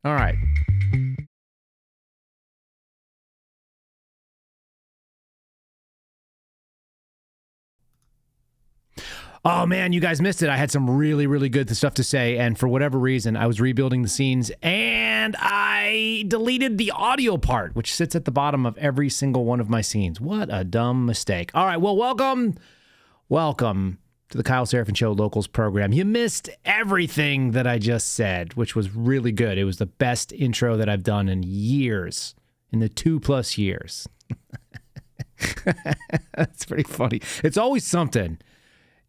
All right. Oh, man, you guys missed it. I had some really, really good stuff to say, and for whatever reason, I was rebuilding the scenes, and I deleted the audio part, which sits at the bottom of every single one of my scenes. What a dumb mistake. All right, well, welcome to the Kyle Seraphin Show Locals program. You missed everything that I just said, which was really good. It was the best intro that I've done in years, in the 2+ years. That's pretty funny. It's always something.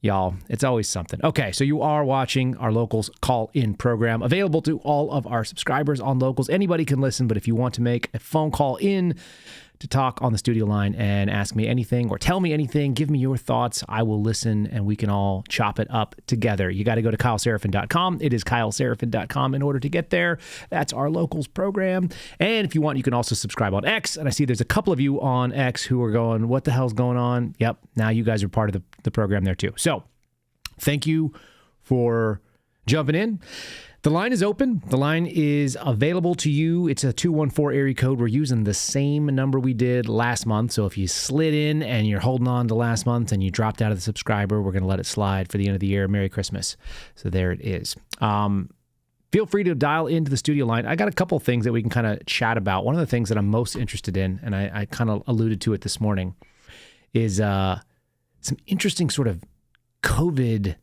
Y'all, it's always something. Okay, so you are watching our Locals call-in program, available to all of our subscribers on Locals. Anybody can listen, but if you want to make a phone call in to talk on the studio line and ask me anything or tell me anything, give me your thoughts, I will listen and we can all chop it up together. You got to go to KyleSeraphin.com. It is KyleSeraphin.com in order to get there. That's our Locals program. And if you want, you can also subscribe on X. And I see there's a couple of you on X who are going, what the hell's going on? Yep, now you guys are part of the program there too. So thank you for jumping in. The line is open. The line is available to you. It's a 214 area code. We're using the same number we did last month. So if you slid in and you're holding on to last month and you dropped out of the subscriber, we're going to let it slide for the end of the year. Merry Christmas. So there it is. Feel free to dial into the studio line. I got a couple of things that we can kind of chat about. One of the things that I'm most interested in, and I kind of alluded to it this morning, is some interesting sort of COVID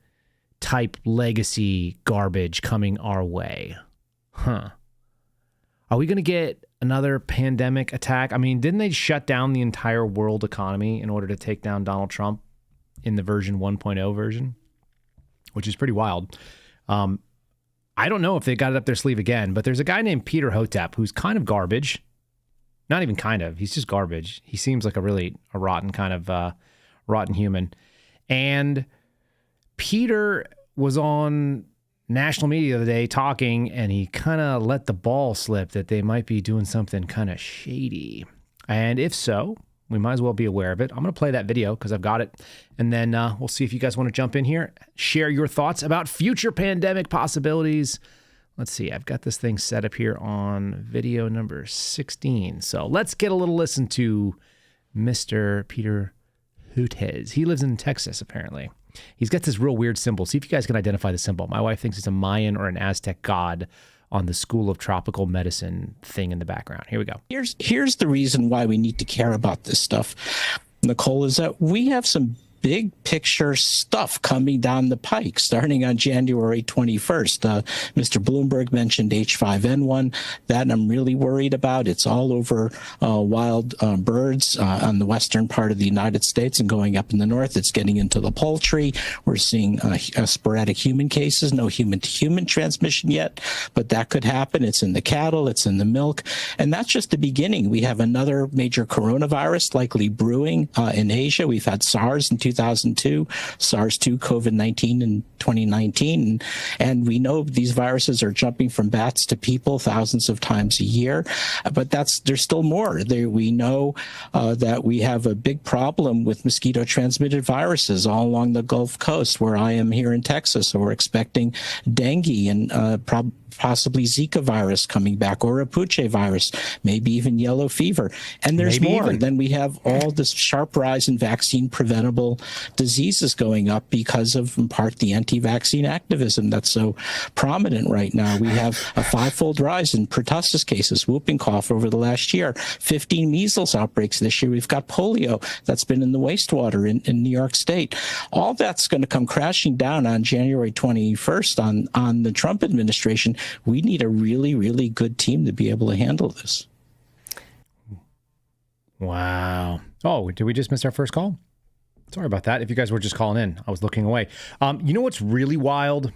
type legacy garbage coming our way. Are we going to get another pandemic attack? I mean, didn't they shut down the entire world economy in order to take down Donald Trump in the version 1.0 version, which is pretty wild. I don't know if they got it up their sleeve again, but there's a guy named Peter Hotep who's kind of garbage. Not even kind of, he's just garbage. He seems like a rotten kind of rotten human. And Peter was on national media the other day talking, and he kind of let the ball slip that they might be doing something kind of shady. And if so, we might as well be aware of it. I'm going to play that video because I've got it. And then we'll see if you guys want to jump in here, share your thoughts about future pandemic possibilities. Let's see. I've got this thing set up here on video number 16. So let's get a little listen to Mr. Peter Hotez. He lives in Texas, apparently. He's got this real weird symbol. See if you guys can identify the symbol. My wife thinks it's a Mayan or an Aztec god on the School of Tropical Medicine thing in the background. Here we go. Here's the reason why we need to care about this stuff, Nicole, is that we have some big picture stuff coming down the pike starting on January 21st. Mr. Bloomberg mentioned H5N1. That I'm really worried about. It's all over wild birds on the western part of the United States and going up in the north. It's getting into the poultry. We're seeing sporadic human cases, no human-to-human transmission yet, but that could happen. It's in the cattle, it's in the milk, and that's just the beginning. We have another major coronavirus likely brewing in Asia. We've had SARS in 2002, SARS-2, COVID-19 in 2019, and we know these viruses are jumping from bats to people thousands of times a year, but there's still more. We know that we have a big problem with mosquito-transmitted viruses all along the Gulf Coast, where I am here in Texas. So we're expecting dengue and possibly Zika virus coming back, or a Puche virus, maybe even yellow fever. And there's more. Then we have all this sharp rise in vaccine-preventable diseases going up because of, in part, the anti-vaccine activism that's so prominent right now. We have a five-fold rise in pertussis cases, whooping cough over the last year, 15 measles outbreaks this year. We've got polio that's been in the wastewater in New York State. All that's going to come crashing down on January 21st on the Trump administration. We need a really, really good team to be able to handle this. Wow. Oh, did we just miss our first call? Sorry about that. If you guys were just calling in, I was looking away. You know what's really wild?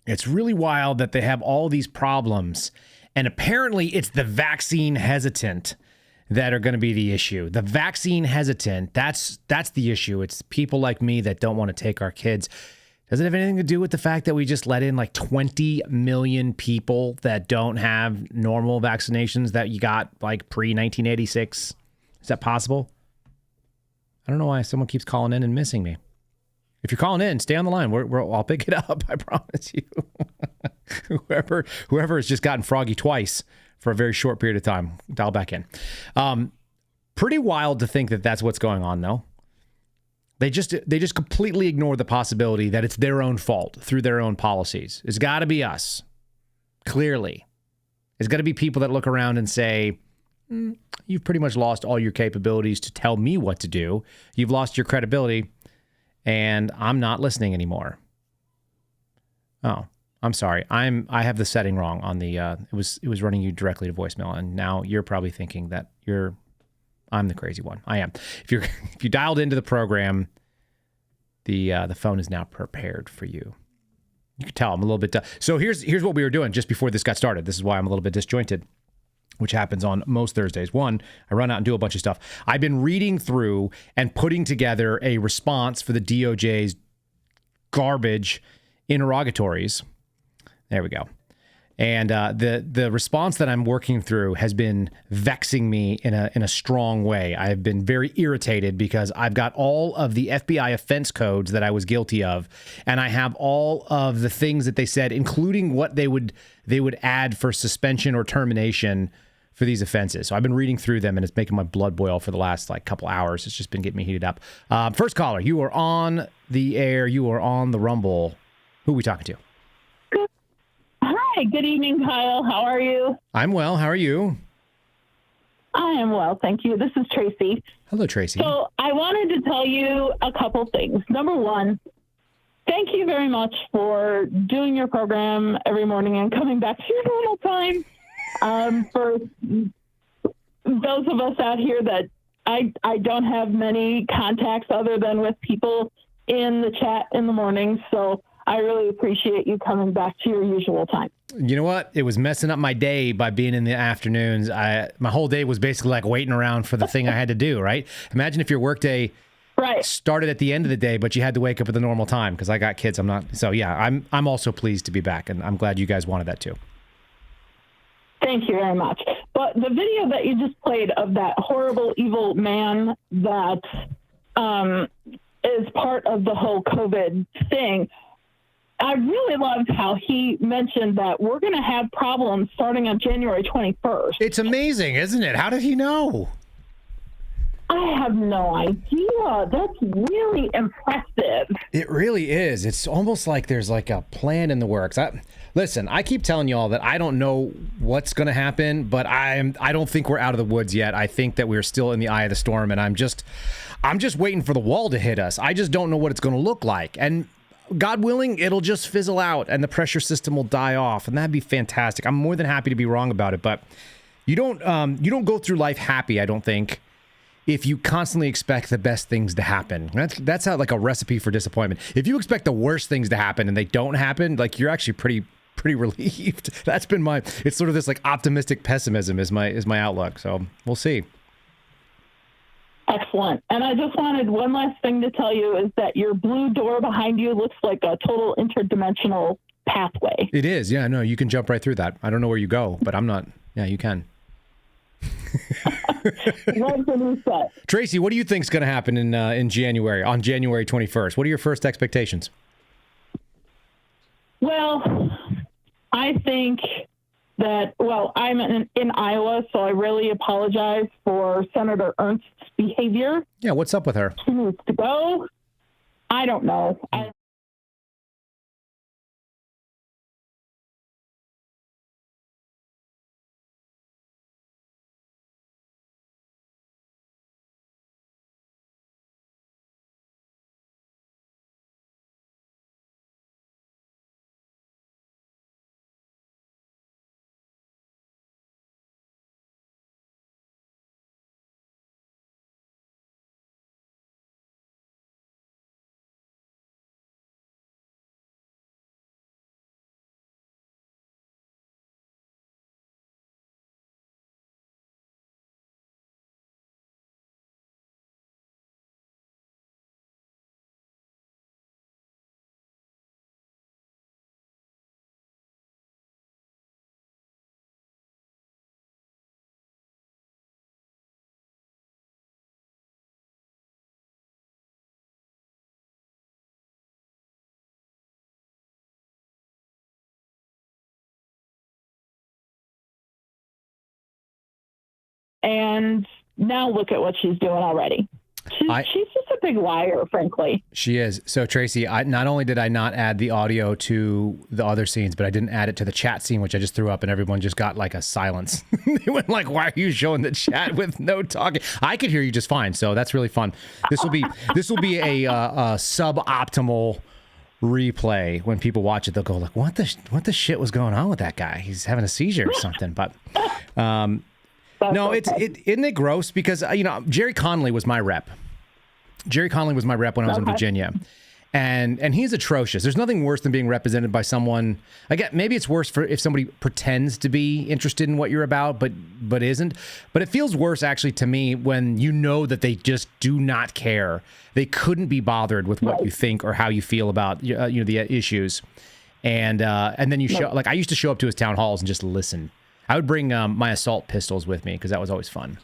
It's really wild that they have all these problems, and apparently it's the vaccine hesitant that are going to be the issue. The vaccine hesitant, that's the issue. It's people like me that don't want to take our kids. Does it have anything to do with the fact that we just let in like 20 million people that don't have normal vaccinations that you got like pre-1986? Is that possible? I don't know why someone keeps calling in and missing me. If you're calling in, stay on the line. I'll pick it up. I promise you. Whoever has just gotten froggy twice for a very short period of time, dial back in. Pretty wild to think that that's what's going on, though. They just completely ignore the possibility that it's their own fault through their own policies. It's got to be us. Clearly. It's got to be people that look around and say, you've pretty much lost all your capabilities to tell me what to do. You've lost your credibility, and I'm not listening anymore. Oh, I'm sorry. I have the setting wrong on the it was running you directly to voicemail, and now you're probably thinking that I'm the crazy one. I am. If you dialed into the program, the phone is now prepared for you. You can tell I'm a little bit. So here's what we were doing just before this got started. This is why I'm a little bit disjointed, which happens on most Thursdays. One, I run out and do a bunch of stuff. I've been reading through and putting together a response for the DOJ's garbage interrogatories. There we go. And the response that I'm working through has been vexing me in a strong way. I have been very irritated because I've got all of the FBI offense codes that I was guilty of, and I have all of the things that they said, including what they would add for suspension or termination for these offenses. So I've been reading through them, and it's making my blood boil for the last couple hours. It's just been getting me heated up. First caller, you are on the air. You are on the Rumble. Who are we talking to? Hi, good evening, Kyle. How are you? I'm well. How are you? I am well, thank you. This is Tracy. Hello, Tracy. So I wanted to tell you a couple things. Number one, thank you very much for doing your program every morning and coming back to your normal time. For those of us out here that I don't have many contacts other than with people in the chat in the morning, so I really appreciate you coming back to your usual time. You know what? It was messing up my day by being in the afternoons. My whole day was basically like waiting around for the thing I had to do, right? Imagine if your workday started at the end of the day, but you had to wake up at the normal time because I got kids. I'm not. So yeah, I'm also pleased to be back, and I'm glad you guys wanted that too. Thank you very much. But the video that you just played of that horrible, evil man that is part of the whole COVID thing, I really loved how he mentioned that we're going to have problems starting on January 21st. It's amazing, isn't it? How did he know? I have no idea. That's really impressive. It really is. It's almost like there's like a plan in the works. Listen, I keep telling y'all that I don't know what's going to happen, but I don't think we're out of the woods yet. I think that we're still in the eye of the storm, and I'm just waiting for the wall to hit us. I just don't know what it's going to look like. And God willing, it'll just fizzle out and the pressure system will die off, and that'd be fantastic. I'm more than happy to be wrong about it, but you don't go through life happy, I don't think, if you constantly expect the best things to happen. That's how, like, a recipe for disappointment. If you expect the worst things to happen and they don't happen, like, you're actually pretty relieved. That's been it's sort of this like optimistic pessimism is my outlook. So we'll see. Excellent. And I just wanted one last thing to tell you is that your blue door behind you looks like a total interdimensional pathway. It is. Yeah, no, you can jump right through that. I don't know where you go, but I'm not. Yeah, you can. Tracy, what do you think is going to happen in January, on January 21st? What are your first expectations? Well, I think that, I'm in Iowa, so I really apologize for Senator Ernst's behavior. Yeah, what's up with her? She needs to go. I don't know. And now look at what she's doing already. She's just a big liar, frankly. She is. So, Tracy, not only did I not add the audio to the other scenes, but I didn't add it to the chat scene, which I just threw up, and everyone just got like a silence. They went like, why are you showing the chat with no talking? I could hear you just fine, so that's really fun. This will be a suboptimal replay. When people watch it, they'll go like, what the shit was going on with that guy? He's having a seizure or something. But no, isn't it gross? Because, Jerry Connolly was my rep. Jerry Connolly was my rep when I was in Virginia. And he's atrocious. There's nothing worse than being represented by someone. Again, maybe it's worse if somebody pretends to be interested in what you're about, but isn't. But it feels worse, actually, to me when you know that they just do not care. They couldn't be bothered with what you think or how you feel about the issues. And then you show, like, I used to show up to his town halls and just listen. I would bring my assault pistols with me because that was always fun.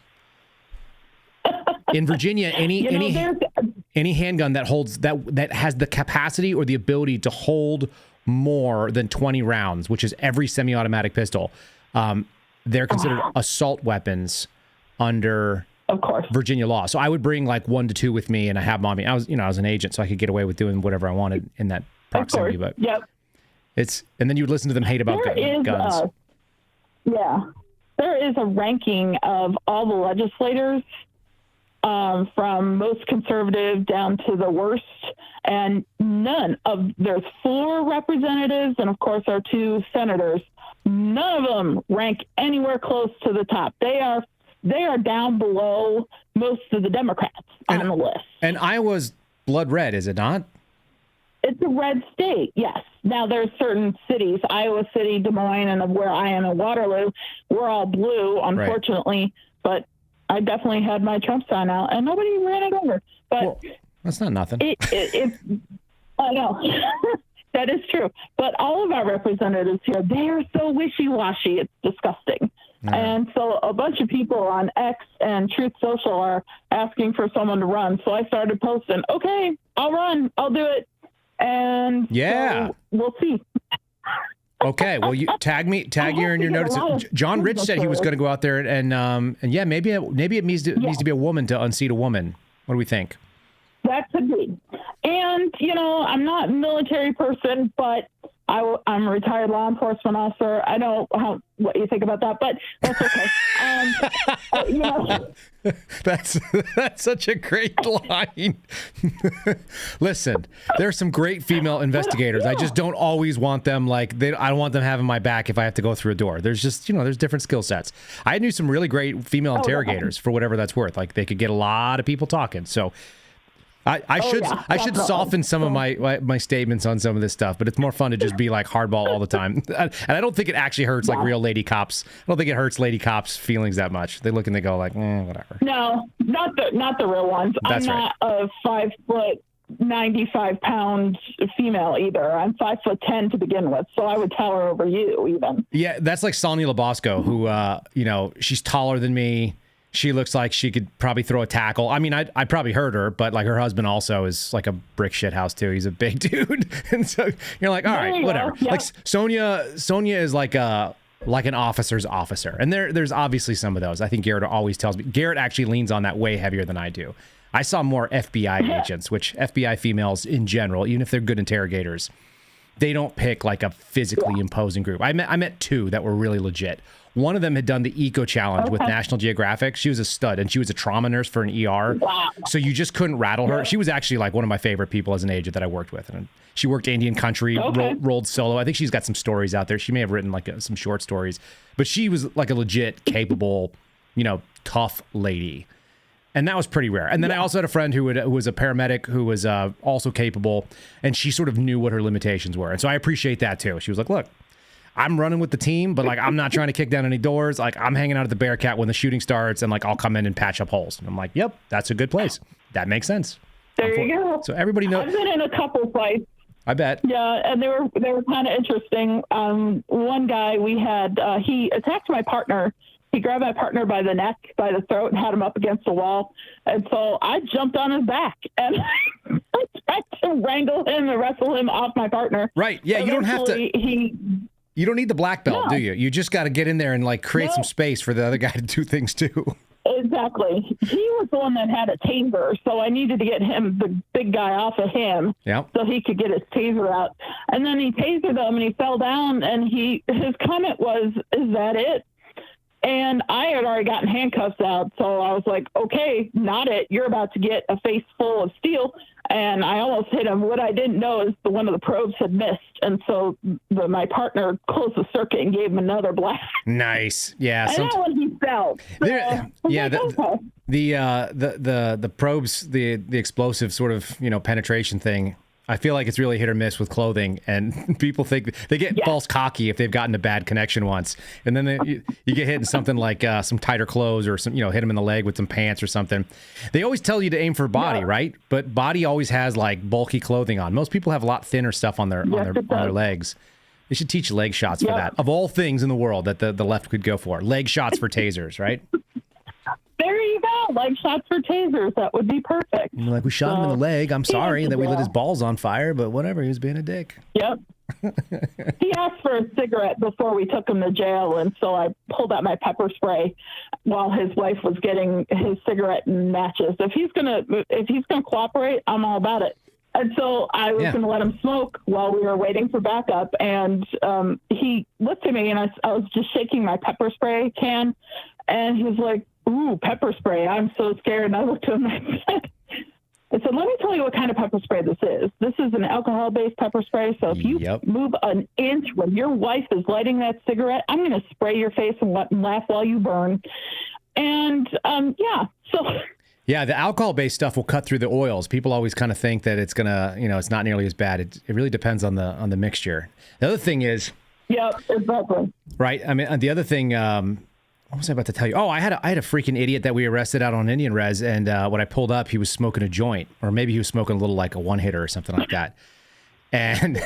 In Virginia, any handgun that holds that has the capacity or the ability to hold more than 20 rounds, which is every semi-automatic pistol, they're considered assault weapons under Virginia law. So I would bring like 1 to 2 with me, and I have them on me. I was an agent, so I could get away with doing whatever I wanted in that proximity. But and then you would listen to them hate about guns. There is a ranking of all the legislators, from most conservative down to the worst, and there's 4 representatives and of course our 2 senators. None of them rank anywhere close to the top. They are down below most of the Democrats on the list. And Iowa's blood red, is it not? It's a red state, yes. Now, there's certain cities, Iowa City, Des Moines, and where I am in Waterloo, we're all blue, unfortunately. Right. But I definitely had my Trump sign out, and nobody ran it over. But that's not nothing. I know. That is true. But all of our representatives here, they are so wishy-washy. It's disgusting. Yeah. And so a bunch of people on X and Truth Social are asking for someone to run. So I started posting, okay, I'll run. I'll do it. And so we'll see. Okay, well, you tag her in your notes. John Rich said he was going to go out there and yeah, maybe it needs to be a woman to unseat a woman. What do we think? That could be. And, I'm not a military person, but I'm a retired law enforcement officer. I know what you think about that, but that's okay. That's such a great line. Listen, there's some great female investigators. I just don't always want them I don't want them having my back if I have to go through a door. There's just, there's different skill sets. I knew some really great female interrogators for whatever that's worth. Like they could get a lot of people talking. So I should soften some of my statements on some of this stuff, but it's more fun to just be like hardball all the time. And I don't think it actually hurts like real lady cops. I don't think it hurts lady cops' feelings that much. They look and they go like, whatever. No, not the real ones. That's I'm not a 5 foot 95 pound female either. I'm 5'10" to begin with, so I would tower over you even. Yeah, that's like Sonia Labosco, who she's taller than me. She looks like she could probably throw a tackle. I mean, I'd probably hurt her, but like her husband also is like a brick shit house too. He's a big dude. And so you're like, all right, whatever. Yep. Like Sonia is like an officer's officer. And there's obviously some of those. I think Garrett always tells me. Garrett actually leans on that way heavier than I do. I saw more FBI agents, which FBI females in general, even if they're good interrogators, they don't pick like a physically imposing group. I met 2 that were really legit. One of them had done the Eco Challenge with National Geographic. She was a stud, and she was a trauma nurse for an ER. Wow. So you just couldn't rattle her. She was actually like one of my favorite people as an agent that I worked with. And she worked Indian country, rolled solo. I think she's got some stories out there. She may have written like some short stories. But she was like a legit, capable, tough lady. And that was pretty rare. And then I also had a friend who was a paramedic who was also capable, and she sort of knew what her limitations were. And so I appreciate that too. She was like, look, I'm running with the team, but like I'm not trying to kick down any doors. Like I'm hanging out at the Bearcat when the shooting starts, and like I'll come in and patch up holes. And I'm like, yep, that's a good place. That makes sense. There you go. So everybody knows. I've been in a couple fights. I bet. Yeah, and they were kind of interesting. One guy we had, he attacked my partner. He grabbed my partner by the neck, by the throat, and had him up against the wall. And so I jumped on his back and I tried to wrangle him and wrestle him off my partner. Right. Yeah, you don't have to. You don't need the black belt, do you? You just got to get in there and like create some space for the other guy to do things too. Exactly. He was the one that had a taser, so I needed to get him, the big guy, off of him, so he could get his taser out. And then he tasered him, and he fell down, and his comment was, "Is that it?" And I had already gotten handcuffs out, so I was like, okay, not it. You're about to get a face full of steel. And I almost hit him. What I didn't know is one of the probes had missed. And so my partner closed the circuit and gave him another blast. Nice. Yeah. And that one he fell. So the probes, the explosive sort of, penetration thing, I feel like it's really hit or miss with clothing, and people think they get false cocky if they've gotten a bad connection once, and then you get hit in something like some tighter clothes or some, hit them in the leg with some pants or something. They always tell you to aim for body, right? But body always has like bulky clothing on. Most people have a lot thinner stuff on their legs. They should teach leg shots for that. Of all things in the world that the left could go for, leg shots for tasers, right? There you go. Leg shots for tasers. That would be perfect. And like, we shot him in the leg. I'm sorry that we lit his balls on fire, but whatever. He was being a dick. Yep. He asked for a cigarette before we took him to jail, and so I pulled out my pepper spray while his wife was getting his cigarette and matches. If he's gonna cooperate, I'm all about it. And so I was going to let him smoke while we were waiting for backup. And he looked at me, and I was just shaking my pepper spray can, and he was like, "Ooh, pepper spray. I'm so scared." And I looked at him and I said, "Let me tell you what kind of pepper spray this is. This is an alcohol-based pepper spray. So if you move an inch when your wife is lighting that cigarette, I'm going to spray your face and laugh while you burn." And the alcohol-based stuff will cut through the oils. People always kind of think that it's gonna, it's not nearly as bad. It really depends on the mixture. The other thing is, exactly. Right. I mean, the other thing. What was I about to tell you? Oh, I had a freaking idiot that we arrested out on Indian Res, and when I pulled up, he was smoking a joint, or maybe he was smoking a little like a one-hitter or something like that. And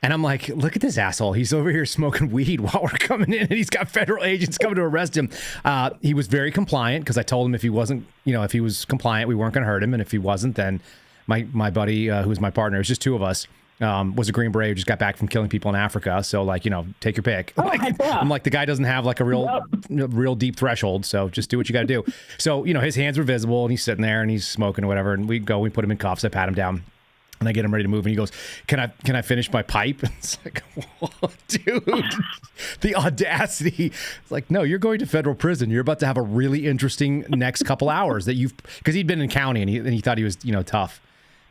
and I'm like, look at this asshole. He's over here smoking weed while we're coming in, and he's got federal agents coming to arrest him. He was very compliant because I told him if he wasn't, if he was compliant, we weren't going to hurt him, and if he wasn't, then my buddy, who was my partner, it was just two of us. was a Green Beret who just got back from killing people in Africa. So, like, take your pick. I'm like, the guy doesn't have like a real deep threshold. So just do what you got to do. So, his hands were visible and he's sitting there and he's smoking or whatever. And we put him in cuffs. I pat him down and I get him ready to move. And he goes, can I finish my pipe? And it's like, what, dude? The audacity. It's like, no, you're going to federal prison. You're about to have a really interesting next couple hours because he'd been in county and he thought he was, tough.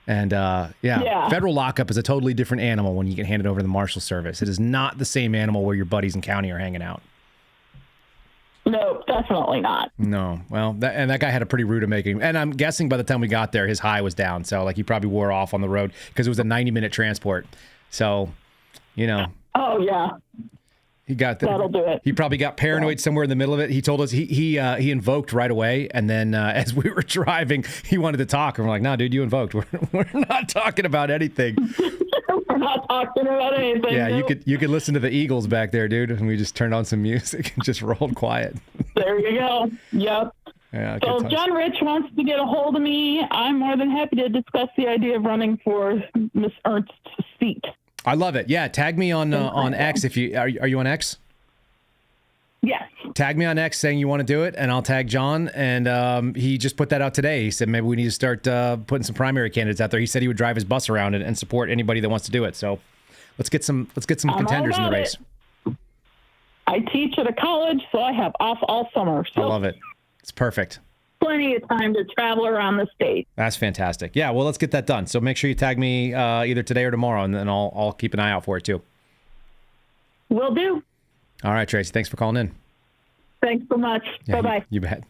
And federal lockup is a totally different animal when you get handed over to the Marshal Service. It is not the same animal where your buddies in county are hanging out. No, definitely not. No. Well, that guy had a pretty rude awakening. And I'm guessing by the time we got there, his high was down. So, like, he probably wore off on the road because it was a 90-minute transport. So, Oh, yeah. That'll do it. He probably got paranoid somewhere in the middle of it. He told us he invoked right away, and then as we were driving, he wanted to talk, and we're like, "No, dude, you invoked. We're not talking about anything. We're not talking about anything." Yeah, you could listen to the Eagles back there, dude. And we just turned on some music and just rolled quiet. There you go. Yep. Yeah, so if John Rich wants to get a hold of me, I'm more than happy to discuss the idea of running for Miss Ernst's seat. I love it. Yeah, tag me on X if you are you on X? Yes. Tag me on X saying you want to do it, and I'll tag John. And he just put that out today. He said maybe we need to start putting some primary candidates out there. He said he would drive his bus around and support anybody that wants to do it. So let's get some contenders in the race. I teach at a college, so I have off all summer. So I love it. It's perfect. Plenty of time to travel around the state. That's fantastic. Yeah, well, let's get that done. So make sure you tag me either today or tomorrow, and then I'll keep an eye out for it too. Will do. All right, Tracy. Thanks for calling in. Thanks so much. Yeah, Bye-bye. You bet.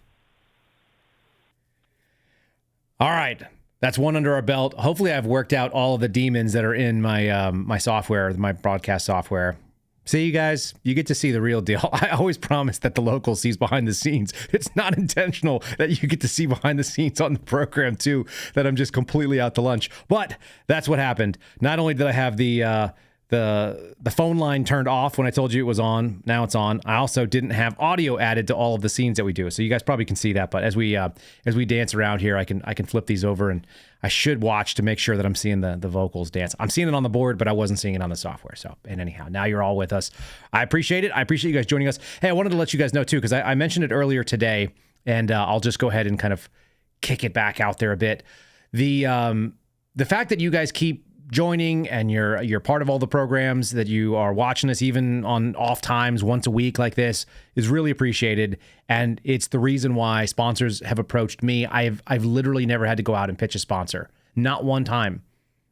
All right. That's one under our belt. Hopefully I've worked out all of the demons that are in my my software, my broadcast software. See, you guys, you get to see the real deal. I always promise that the local sees behind the scenes. It's not intentional that you get to see behind the scenes on the program, too, that I'm just completely out to lunch. But that's what happened. Not only did I have the phone line turned off when I told you it was on, now it's on. I also didn't have audio added to all of the scenes that we do. So you guys probably can see that. But as we dance around here, I can flip these over, and I should watch to make sure that I'm seeing the vocals dance. I'm seeing it on the board, but I wasn't seeing it on the software. So, and anyhow, now you're all with us. I appreciate it. I appreciate you guys joining us. Hey, I wanted to let you guys know too, because I mentioned it earlier today, and I'll just go ahead and kind of kick it back out there a bit. The fact that you guys keep joining and you're part of all the programs, that you are watching us even on off times once a week like this, is really appreciated. And it's the reason why sponsors have approached me. I've literally never had to go out and pitch a sponsor. Not one time.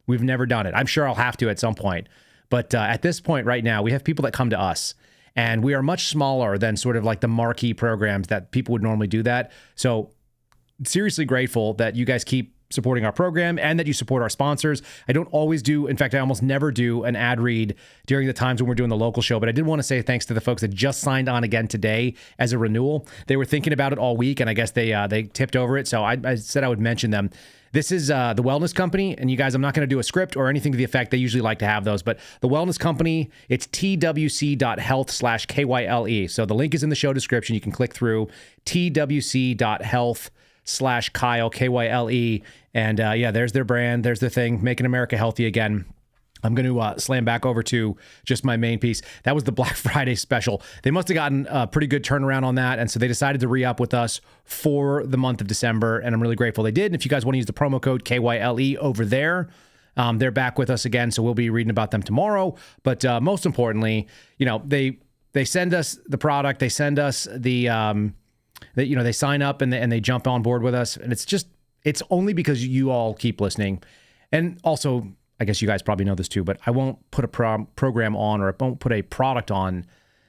We've never done it. I'm sure I'll have to at some point. But at this point right now, we have people that come to us, and we are much smaller than sort of like the marquee programs that people would normally do that. So seriously grateful that you guys keep supporting our program and that you support our sponsors. I don't always do, in fact, I almost never do an ad read during the times when we're doing the local show, but I did want to say thanks to the folks that just signed on again today as a renewal. They were thinking about it all week, and I guess they tipped over it, so I said I would mention them. This is the Wellness Company, and you guys, I'm not going to do a script or anything to the effect. They usually like to have those, but the Wellness Company, it's twc.health/KYLE. So the link is in the show description. You can click through twc.health/Kyle, KYLE. And there's their brand. There's the thing, making America healthy again. I'm going to slam back over to just my main piece. That was the Black Friday special. They must have gotten a pretty good turnaround on that. And so they decided to re-up with us for the month of December. And I'm really grateful they did. And if you guys want to use the promo code KYLE over there, they're back with us again. So we'll be reading about them tomorrow. But most importantly, they send us the product. They send us the... they sign up and they jump on board with us. And it's only because you all keep listening. And also, I guess you guys probably know this too, but I won't put a program on, or I won't put a product on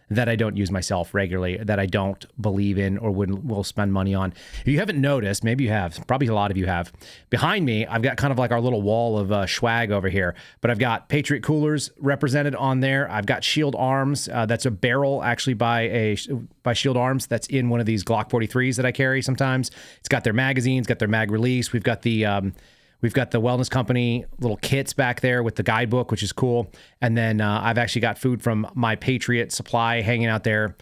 that I don't use myself regularly, that I don't believe in or will spend money on. If you haven't noticed, maybe you have, probably a lot of you have. Behind me, I've got kind of like our little wall of swag over here, but I've got Patriot Coolers represented on there. I've got Shield Arms. That's a barrel actually by Shield Arms. That's in one of these Glock 43s that I carry sometimes. It's got their magazines, got their mag release. We've got the Wellness Company little kits back there with the guidebook, which is cool. And then I've actually got food from My Patriot Supply hanging out there.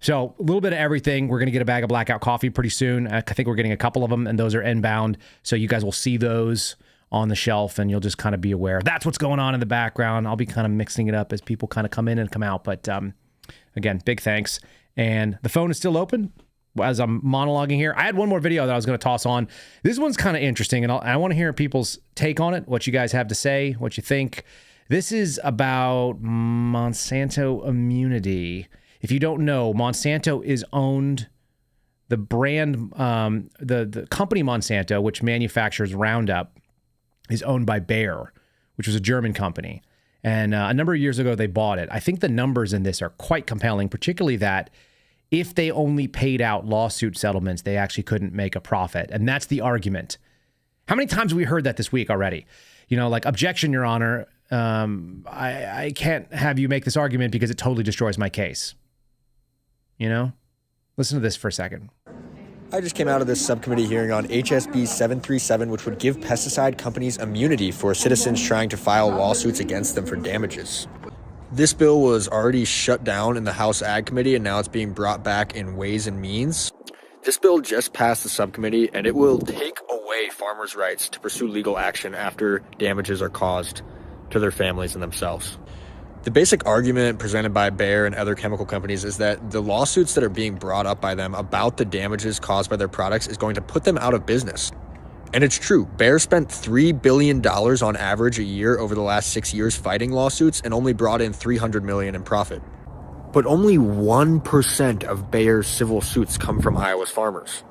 So a little bit of everything. We're going to get a bag of Blackout coffee pretty soon. I think we're getting a couple of them, and those are inbound. So you guys will see those on the shelf, and you'll just kind of be aware. That's what's going on in the background. I'll be kind of mixing it up as people kind of come in and come out. But again, big thanks. And the phone is still open as I'm monologuing here. I had one more video that I was going to toss on. This one's kind of interesting, and I want to hear people's take on it, what you guys have to say, what you think. This is about Monsanto immunity. If you don't know, Monsanto is owned, the brand, the company Monsanto, which manufactures Roundup, is owned by Bayer, which was a German company. And a number of years ago, they bought it. I think the numbers in this are quite compelling, particularly that if they only paid out lawsuit settlements, they actually couldn't make a profit. And that's the argument. How many times have we heard that this week already? You know, like, objection, Your Honor. I can't have you make this argument because it totally destroys my case. You know? Listen to this for a second. I just came out of this subcommittee hearing on HSB 737, which would give pesticide companies immunity for citizens trying to file lawsuits against them for damages. This bill was already shut down in the House Ag Committee, and now it's being brought back in Ways and Means. This bill just passed the subcommittee, and it will take away farmers' rights to pursue legal action after damages are caused to their families and themselves. The basic argument presented by Bayer and other chemical companies is that the lawsuits that are being brought up by them about the damages caused by their products is going to put them out of business. And it's true. Bayer spent $3 billion on average a year over the last 6 years fighting lawsuits and only brought in $300 million in profit. But only 1% of Bayer's civil suits come from Iowa's farmers.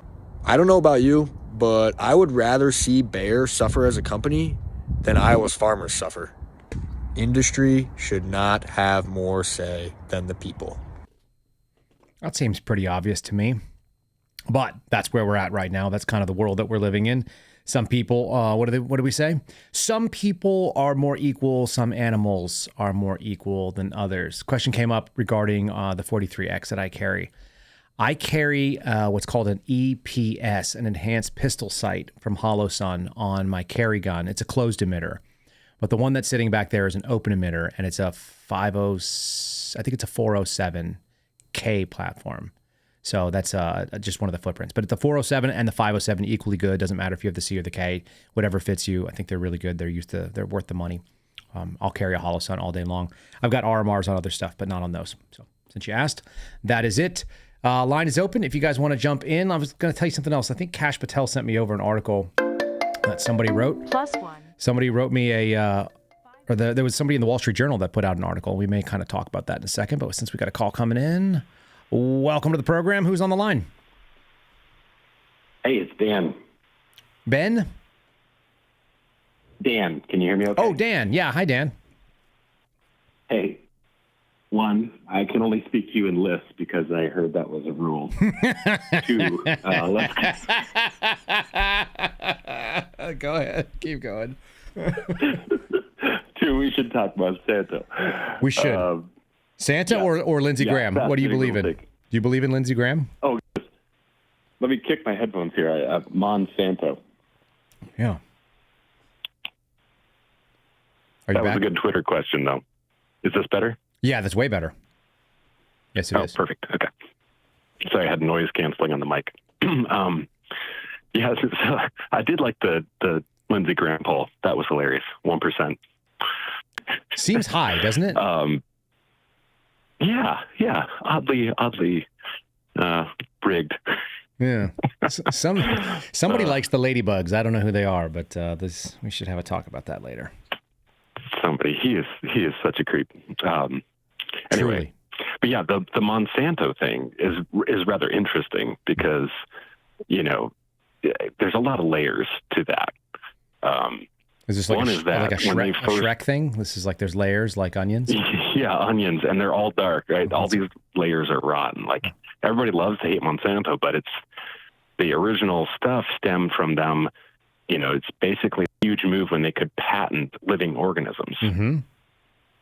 I don't know about you, but I would rather see Bayer suffer as a company than Iowa's farmers suffer. Industry should not have more say than the people. That seems pretty obvious to me. But that's where we're at right now. That's kind of the world that we're living in. Some people, what do we say? Some people are more equal. Some animals are more equal than others. Question came up regarding the 43X that I carry. I carry what's called an EPS, an enhanced pistol sight from HoloSun on my carry gun. It's a closed emitter. But the one that's sitting back there is an open emitter, and it's a 407K platform. So that's just one of the footprints. But the 407 and the 507 equally good. Doesn't matter if you have the C or the K, whatever fits you. I think they're really good. They're worth the money. I'll carry a HoloSun all day long. I've got RMRs on other stuff, but not on those. So since you asked, that is it. Line is open if you guys want to jump in. I was going to tell you something else. I think Kash Patel sent me over an article that somebody wrote. +1. Somebody wrote me there was somebody in the Wall Street Journal that put out an article. We may kind of talk about that in a second, but since we got a call coming in, welcome to the program. Who's on the line? Hey, it's Dan. Ben? Dan, can you hear me okay? Oh, Dan. Yeah. Hi, Dan. Hey, one, I can only speak to you in lists because I heard that was a rule. Two, Go ahead. Keep going. Two, we should talk about Santa. We should. Santa, yeah. or Lindsey Graham? What do you believe in? Do you believe in Lindsey Graham? Oh, let me kick my headphones here. Monsanto. Yeah. That was a good Twitter question, though. Is this better? Yeah, that's way better. Yes, it is. Oh, perfect. Okay. Sorry, I had noise canceling on the mic. Yeah, so I did like the Lindsey Graham poll. That was hilarious. 1%. Seems high, doesn't it? Yeah. Oddly rigged. Yeah. Somebody likes the ladybugs. I don't know who they are, but we should have a talk about that later. Somebody. He is such a creep. Anyway. Truly. But yeah, the Monsanto thing is rather interesting because, there's a lot of layers to that. Is this like a Shrek thing? This is like there's layers like onions? Yeah, onions, and they're all dark, right? All these layers are rotten. Like, everybody loves to hate Monsanto, but it's the original stuff stemmed from them. It's basically a huge move when they could patent living organisms. Mm-hmm.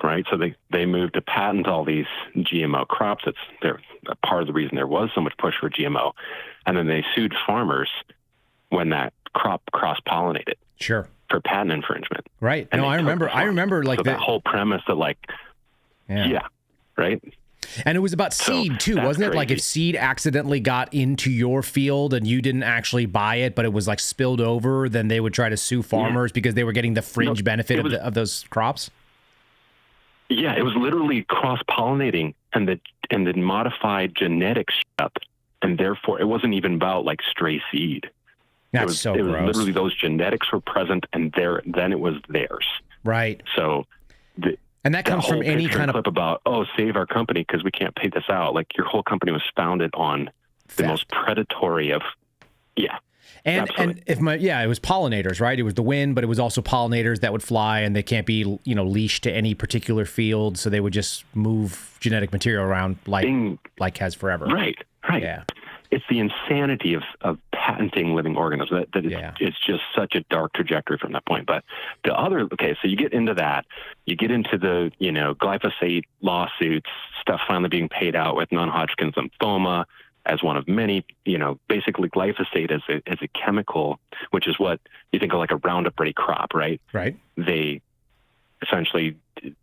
Right? So they moved to patent all these GMO crops. They're part of the reason there was so much push for GMO. And then they sued farmers when that crop cross-pollinated. Sure. For patent infringement. Right. No, I remember like that whole premise that yeah, right? And it was about seed too, that's wasn't it? Like crazy. if seed accidentally got into your field and you didn't actually buy it, but it was like spilled over, then they would try to sue farmers because they were getting the fringe benefit of those crops. Yeah, it was literally cross-pollinating and the modified genetics up, and therefore it wasn't even about like stray seed. That's it so was gross. literally those genetics were present, and then it was theirs. Right. So And that comes from any kind of clip about, save our company because we can't pay this out. Like your whole company was founded on the most predatory of, And it was pollinators, right? It was the wind, but it was also pollinators that would fly, and they can't be, leashed to any particular field, so they would just move genetic material around like has forever. Right. Yeah. It's the insanity of patenting living organisms that it's just such a dark trajectory from that point. But so you get into that, you get into the, glyphosate lawsuits, stuff finally being paid out with non-Hodgkin's lymphoma as one of many, basically glyphosate as a chemical, which is what you think of like a Roundup Ready crop, right? Right. They essentially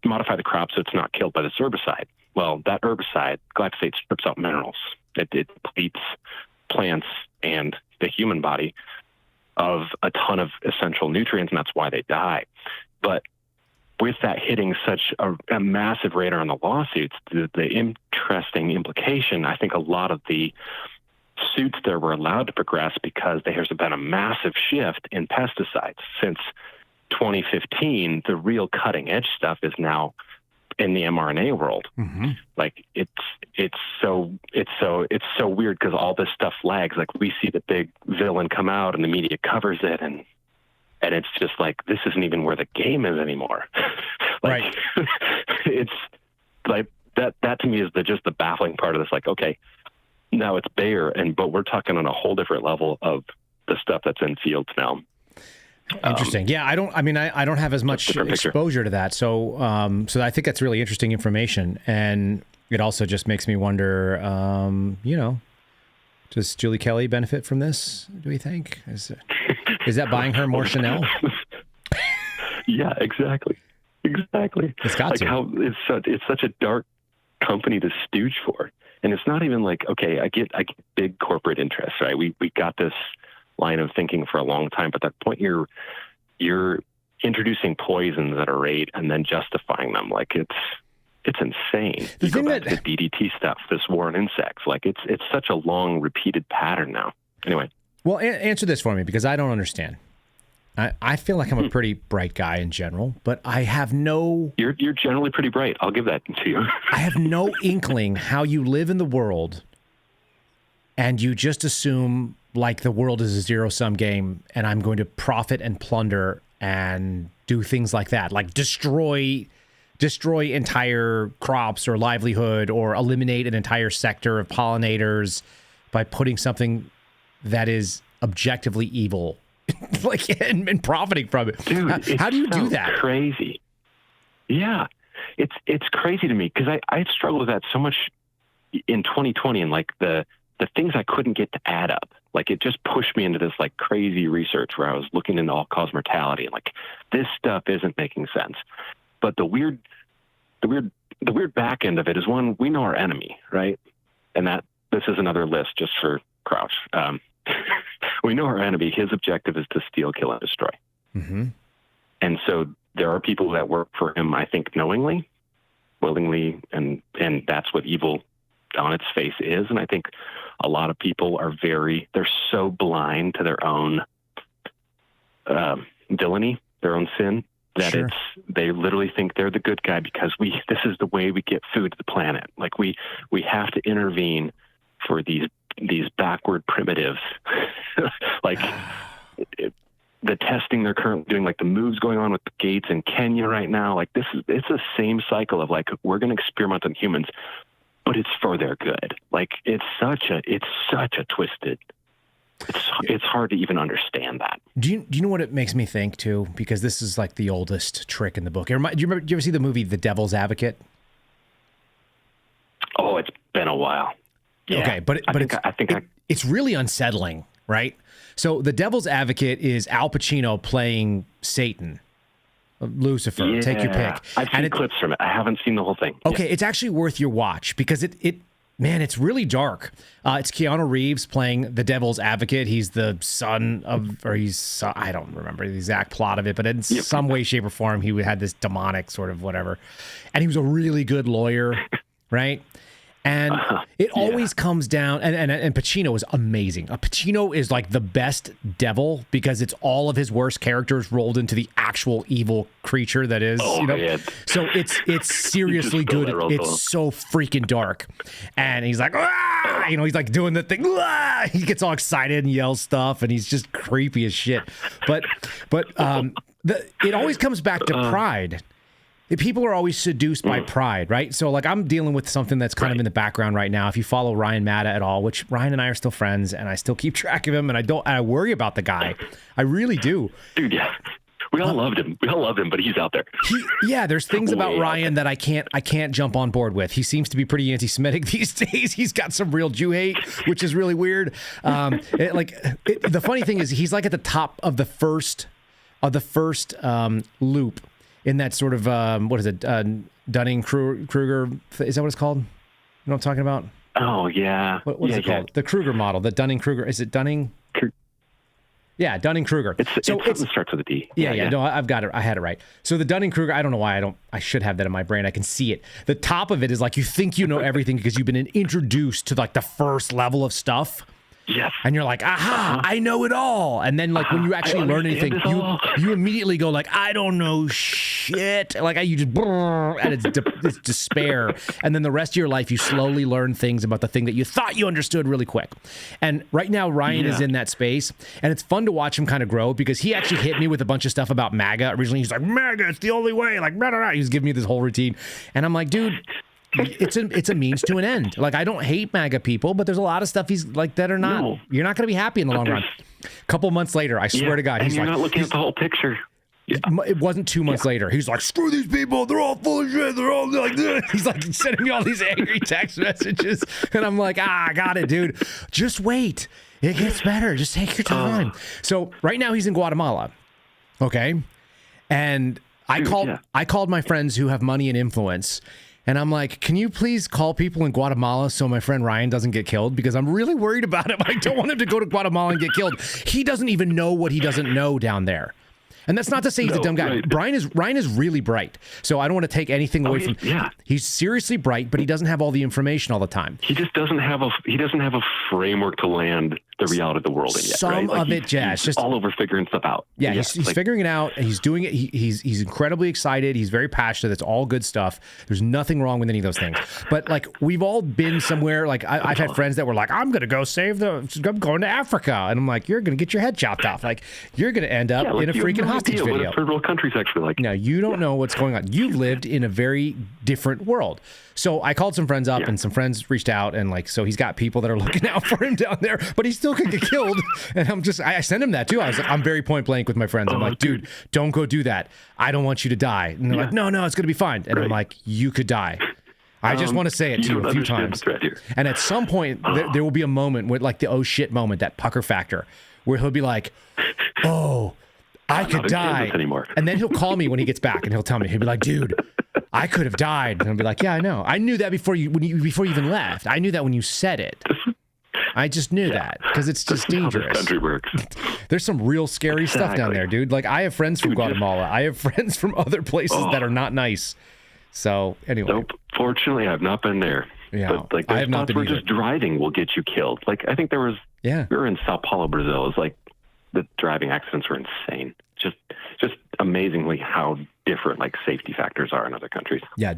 modify the crop so it's not killed by this herbicide. Well, that herbicide, glyphosate, strips out minerals. It depletes plants and the human body of a ton of essential nutrients, and that's why they die. But with that hitting such a massive radar on the lawsuits, the interesting implication, I think a lot of the suits there were allowed to progress because there's been a massive shift in pesticides. Since 2015, the real cutting edge stuff is now in the mRNA world. Mm-hmm. Like it's so weird because all this stuff lags. Like we see the big villain come out and the media covers it, and it's just like, this isn't even where the game is anymore. Right. It's like that to me is just the baffling part of this. Like, okay, now it's Bayer, but we're talking on a whole different level of the stuff that's in fields now. Interesting. I don't have as much exposure to that. So I think that's really interesting information. And it also just makes me wonder, does Julie Kelly benefit from this? Do we think? Is that buying her more Chanel? Yeah, exactly. It's got to. How it's such a dark company to stooge for. And it's not even like, okay, I get big corporate interests, right? We got this line of thinking for a long time, but at that point you're introducing poisons at a rate and then justifying them. Like it's insane. You go back to the DDT stuff, this war on insects. Like it's such a long repeated pattern now. Anyway. Well, answer this for me, because I don't understand. I feel like I'm a pretty bright guy in general, but I have no... You're generally pretty bright. I'll give that to you. I have no inkling how you live in the world and you just assume like the world is a zero-sum game and I'm going to profit and plunder and do things like that, like destroy entire crops or livelihood or eliminate an entire sector of pollinators by putting something that is objectively evil and profiting from it. Dude, how do you do that? Crazy. Yeah. It's crazy to me because I struggled with that so much in 2020 and like the things I couldn't get to add up. Like it just pushed me into this like crazy research where I was looking into all-cause mortality and like this stuff isn't making sense. But the weird back end of it is, one, we know our enemy, right? And this is another list just for Crouch. We know our enemy. His objective is to steal, kill, and destroy. Mm-hmm. And so there are people that work for him, I think, knowingly, willingly, and that's what evil on its face is. And I think a lot of people are they're so blind to their own villainy, their own sin, that Sure. they literally think they're the good guy because this is the way we get food to the planet. Like we have to intervene for these backward primitives. Like the testing they're currently doing, like the moves going on with Gates in Kenya right now, like it's the same cycle of like, we're going to experiment on humans, but it's for their good. Like it's such a twisted, it's hard to even understand that. Do you know what it makes me think too? Because this is like the oldest trick in the book. Do you ever see the movie The Devil's Advocate? Oh, it's been a while. Yeah. Okay, but it's really unsettling, right? So The Devil's Advocate is Al Pacino playing Satan, Lucifer. Take your pick. I've seen clips from it. I haven't seen the whole thing. Okay, it's actually worth your watch because man, it's really dark. It's Keanu Reeves playing the devil's advocate. He's the son of, I don't remember the exact plot of it, but in some way, shape, or form, he had this demonic sort of whatever. And he was a really good lawyer, right? And it always comes down, and Pacino is amazing. Pacino is like the best devil because it's all of his worst characters rolled into the actual evil creature that is. Man. So it's seriously good. It's so freaking dark, and he's like, ah! He's like doing the thing. Ah! He gets all excited and yells stuff, and he's just creepy as shit. But it always comes back to pride. People are always seduced by pride, right? So, like, I'm dealing with something that's kind of in the background right now. If you follow Ryan Matta at all, which Ryan and I are still friends, and I still keep track of him, and I worry about the guy. I really do. Dude, yeah. We all loved him. We all love him, but he's out there. There's things about Ryan that I can't jump on board with. He seems to be pretty anti-Semitic these days. He's got some real Jew hate, which is really weird. The funny thing is, he's like at the top of the first loop. In that sort of, what is it, Dunning-Kruger, is that what it's called? You know what I'm talking about? Oh, yeah. What is it called? The Kruger model, the Dunning-Kruger, is it Dunning? Yeah, Dunning-Kruger. It starts with a D. Yeah, no, I've got it. I had it right. So the Dunning-Kruger, I don't know why I should have that in my brain. I can see it. The top of it is like you think you know everything because you've been introduced to like the first level of stuff. Yes. And you're like, aha, I know it all. And then like when you actually learn anything, you immediately go like, I don't know shit. Like you just, and it's despair. And then the rest of your life, you slowly learn things about the thing that you thought you understood really quick. And right now, Ryan is in that space. And it's fun to watch him kind of grow because he actually hit me with a bunch of stuff about MAGA. Originally, he's like, MAGA, it's the only way. Like, blah, blah, blah. He was giving me this whole routine. And I'm like, dude, it's a means to an end. Like, I don't hate MAGA people, but there's a lot of stuff he's like that are not. No. You're not going to be happy in the long run. A couple months later, I swear to God, and he's you're like, not looking at the whole picture. Yeah. It wasn't 2 months later. He's like, screw these people. They're all full of shit. They're all like this. He's like sending me all these angry text messages. And I'm like, I got it, dude. Just wait. It gets better. Just take your time. So right now he's in Guatemala. Okay. And I called my friends who have money and influence. And I'm like, can you please call people in Guatemala so my friend Ryan doesn't get killed? Because I'm really worried about him. I don't want him to go to Guatemala and get killed. He doesn't even know what he doesn't know down there. And that's not to say he's a dumb guy. Right. Ryan is really bright. So I don't want to take anything away from him. Yeah. He's seriously bright, but he doesn't have all the information all the time. He just doesn't have a framework to land the reality of the world in yet. Some of it, Jazz. He's just all over figuring stuff out. Yeah, he's figuring it out, and he's doing it. He's incredibly excited. He's very passionate. That's all good stuff. There's nothing wrong with any of those things. But like we've all been somewhere. Like I've had friends that were like, I'm gonna go I'm going to Africa, and I'm like, you're gonna get your head chopped off. Like you're gonna end up in a freaking hostage video. What a third world country's actually like. No, you don't know what's going on. You've lived in a very different world. So I called some friends up, and some friends reached out, and like, so he's got people that are looking out for him down there, but he still could get killed. And I sent him that too. I'm very point blank with my friends. I'm like, dude, don't go do that. I don't want you to die. And they're like, no, it's going to be fine. And I'm like, you could die. I just want to say it to you a few times. And at some point, there will be a moment where, like the oh shit moment, that pucker factor, where he'll be like, oh, I could die. And then he'll call me when he gets back, and he'll tell me, he'll be like, dude, I could have died. And I'll be like, yeah, I know. I knew that before you even left. I knew that when you said it. I just knew that because it's just dangerous. How this country works. There's some real scary stuff down there, dude. Like I have friends from Guatemala. I have friends from other places that are not nice. So anyway. Nope. Fortunately, I've not been there. Yeah. But like, I have not been where just driving will get you killed. Like I think there was. Yeah. We were in Sao Paulo, Brazil. It's like the driving accidents were insane. Just amazingly how different like safety factors are in other countries. Yeah.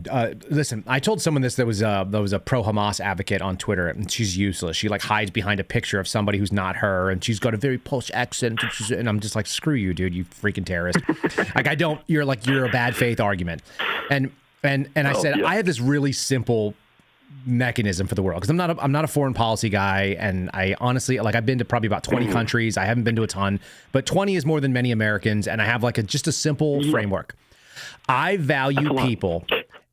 Listen, I told someone this that was a pro-Hamas advocate on Twitter, and she's useless. She like hides behind a picture of somebody who's not her, and she's got a very Polish accent, and I'm just like, screw you, dude, you freaking terrorist. Like you're a bad faith argument, and I said I have this really simple mechanism for the world because I'm not a foreign policy guy, and I honestly like I've been to probably about 20 countries. I haven't been to a ton, but 20 is more than many Americans, and I have like just a simple framework. I value people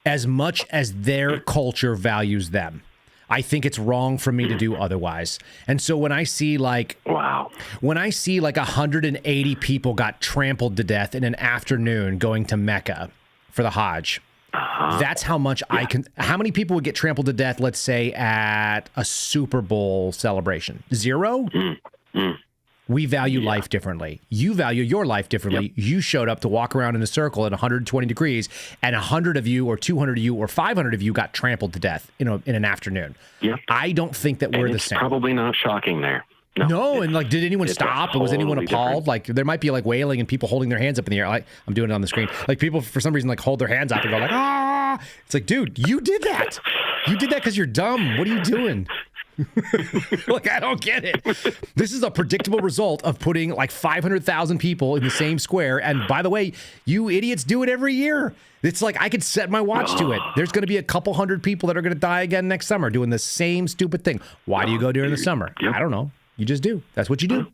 as much as their culture values them. I think it's wrong for me to do otherwise. And so when I see like 180 people got trampled to death in an afternoon going to Mecca for the Hajj, that's how much I can. How many people would get trampled to death, let's say, at a Super Bowl celebration? 0? We value life differently. You value your life differently. You showed up to walk around in a circle at 120 degrees, and 100 of you, or 200 of you, or 500 of you got trampled to death in an afternoon. I don't think that we're the same. Probably not shocking there. No, and like, did anyone stop? Was anyone appalled? Different. Like, there might be like wailing and people holding their hands up in the air. Like, I'm doing it on the screen. Like, people for some reason like hold their hands up and go like, ah! It's like, dude, you did that. You did that because you're dumb. What are you doing? Like, I don't get it. This is a predictable result of putting like 500,000 people in the same square. And by the way, you idiots do it every year. It's like I could set my watch to it. There's going to be a couple hundred people that are going to die again next summer doing the same stupid thing. Why do you go during the summer? I don't know. You just do. That's what you do.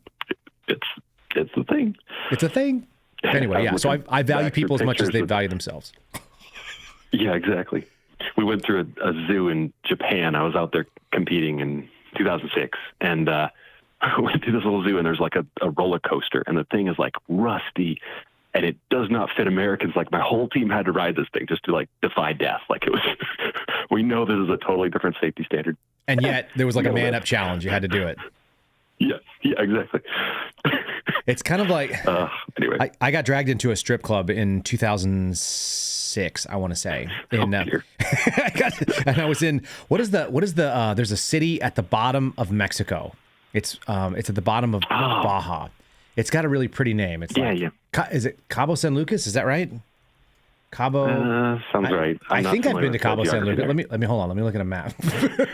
It's the thing. It's a thing. Anyway, yeah. So I value people as much as they value themselves. Yeah, exactly. We went through a zoo in Japan. I was out there competing in 2006, and I went to this little zoo, and there's like a roller coaster, and the thing is like rusty, and it does not fit Americans. Like, my whole team had to ride this thing just to like defy death. Like, it was. We know this is a totally different safety standard, and yet there was like a man up challenge. You had to do it. Yeah, exactly. It's kind of like anyway. I got dragged into a strip club in 2006, I want to say. And I was in there's a city at the bottom of Mexico. It's at the bottom of Baja. It's got a really pretty name. It's is it Cabo San Lucas? Is that right? Cabo sounds right. I think I've been to Cabo San Lucas. Let me hold on. Let me look at a map.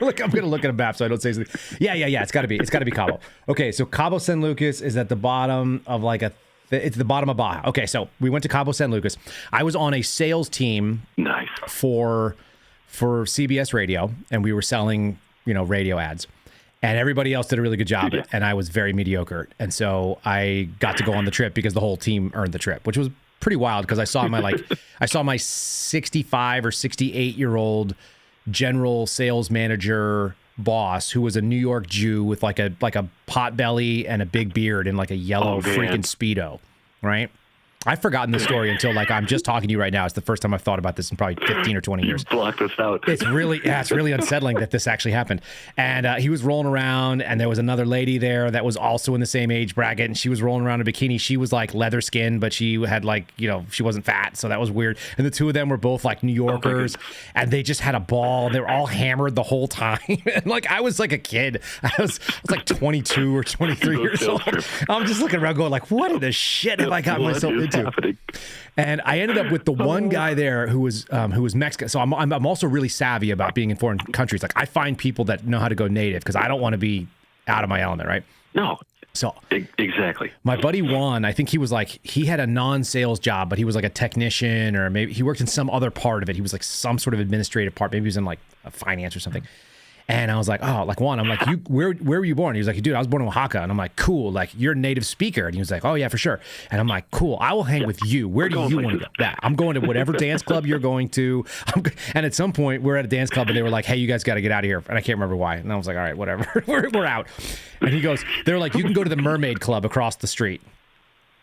Look, I'm gonna look at a map so I don't say something. Yeah. It's got to be Cabo. Okay, so Cabo San Lucas is at the bottom of like it's the bottom of Baja. Okay, so we went to Cabo San Lucas. I was on a sales team. Nice. For CBS Radio, and we were selling radio ads. And everybody else did a really good job, and I was very mediocre. And so I got to go on the trip because the whole team earned the trip, which was pretty wild because I saw my 65 or 68-year-old general sales manager boss who was a New York Jew with like a pot belly and a big beard and like a yellow freaking Speedo, right? I've forgotten the story until like I'm just talking to you right now. It's the first time I've thought about this in probably 15 or 20 years. Block this out. It's really unsettling that this actually happened. And he was rolling around, and there was another lady there that was also in the same age bracket, and she was rolling around in a bikini. She was like leather skin, but she had like, she wasn't fat, so that was weird. And the two of them were both like New Yorkers, and they just had a ball. They were all hammered the whole time. And like I was like a kid. I was like 22 or 23 years old. I'm just looking around going like, what in the shit have I got myself into? Happening. And I ended up with the one guy there who was Mexican. So I'm also really savvy about being in foreign countries. Like, I find people that know how to go native because I don't want to be out of my element, right? No. So exactly. My buddy Juan, I think he had a non-sales job, but he was like a technician, or maybe he worked in some other part of it. He was like some sort of administrative part. Maybe he was in like finance or something. And I was like, Juan, I'm like, where were you born? He was like, dude, I was born in Oaxaca. And I'm like, cool, like you're a native speaker. And he was like, oh yeah, for sure. And I'm like, cool, I will hang with you. Where do you want to go? Yeah, I'm going to whatever dance club you're going to. And at some point we're at a dance club and they were like, hey, you guys got to get out of here. And I can't remember why. And I was like, all right, whatever, we're out. And they're like, you can go to the Mermaid Club across the street.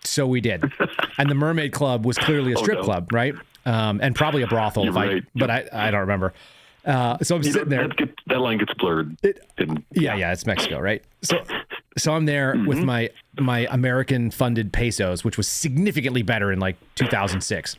So we did. And the Mermaid Club was clearly a strip club, right? And probably a brothel, but I don't remember. So I'm sitting there. That line gets blurred. Yeah, it's Mexico, right? So I'm there with my American funded pesos, which was significantly better in like 2006.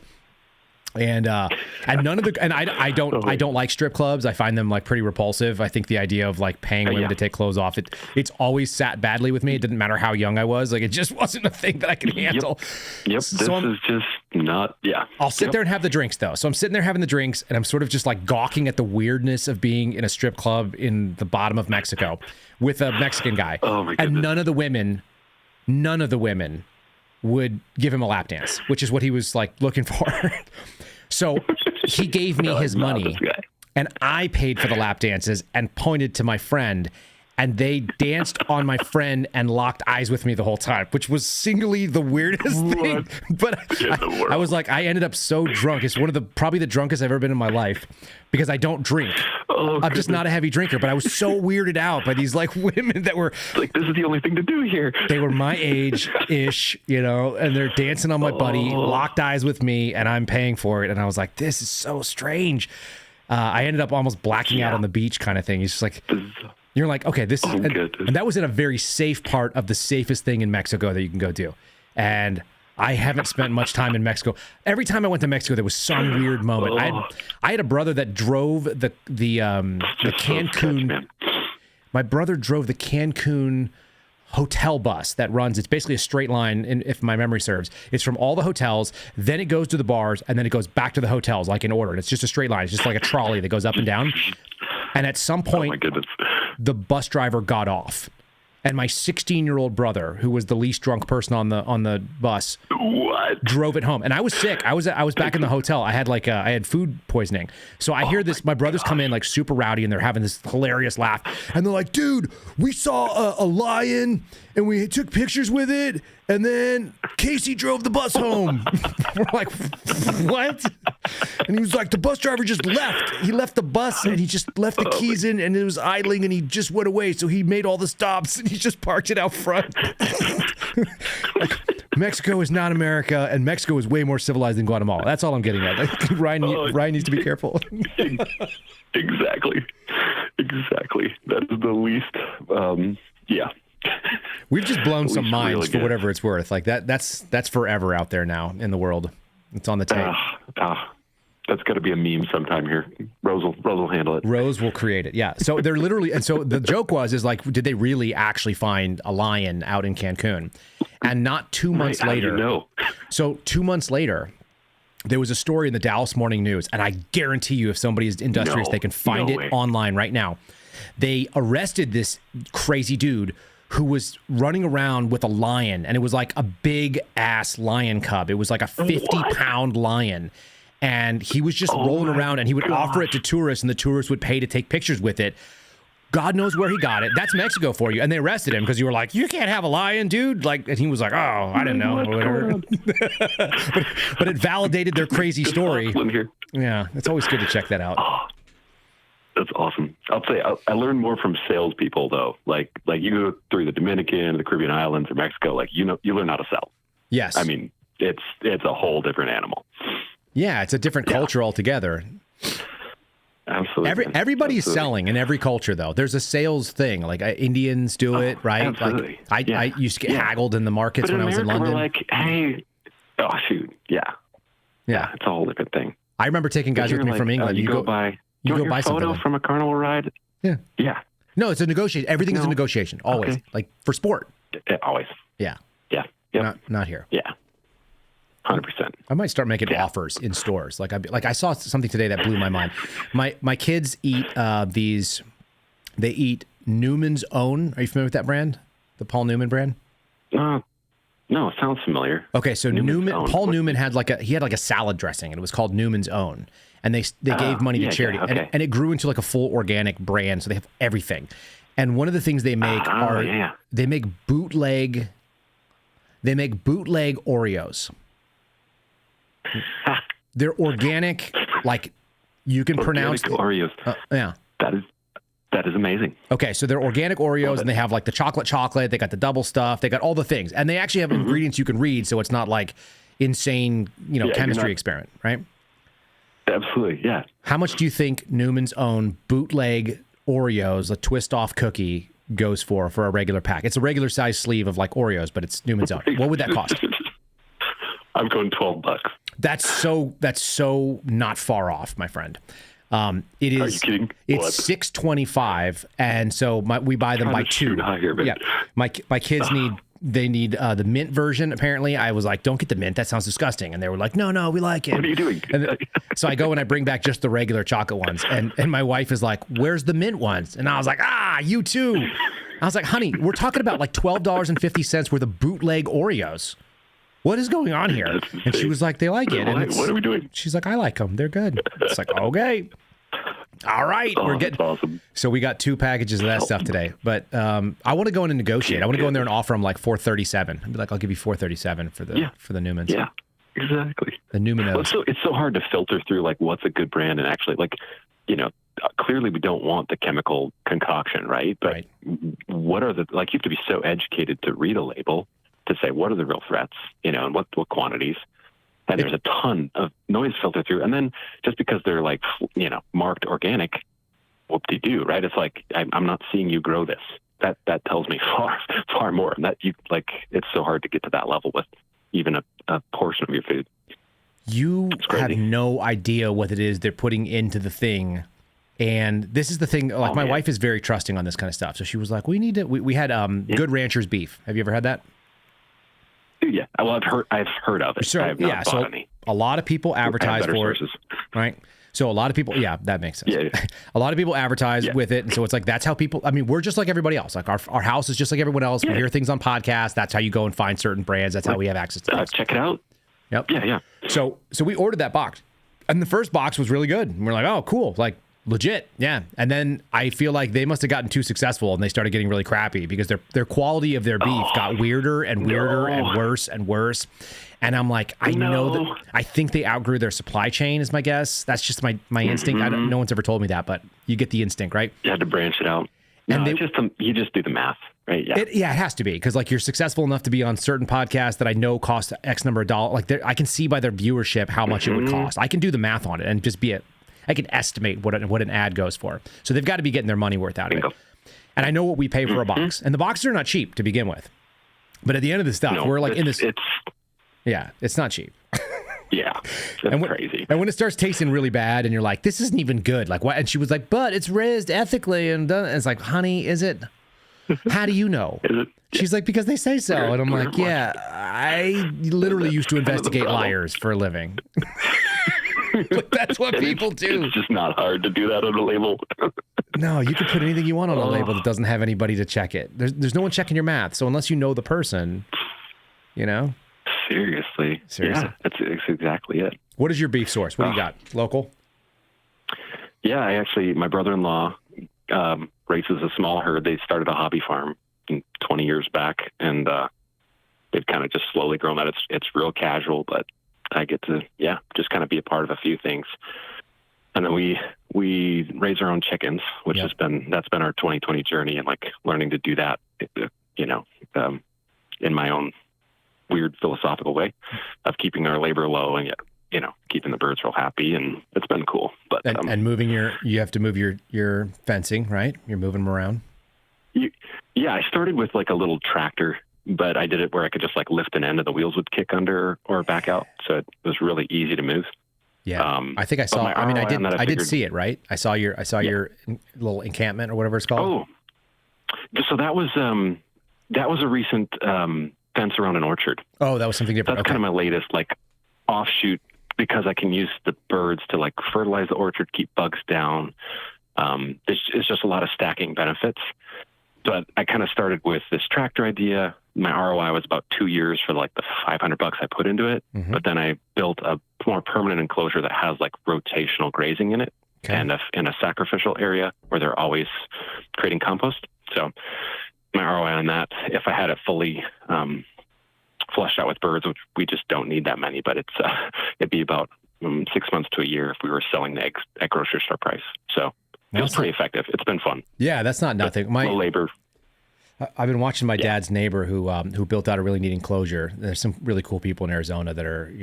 And none of I don't like strip clubs. I find them like pretty repulsive. I think the idea of like paying women to take clothes off, it's always sat badly with me. It didn't matter how young I was. Like, it just wasn't a thing that I could handle. Yep. This is just not. Yeah. I'll sit there and have the drinks though. So I'm sitting there having the drinks, and I'm sort of just like gawking at the weirdness of being in a strip club in the bottom of Mexico with a Mexican guy. Oh my goodness. And none of the women would give him a lap dance, which is what he was like looking for. So he gave me his money, and I paid for the lap dances and pointed to my friend, and they danced on my friend and locked eyes with me the whole time, which was singly the weirdest thing. But I was like, I ended up so drunk. It's one of probably the drunkest I've ever been in my life because I don't drink. I'm just not a heavy drinker, but I was so weirded out by these like women that were like, this is the only thing to do here. They were my age-ish, and they're dancing on my buddy, locked eyes with me, and I'm paying for it. And I was like, this is so strange. I ended up almost blacking out on the beach kind of thing. He's just like... You're like, okay, this is, and that was in a very safe part of the safest thing in Mexico that you can go do. And I haven't spent much time in Mexico. Every time I went to Mexico, there was some weird moment. I had a brother that drove the Cancun. My brother drove the Cancun hotel bus that runs. It's basically a straight line, if my memory serves. It's from all the hotels, then it goes to the bars, and then it goes back to the hotels, like in order. And it's just a straight line. It's just like a trolley that goes up and down. And at some point, the bus driver got off, and my 16-year-old brother, who was the least drunk person on the bus, drove it home. And I was sick. I was back in the hotel. I had food poisoning. So I hear this. My brothers come in like super rowdy, and they're having this hilarious laugh. And they're like, "Dude, we saw a lion, and we took pictures with it, and then Casey drove the bus home." We're like, "What?" And he was like, "The bus driver just left. He left the bus, and he just left the keys in, and it was idling, and he just went away. So he made all the stops, and he just parked it out front." Like, Mexico is not America, and Mexico is way more civilized than Guatemala. That's all I'm getting at. Like, Ryan needs to be careful. Exactly. That is the least. Yeah. We've just blown some minds for whatever it's worth. Like that's forever out there now in the world. It's on the tape. That's got to be a meme sometime here. Rose will handle it. Rose will create it. Yeah. So they're literally, and so the joke is like, did they really actually find a lion out in Cancun? And not 2 months later. How do you know? So 2 months later, there was a story in the Dallas Morning News, and I guarantee you, if somebody is industrious, they can find it online right now. They arrested this crazy dude who was running around with a lion, and it was like a big ass lion cub. It was like a 50-pound lion. And he was just rolling around, and he would offer it to tourists, and the tourists would pay to take pictures with it. God knows where he got it. That's Mexico for you. And they arrested him because you were like, "You can't have a lion, dude." Like, and he was like, "Oh, I didn't know," or whatever. but it validated their crazy story. Yeah, it's always good to check that out. That's awesome. I'll say I learned more from salespeople though. Like you go through the Dominican, the Caribbean islands, or Mexico. Like you learn how to sell. Yes. I mean, it's a whole different animal. Yeah, it's a different culture altogether. Absolutely. Everybody's selling in every culture, though. There's a sales thing. Like Indians do it, right? Absolutely. Like I used to get haggled in the markets when I was in London. We're like, hey, shoot, yeah, it's a whole different thing. I remember taking guys with me from England. You go buy something from a carnival ride. Yeah. No, it's a negotiation. Everything is a negotiation, always. Okay. Like for sport. Always. Yeah. Yeah. Yep. Not here. Yeah. 100%. I might start making offers in stores. Like I saw something today that blew my mind. My kids eat they eat Newman's Own. Are you familiar with that brand? The Paul Newman brand? No, it sounds familiar. Okay, so Paul Newman had like a salad dressing, and it was called Newman's Own. And they gave money to charity. Yeah, okay. And it grew into like a full organic brand, so they have everything. And one of the things they make they make bootleg Oreos. They're organic, like you can pronounce Oreos. Yeah, that is amazing. Okay, so they're organic Oreos, and they have like the chocolate. They got the double stuff. They got all the things, and they actually have ingredients you can read, so it's not like insane, chemistry experiment, right? Absolutely, yeah. How much do you think Newman's Own bootleg Oreos, a twist-off cookie, goes for a regular pack? It's a regular size sleeve of like Oreos, but it's Newman's Own. What would that cost? I'm going $12. That's so not far off, my friend. It is. Are you kidding? It's $6.25, and so we buy them by two. Here, yeah, my kids need the mint version. Apparently, I was like, "Don't get the mint. That sounds disgusting." And they were like, "No, we like it." What are you doing? And so I go and I bring back just the regular chocolate ones, and my wife is like, "Where's the mint ones?" And I was like, you too." I was like, "Honey, we're talking about like $12.50 worth of bootleg Oreos. What is going on here?" And she was like, "They like it." And what are we doing? She's like, "I like them. They're good." It's like, okay. All right, we're getting awesome. So we got 2 packages of that stuff today, but I want to go in and negotiate. I want to go in there and offer them like $437. I'd be like, I'll give you $437 for the Newmans. Yeah, exactly. The Numanos. Well, it's so hard to filter through like what's a good brand and actually like, clearly we don't want the chemical concoction, right? But what are you have to be so educated to read a label to say what are the real threats, and what quantities. And there's a ton of noise filter through. And then just because they're like, marked organic, whoop-de-doo, right? It's like, I'm not seeing you grow this. That tells me far more. And it's so hard to get to that level with even a portion of your food. You have no idea what it is they're putting into the thing. And this is the thing, like my wife is very trusting on this kind of stuff. So she was like, we had Good Rancher's beef. Have you ever had that? Yeah. Well, I've heard of it. I have not bought any. A lot of people advertise for sources. it. Right. So a lot of people, that makes sense. Yeah. A lot of people advertise with it. And so it's like, that's how people, we're just like everybody else. Like our house is just like everyone else. We hear things on podcasts. That's how you go and find certain brands. That's how we have access to things. Check it out. Yep. Yeah. So we ordered that box, and the first box was really good. And we're like, oh, cool. Like legit. Yeah. And then I feel like they must have gotten too successful and they started getting really crappy because their quality of their beef got weirder and weirder and worse and worse. And I'm like, I think they outgrew their supply chain is my guess. That's just my instinct. No one's ever told me that, but you get the instinct, right? You had to branch it out. And you just do the math, right? Yeah. It has to be because like you're successful enough to be on certain podcasts that I know cost X number of dollars. Like I can see by their viewership how much it would cost. I can do the math on it and just I can estimate what an ad goes for. So they've got to be getting their money worth out of it. And I know what we pay for a box. And the boxes are not cheap to begin with. But at the end of the stuff, we're like in this. It's not cheap. Yeah, that's crazy. And when it starts tasting really bad and you're like, this isn't even good. Like what? And she was like, but it's raised ethically. And it's like, honey, is it? How do you know? She's like, because they say so. And I'm like, I literally used to investigate liars for a living. But that's what people do. It's just not hard to do that on a label. No, you can put anything you want on a label that doesn't have anybody to check it. There's no one checking your math. So unless you know the person, Seriously. Yeah, that's exactly it. What is your beef source? What do you got? Local? Yeah, my brother-in-law raises a small herd. They started a hobby farm 20 years back, and they've kind of just slowly grown that. It's real casual, but I get to, just kind of be a part of a few things. And then we raise our own chickens, which that's been our 2020 journey, and like learning to do that, in my own weird philosophical way of keeping our labor low and yet, keeping the birds real happy. And it's been cool. But and moving you have to move your fencing, right? You're moving them around. I started with like a little tractor, but I did it where I could just like lift an end and the wheels would kick under or back out. So it was really easy to move. Yeah. I think I saw, I did see it, right? I saw your little encampment or whatever it's called. Oh, so that was a recent, fence around an orchard. Oh, that was something different. That's kind of my latest like offshoot because I can use the birds to like fertilize the orchard, keep bugs down. It's just a lot of stacking benefits. But I kind of started with this tractor idea. My ROI was about 2 years for like the $500 I put into it. Mm-hmm. But then I built a more permanent enclosure that has like rotational grazing in it and in a sacrificial area where they're always creating compost. So my ROI on that, if I had it fully flushed out with birds, which we just don't need that many, but it'd be about 6 months to a year if we were selling the eggs at grocery store price. So it was pretty effective. It's been fun. Yeah, that's not nothing. Low labor. I've been watching my dad's neighbor who built out a really neat enclosure. There's some really cool people in Arizona that are,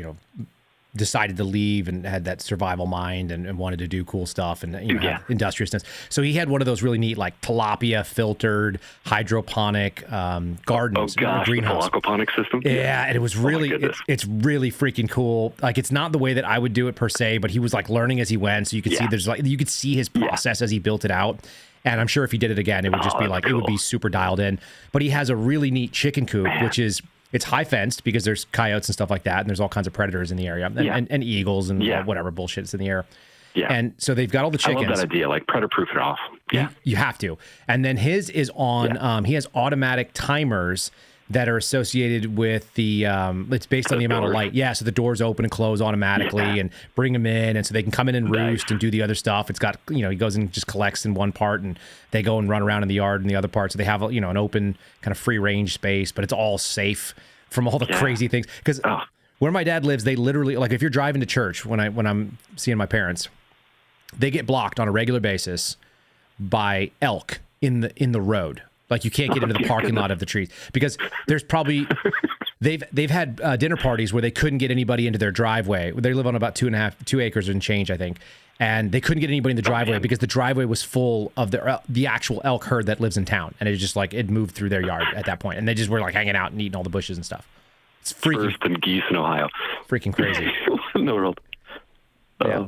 decided to leave and had that survival mind and wanted to do cool stuff and have industriousness. So he had one of those really neat like tilapia filtered hydroponic gardens, greenhouse, aquaponic system. Yeah, and it was really it's really freaking cool. Like it's not the way that I would do it per se, but he was like learning as he went, so you could see you could see his process as he built it out. And I'm sure if he did it again, it would just be like cool. It would be super dialed in. But he has a really neat chicken coop, which is. It's high fenced because there's coyotes and stuff like that, and there's all kinds of predators in the area, and eagles and whatever bullshit's in the air. Yeah. And so they've got all the chickens. I love that idea, like predator-proof it off. Yeah. You have to. And then his is on, he has automatic timers that are associated with the it's based on the amount of light. Yeah, so the doors open and close automatically and bring them in, and so they can come in and roost and do the other stuff. It's got, he goes and just collects in one part, and they go and run around in the yard in the other part. So they have, an open kind of free range space, but it's all safe from all the crazy things. Because where my dad lives, they literally, like, if you're driving to church when I'm seeing my parents, they get blocked on a regular basis by elk in the road. Like, you can't get into the parking lot of the trees because there's probably they've had dinner parties where they couldn't get anybody into their driveway. They live on about 2 acres and change, I think, and they couldn't get anybody in the driveway because the driveway was full of the actual elk herd that lives in town, and it just like it moved through their yard at that point, and they just were like hanging out and eating all the bushes and stuff. It's freaking First and geese in Ohio. Freaking crazy. In the world. Yeah.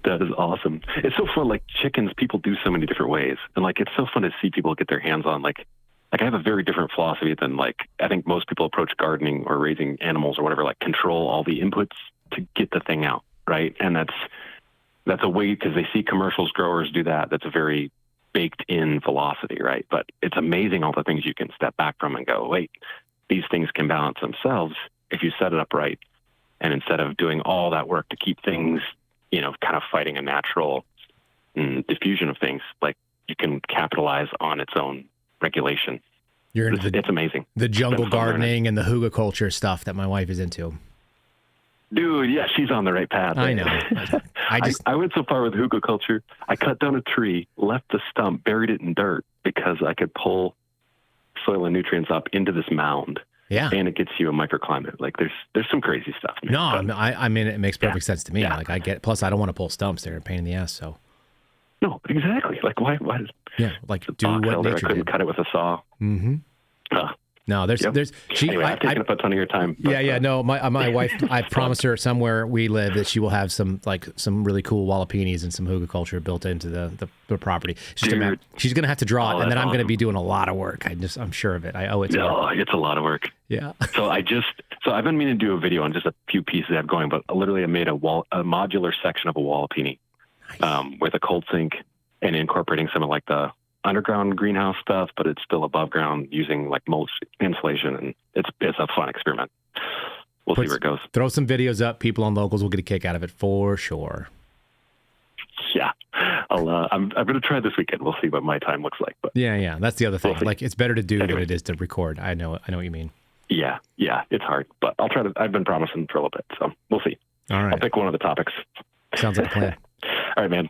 That is awesome. It's so fun. Like, chickens, people do so many different ways. And, like, it's so fun to see people get their hands on, like I have a very different philosophy than, like, I think most people approach gardening or raising animals or whatever, like, control all the inputs to get the thing out, right? And that's a way, because they see commercials, growers do that. That's a very baked-in philosophy, right? But it's amazing all the things you can step back from and go, wait, these things can balance themselves if you set it up right. And instead of doing all that work to keep things, kind of fighting a natural diffusion of things, like, you can capitalize on its own regulation. It's amazing. The jungle gardening and the hugelkultur stuff that my wife is into. Dude, yeah, she's on the right path. I know. I went so far with hugelkultur. I cut down a tree, left the stump, buried it in dirt because I could pull soil and nutrients up into this mound. Yeah. And it gets you a microclimate. Like, there's some crazy stuff, man. No, I mean, it makes perfect sense to me. Yeah. Like, I get, plus I don't want to pull stumps. They're a pain in the ass, so. No, exactly. Like, why? Yeah, like, do what nature I couldn't cut it with a saw. Mm-hmm. No, there's anyway, I've taken up a ton of your time. But, no, my wife, I promised her somewhere we live that she will have some really cool walapinis and some hugelkultur built into the property. She's going to have to draw it, and then I'm going to be doing a lot of work. I'm sure of it. I owe it to her. No, it's a lot of work. Yeah. So I've been meaning to do a video on just a few pieces I have going, but literally I made a modular section of a walapini with a cold sink and incorporating some of like the underground greenhouse stuff, but it's still above ground using like mulch insulation, and it's a fun experiment. We'll see where it goes. Throw some videos up. People on Locals will get a kick out of it for sure. Yeah, I'm going to try this weekend. We'll see what my time looks like. But yeah, that's the other thing. Like, it's better to do than it is to record. I know what you mean. Yeah, it's hard, but I'll try to. I've been promising for a little bit, so we'll see. All right, I'll pick one of the topics. Sounds like a plan. All right, man.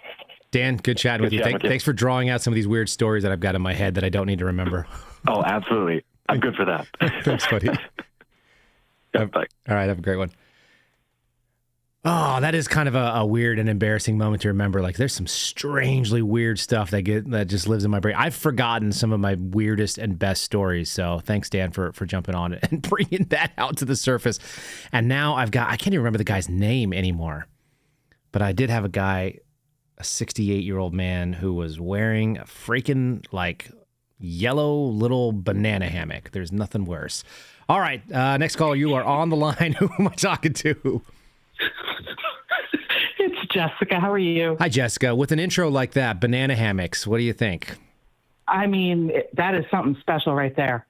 Dan, good chatting with you. Thanks for drawing out some of these weird stories that I've got in my head that I don't need to remember. Oh, absolutely. I'm good for that. Thanks, buddy. Bye. All right, have a great one. Oh, that is kind of a weird and embarrassing moment to remember. Like, there's some strangely weird stuff that just lives in my brain. I've forgotten some of my weirdest and best stories. So thanks, Dan, for jumping on it and bringing that out to the surface. And now I can't even remember the guy's name anymore. But I did have a 68-year-old man who was wearing a freaking like yellow little banana hammock. There's nothing worse. All right. Next caller, you are on the line. Who am I talking to? It's Jessica. How are you? Hi, Jessica. With an intro like that, banana hammocks, what do you think? I mean, that is something special right there.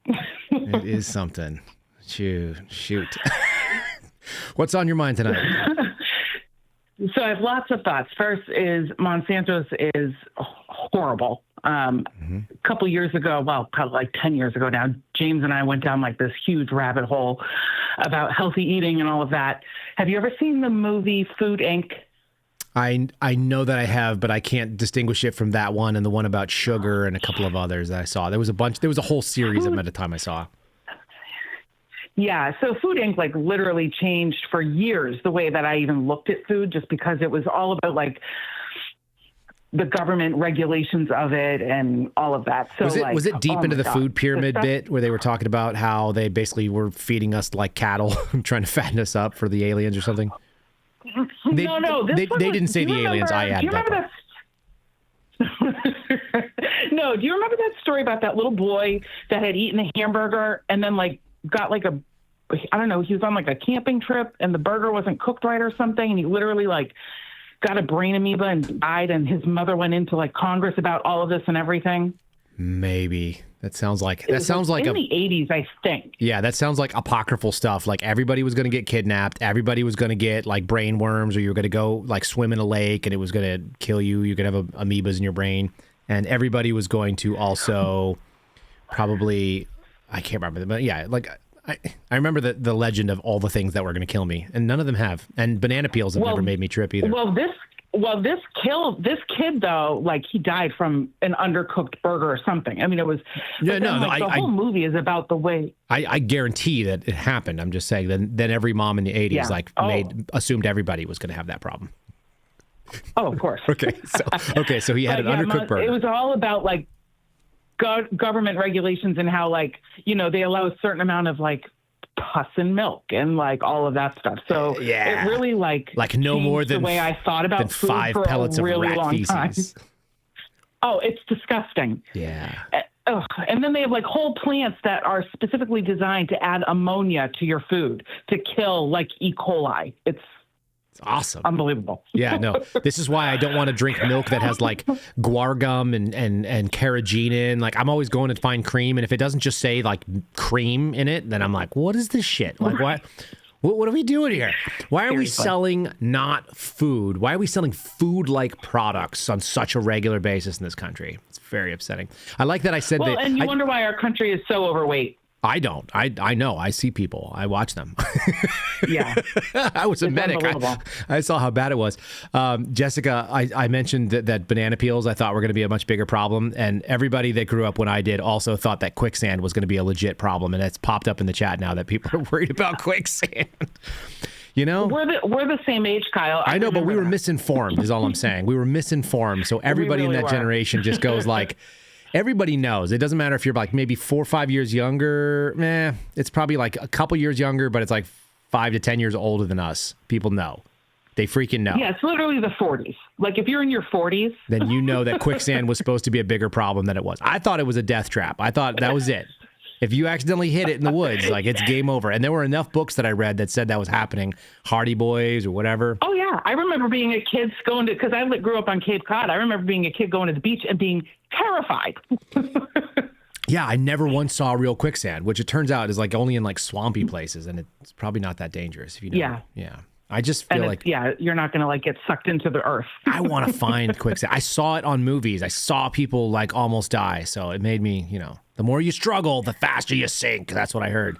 It is something. Shoot. What's on your mind tonight? So I have lots of thoughts. First is Monsanto's is horrible. A couple years ago, well, probably like 10 years ago now, James and I went down like this huge rabbit hole about healthy eating and all of that. Have you ever seen the movie Food Inc.? I know that I have, but I can't distinguish it from that one and the one about sugar and a couple of others that I saw. There was a whole series at the time I saw. Yeah, so Food Inc. like literally changed for years the way that I even looked at food, just because it was all about like the government regulations of it and all of that. So was it deep into the food pyramid bit where they were talking about how they basically were feeding us like cattle, trying to fatten us up for the aliens or something? No. They didn't say the aliens. I added that. No, do you remember that story about that little boy that had eaten a hamburger and then like got like I don't know, he was on like a camping trip and the burger wasn't cooked right or something, and he literally like got a brain amoeba and died, and his mother went into like Congress about all of this and everything? Maybe. That sounds like in the 80s, I think. Yeah, that sounds like apocryphal stuff. Like everybody was going to get kidnapped. Everybody was going to get like brain worms, or you were going to go like swim in a lake and it was going to kill you. You're going to have amoebas in your brain. And everybody was going to also probably, I can't remember, but yeah, like I remember the legend of all the things that were going to kill me, and none of them have. And banana peels have never made me trip either. This kid though, like he died from an undercooked burger or something. I mean, it was. The whole movie is about the way. I guarantee that it happened. I'm just saying. Then every mom in the 80s assumed everybody was going to have that problem. Oh, of course. So he had an undercooked burger. It was all about like government regulations and how like they allow a certain amount of like pus and milk and like all of that stuff. So it really like no more than the way I thought about food 5 for pellets a really of rat long feces. time. Oh, it's disgusting. Yeah. And then they have like whole plants that are specifically designed to add ammonia to your food to kill like E. coli. It's awesome. Unbelievable. Yeah, no. This is why I don't want to drink milk that has like guar gum and carrageenan. Like I'm always going to find cream, and if it doesn't just say like cream in it, then I'm like, what is this shit? Like what are we doing here? Why are we selling not food? Why are we selling food-like products on such a regular basis in this country? It's very upsetting. I like that I said that. And you wonder why our country is so overweight. I don't. I know. I see people. I watch them. Yeah. I was a medic. I saw how bad it was. Jessica, I mentioned that banana peels I thought were going to be a much bigger problem. And everybody that grew up when I did also thought that quicksand was going to be a legit problem. And it's popped up in the chat now that people are worried about quicksand. You know? We're the same age, Kyle. I know, but we were misinformed is all I'm saying. We were misinformed. So everybody in that generation just goes like... Everybody knows. It doesn't matter if you're like maybe 4 or 5 years younger. It's probably like a couple years younger, but it's like 5 to 10 years older than us. People know. They freaking know. Yeah, it's literally the 40s. Like if you're in your 40s. Then you know that quicksand was supposed to be a bigger problem than it was. I thought it was a death trap. I thought that was it. If you accidentally hit it in the woods, like it's game over. And there were enough books that I read that said that was happening. Hardy Boys or whatever. Oh, yeah. I remember being a kid going to, because I grew up on Cape Cod. I remember being a kid going to the beach and being terrified. Yeah, I never once saw real quicksand, which it turns out is like only in like swampy places. And it's probably not that dangerous if you know. Yeah. Yeah. I just feel like... Yeah, you're not going to like get sucked into the earth. I want to find quicksand. I saw it on movies. I saw people like almost die. So it made me, the more you struggle, the faster you sink. That's what I heard.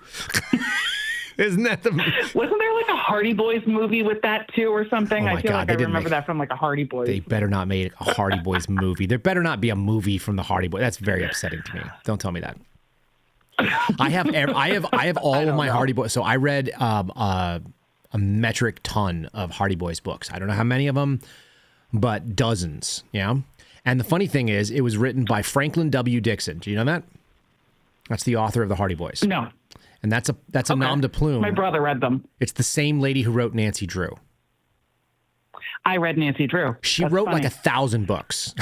Isn't that the... Wasn't there like a Hardy Boys movie with that too or something? I feel like I remember that from like a Hardy Boys. They better not make a Hardy Boys movie. There better not be a movie from the Hardy Boys. That's very upsetting to me. Don't tell me that. I have all of my Hardy Boys. So I read a metric ton of Hardy Boys books. I don't know how many of them, but dozens. Yeah. And the funny thing is, it was written by Franklin W. Dixon. Do you know that? That's the author of the Hardy Boys. No. And that's a nom de plume. My brother read them. It's the same lady who wrote Nancy Drew. I read Nancy Drew. She wrote like 1,000 books.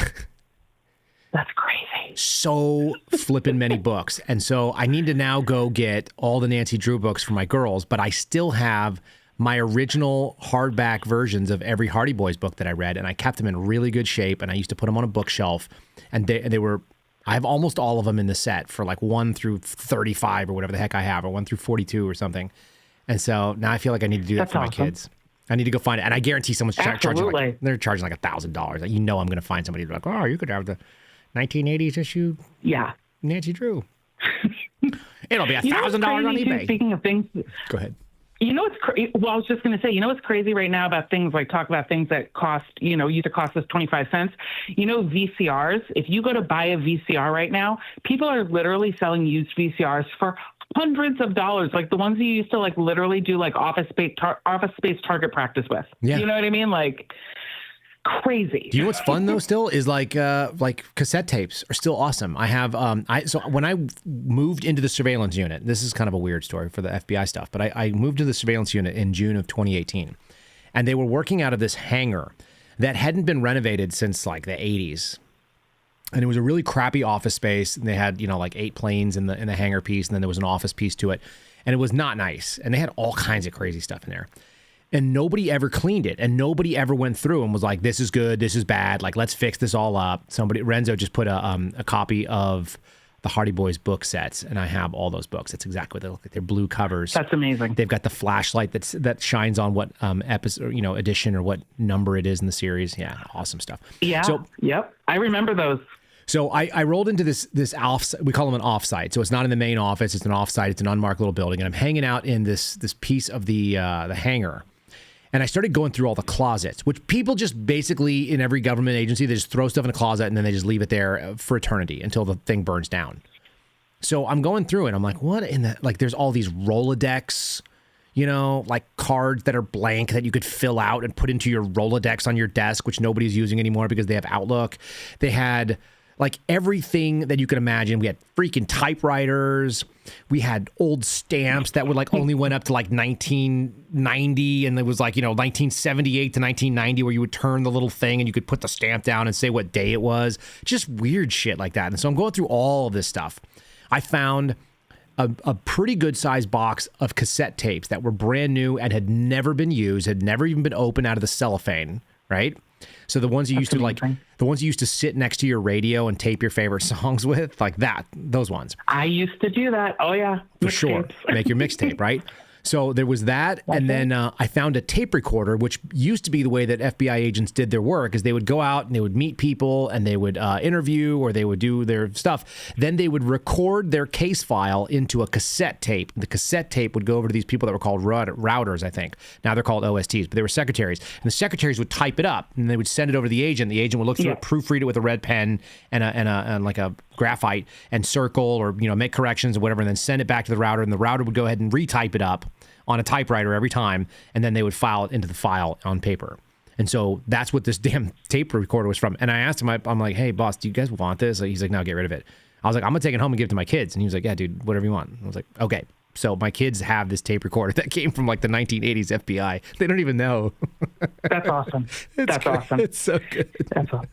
That's crazy. So flippin' many books. And so I need to now go get all the Nancy Drew books for my girls, but I still have my original hardback versions of every Hardy Boys book that I read, and I kept them in really good shape, and I used to put them on a bookshelf, and they were... I have almost all of them in the set for like 1 through 35 or whatever the heck I have, or 1 through 42 or something. And so now I feel like I need to do that for my kids. I need to go find it. And I guarantee someone's charging like, they're charging like $1,000. Like, I'm going to find somebody like, oh, you could have the 1980s issue. Yeah. Nancy Drew. It'll be $1,000 on eBay. Speaking of things. Go ahead. You know what's well, I was just going to say, what's crazy right now about things like talk about things that cost, used to cost us 25 cents. VCRs, if you go to buy a VCR right now, people are literally selling used VCRs for hundreds of dollars, like the ones you used to like literally do like office space target practice with. Yeah. You know what I mean? Like crazy. Do you know what's fun though still is like cassette tapes are still awesome. I have so when I moved into the surveillance unit, this is kind of a weird story for the FBI stuff, but I moved to the surveillance unit in June of 2018, and they were working out of this hangar that hadn't been renovated since like the 80s. And it was a really crappy office space, and they had, like 8 planes in the hangar piece, and then there was an office piece to it, and it was not nice. And they had all kinds of crazy stuff in there. And nobody ever cleaned it, and nobody ever went through and was like, "This is good, this is bad. Like, let's fix this all up." Renzo just put a copy of the Hardy Boys book sets, and I have all those books. That's exactly what they look like. They're blue covers. That's amazing. They've got the flashlight that shines on what episode, edition or what number it is in the series. Yeah, awesome stuff. Yeah. So, yep, I remember those. So I rolled into this off. We call them an offsite. So it's not in the main office. It's an offsite. It's an unmarked little building, and I'm hanging out in this piece of the hangar. And I started going through all the closets, which people just basically in every government agency, they just throw stuff in a closet and then they just leave it there for eternity until the thing burns down. So I'm going through it. I'm like, what in the, like, there's all these Rolodex, like cards that are blank that you could fill out and put into your Rolodex on your desk, which nobody's using anymore because they have Outlook. They had like everything that you could imagine. We had freaking typewriters. We had old stamps that would like only went up to like 1990. And it was like, 1978 to 1990 where you would turn the little thing and you could put the stamp down and say what day it was. Just weird shit like that. And so I'm going through all of this stuff. I found a pretty good sized box of cassette tapes that were brand new and had never been used, had never even been opened out of the cellophane, right? So the ones you used to sit next to your radio and tape your favorite songs with, like that, those ones. I used to do that. Oh yeah, for sure. Make your mixtape, right? So there was that, and then I found a tape recorder, which used to be the way that FBI agents did their work, is they would go out and they would meet people and they would interview or they would do their stuff. Then they would record their case file into a cassette tape. The cassette tape would go over to these people that were called routers, I think. Now they're called OSTs, but they were secretaries. And the secretaries would type it up and they would send it over to the agent. The agent would look through it, proofread it with a red pen and like a graphite and circle or make corrections or whatever, and then send it back to the router, and the router would go ahead and retype it up on a typewriter every time, and then they would file it into the file on paper. And so that's what this damn tape recorder was from. And I asked him, I'm like, "Hey boss, do you guys want this?" He's like, "No, get rid of it." I was like, "I'm gonna take it home and give it to my kids." And he was like, "Yeah, dude, whatever you want." I was like, "Okay." So my kids have this tape recorder that came from like the 1980s FBI. They don't even know. That's awesome. That's awesome. It's so good. That's awesome.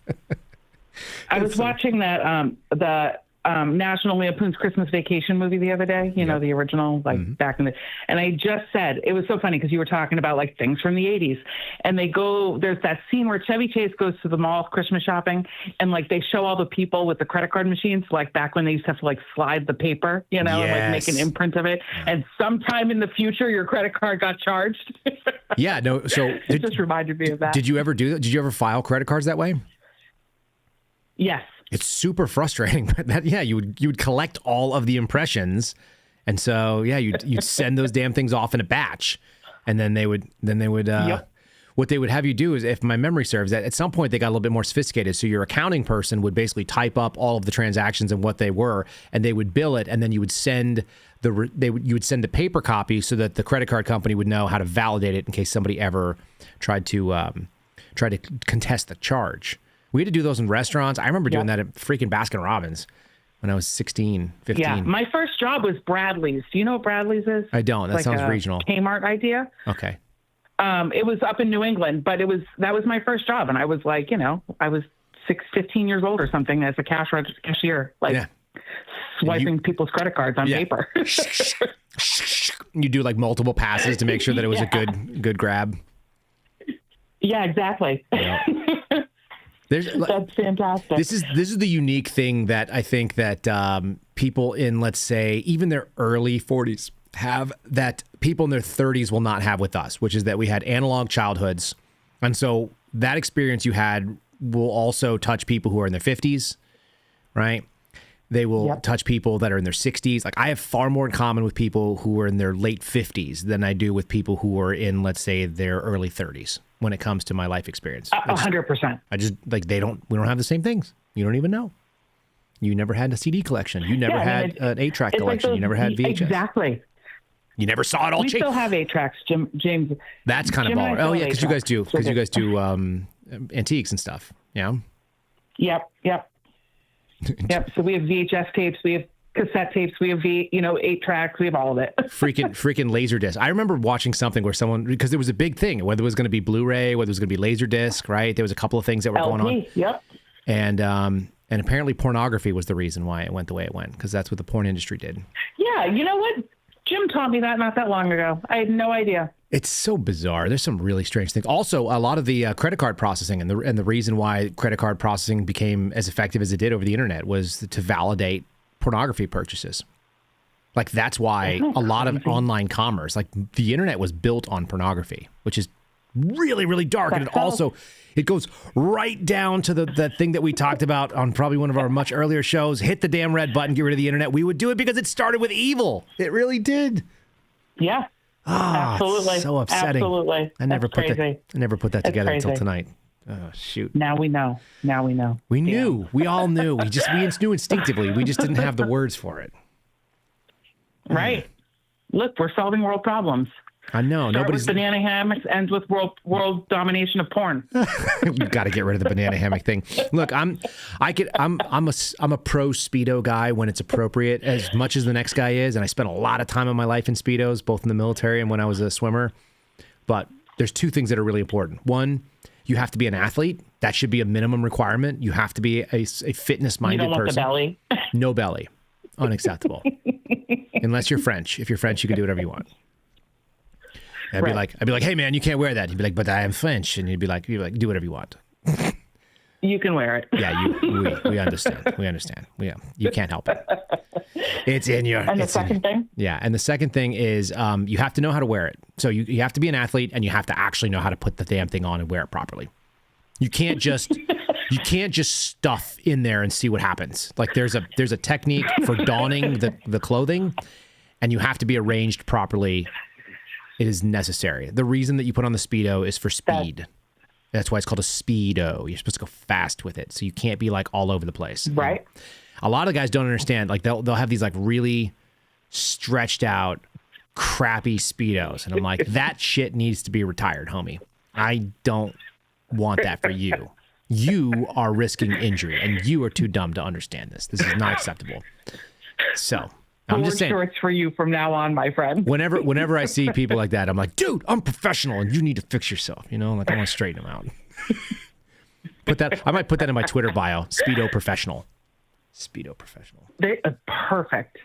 I was watching that the National Lampoon's Christmas Vacation movie the other day, the original, like back in the, and I just said, it was so funny because you were talking about like things from the 80s, and there's that scene where Chevy Chase goes to the mall Christmas shopping, and like they show all the people with the credit card machines, like back when they used to have to like slide the paper, and like make an imprint of it. And sometime in the future, your credit card got charged. Yeah, no. So it just reminded me of that. Did you ever do that? Did you ever file credit cards that way? Yes. It's super frustrating, but you would collect all of the impressions, and so you'd send those damn things off in a batch, and then they would what they would have you do is, if my memory serves, that at some point they got a little bit more sophisticated. So your accounting person would basically type up all of the transactions and what they were, and they would bill it, and then you would send you would send a paper copy so that the credit card company would know how to validate it in case somebody ever tried to contest the charge. We had to do those in restaurants. I remember doing that at freaking Baskin Robbins when I was 16, 15. Yeah, my first job was Bradley's. Do you know what Bradley's is? I don't. That like sounds regional. Kmart idea. Okay. It was up in New England, but that was my first job, and I was like, I was 15 years old or something as a cashier, swiping people's credit cards on paper. You do like multiple passes to make sure that it was a good grab. Yeah, exactly. Yeah. That's fantastic. This is the unique thing that I think that people in, let's say, even their early 40s have that people in their 30s will not have with us, which is that we had analog childhoods. And so that experience you had will also touch people who are in their 50s, right? They will touch people that are in their 60s. Like, I have far more in common with people who are in their late 50s than I do with people who are in, let's say, their early 30s when it comes to my life experience. 100%. I just, like, we don't have the same things. You don't even know. You never had a CD collection. You never had an 8-track collection. You never had VHS. Exactly. You never saw it all. We still have 8-tracks, James. That's kind of baller. Oh, yeah, because you guys do antiques and stuff. Yeah. Yep. Yep. So we have VHS tapes, we have cassette tapes, we have 8-tracks, we have all of it. freaking Laserdisc. I remember watching something where because there was a big thing, whether it was going to be Blu-ray, whether it was going to be Laserdisc, right? There was a couple of things that were going on. Yep. And apparently pornography was the reason why it went the way it went, because that's what the porn industry did. Yeah, you know what? Jim taught me that not that long ago. I had no idea. It's so bizarre. There's some really strange things. Also, a lot of the credit card processing and the reason why credit card processing became as effective as it did over the internet was to validate pornography purchases. Like that's why a lot of online commerce, like the internet was built on pornography, which is really, really dark. And it goes right down to the thing that we talked about on probably one of our much earlier shows. Hit the damn red button, get rid of the internet. We would do it because it started with evil. It really did. Yeah. Absolutely. So upsetting. Absolutely. I never put that together until tonight. Oh, shoot. Now we know. We knew. We all knew. We knew instinctively. We just didn't have the words for it. Right. Look, we're solving world problems. I know. Start with banana hammocks, ends with world domination of porn. We've got to get rid of the banana hammock thing. Look, I'm a pro Speedo guy when it's appropriate, as much as the next guy is, and I spent a lot of time of my life in Speedos, both in the military and when I was a swimmer. But there's two things that are really important. One, you have to be an athlete. That should be a minimum requirement. You have to be a fitness-minded person. You don't want the belly. No belly. Unacceptable. Unless you're French. If you're French, you can do whatever you want. I'd be like, hey man, you can't wear that. You'd be like, but I am French, and you'd be like, do whatever you want. You can wear it. Yeah, we understand. We understand. Yeah, you can't help it. It's in your. And the second thing. Yeah, and the second thing is you have to know how to wear it. So you have to be an athlete, and you have to actually know how to put the damn thing on and wear it properly. You can't just stuff in there and see what happens. Like there's a technique for donning the clothing, and you have to be arranged properly. It is necessary. The reason that you put on the Speedo is for speed. That's why it's called a Speedo. You're supposed to go fast with it, so you can't be like all over the place. Right. A lot of guys don't understand. Like they'll have these like really stretched out, crappy Speedos, and I'm like, that shit needs to be retired, homie. I don't want that for you. You are risking injury, and you are too dumb to understand this. This is not acceptable. So. I'm just saying. Shorts for you from now on, my friend. Whenever I see people like that, I'm like, dude, I'm professional, and you need to fix yourself. You know, like I want to straighten them out. I might put that in my Twitter bio. Speedo professional. Speedo professional. Perfect.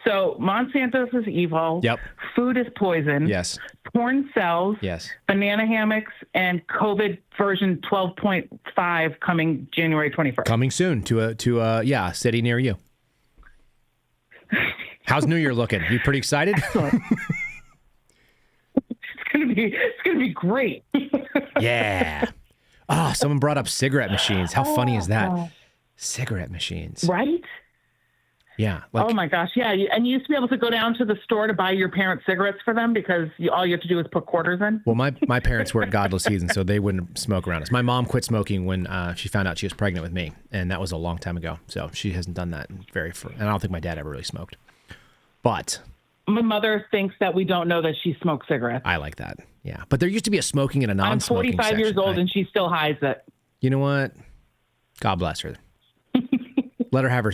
So Monsanto's is evil. Yep. Food is poison. Yes. Porn sells. Yes. Banana hammocks and COVID version 12.5 coming January 21st. Coming soon to a city near you. How's New Year looking? You pretty excited? It's gonna be great. Yeah. Oh, someone brought up cigarette machines. How funny is that? Cigarette machines. Right? Yeah. Oh my gosh, yeah. And you used to be able to go down to the store to buy your parents cigarettes for them because all you have to do is put quarters in. Well, my parents were godless heathens, so they wouldn't smoke around us. My mom quit smoking when she found out she was pregnant with me, and that was a long time ago. So she hasn't done that and I don't think my dad ever really smoked. But my mother thinks that we don't know that she smokes cigarettes. I like that. Yeah, but there used to be a smoking and a non-smoking. I'm 45 years old, and she still hides it. You know what? God bless her. Let her have her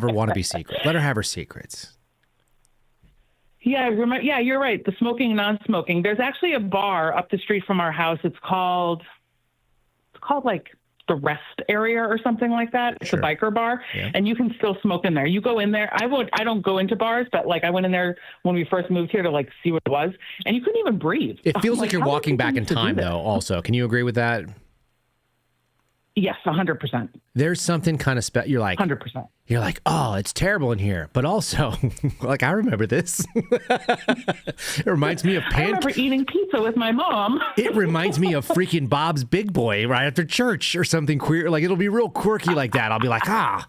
wannabe secret. Let her have her secrets. Yeah, you're right. The smoking and non-smoking. There's actually a bar up the street from our house. It's called like the rest area or something like that. It's Sure. a biker bar, Yeah. and you can still smoke in there. You go in there. I don't go into bars, but like I went in there when we first moved here to like see what it was, and you couldn't even breathe. It feels like you're how walking many back people in used to do time, this? though. Also, can you agree with that? Yes, 100%. There's something kind of You're like, 100%. You're like, oh, it's terrible in here. But also, like, I remember this. It reminds me of I remember eating pizza with my mom. It reminds me of freaking Bob's Big Boy right after church or something queer. Like, it'll be real quirky like that. I'll be like, I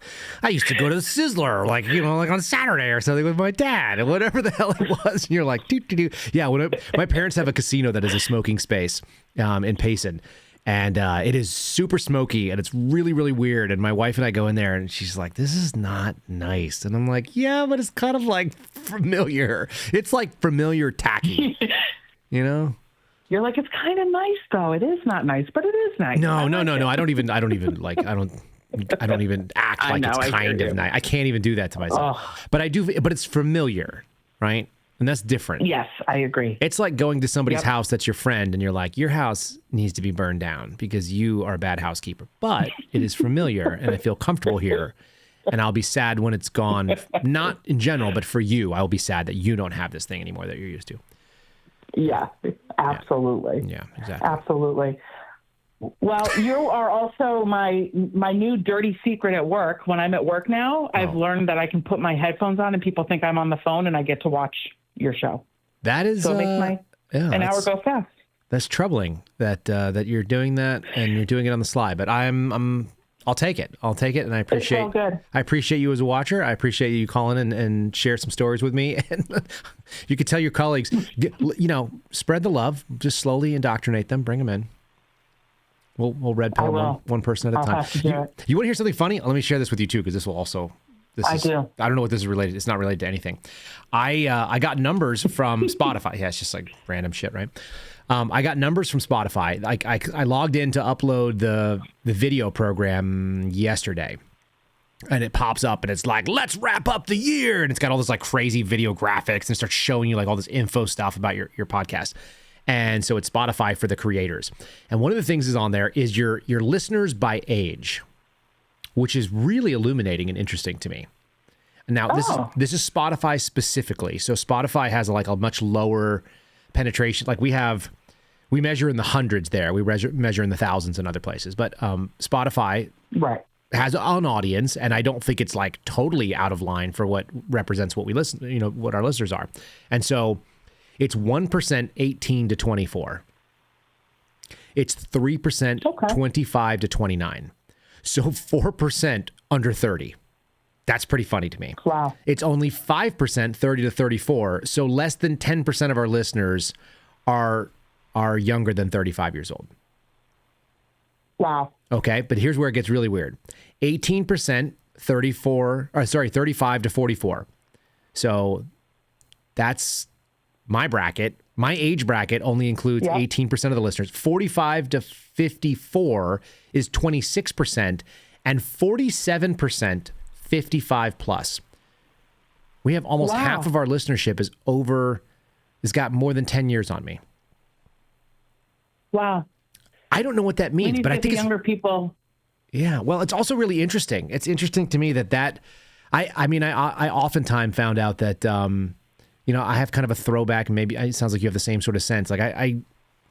used to go to the Sizzler, like, like on Saturday or something with my dad, and whatever the hell it was. And you're like, doo-doo-doo. Yeah, my parents have a casino that is a smoking space in Payson. And it is super smoky, and it's really, really weird. And my wife and I go in there, and she's like, this is not nice. And I'm like, yeah, but it's kind of like familiar. It's like familiar tacky, you know? You're like, it's kind of nice, though. It is not nice, but it is nice. No. I don't even act like it's kind of nice. I can't even do that to myself. But I do, but it's familiar, right? And that's different. Yes, I agree. It's like going to somebody's house that's your friend, and you're like, your house needs to be burned down because you are a bad housekeeper. But it is familiar, and I feel comfortable here. and I'll be sad when it's gone. Not in general, but for you, I will be sad that you don't have this thing anymore that you're used to. Yeah, absolutely. Yeah, exactly. Absolutely. Well, you are also my new dirty secret at work. When I'm at work now, I've learned that I can put my headphones on and people think I'm on the phone and I get to watch your show. That is, so it makes an hour go fast. That's troubling that you're doing that and you're doing it on the sly. But I'll take it. I'll take it, and I appreciate. It's all good. I appreciate you as a watcher. I appreciate you calling in and share some stories with me. And you could tell your colleagues, spread the love. Just slowly indoctrinate them. Bring them in. We'll red pill one person at a time. You want to hear something funny? Let me share this with you too, because this will also. I don't know what this is related. It's not related to anything. I got numbers from Spotify. Yeah, it's just like random shit, right? I got numbers from Spotify. I logged in to upload the video program yesterday, and it pops up and it's like, let's wrap up the year, and it's got all this like crazy video graphics and it starts showing you like all this info stuff about your podcast. And so it's Spotify for the creators. And one of the things is on there is your listeners by age, which is really illuminating and interesting to me. Now, this is Spotify specifically. So Spotify has like a much lower penetration. Like we measure in the hundreds there. We measure in the thousands in other places. But Spotify has an audience, and I don't think it's like totally out of line for what represents what we listen, what our listeners are. And so it's 1% 18 to 24. It's 3% 25 to 29. So 4% under 30. That's pretty funny to me. Wow. It's only 5% 30 to 34. So less than 10% of our listeners are younger than 35 years old. Wow. Okay, but here's where it gets really weird. 18% 35 to 44. So that's my bracket. My age bracket only includes 18% of the listeners. 45 to 54 is 26%, and 47% 55 plus. We have almost half of our listenership has got more than 10 years on me. Wow. I don't know what that means, but I think younger people. Yeah, well, it's also really interesting. It's interesting to me that I oftentimes found out that I have kind of a throwback. Maybe it sounds like you have the same sort of sense. Like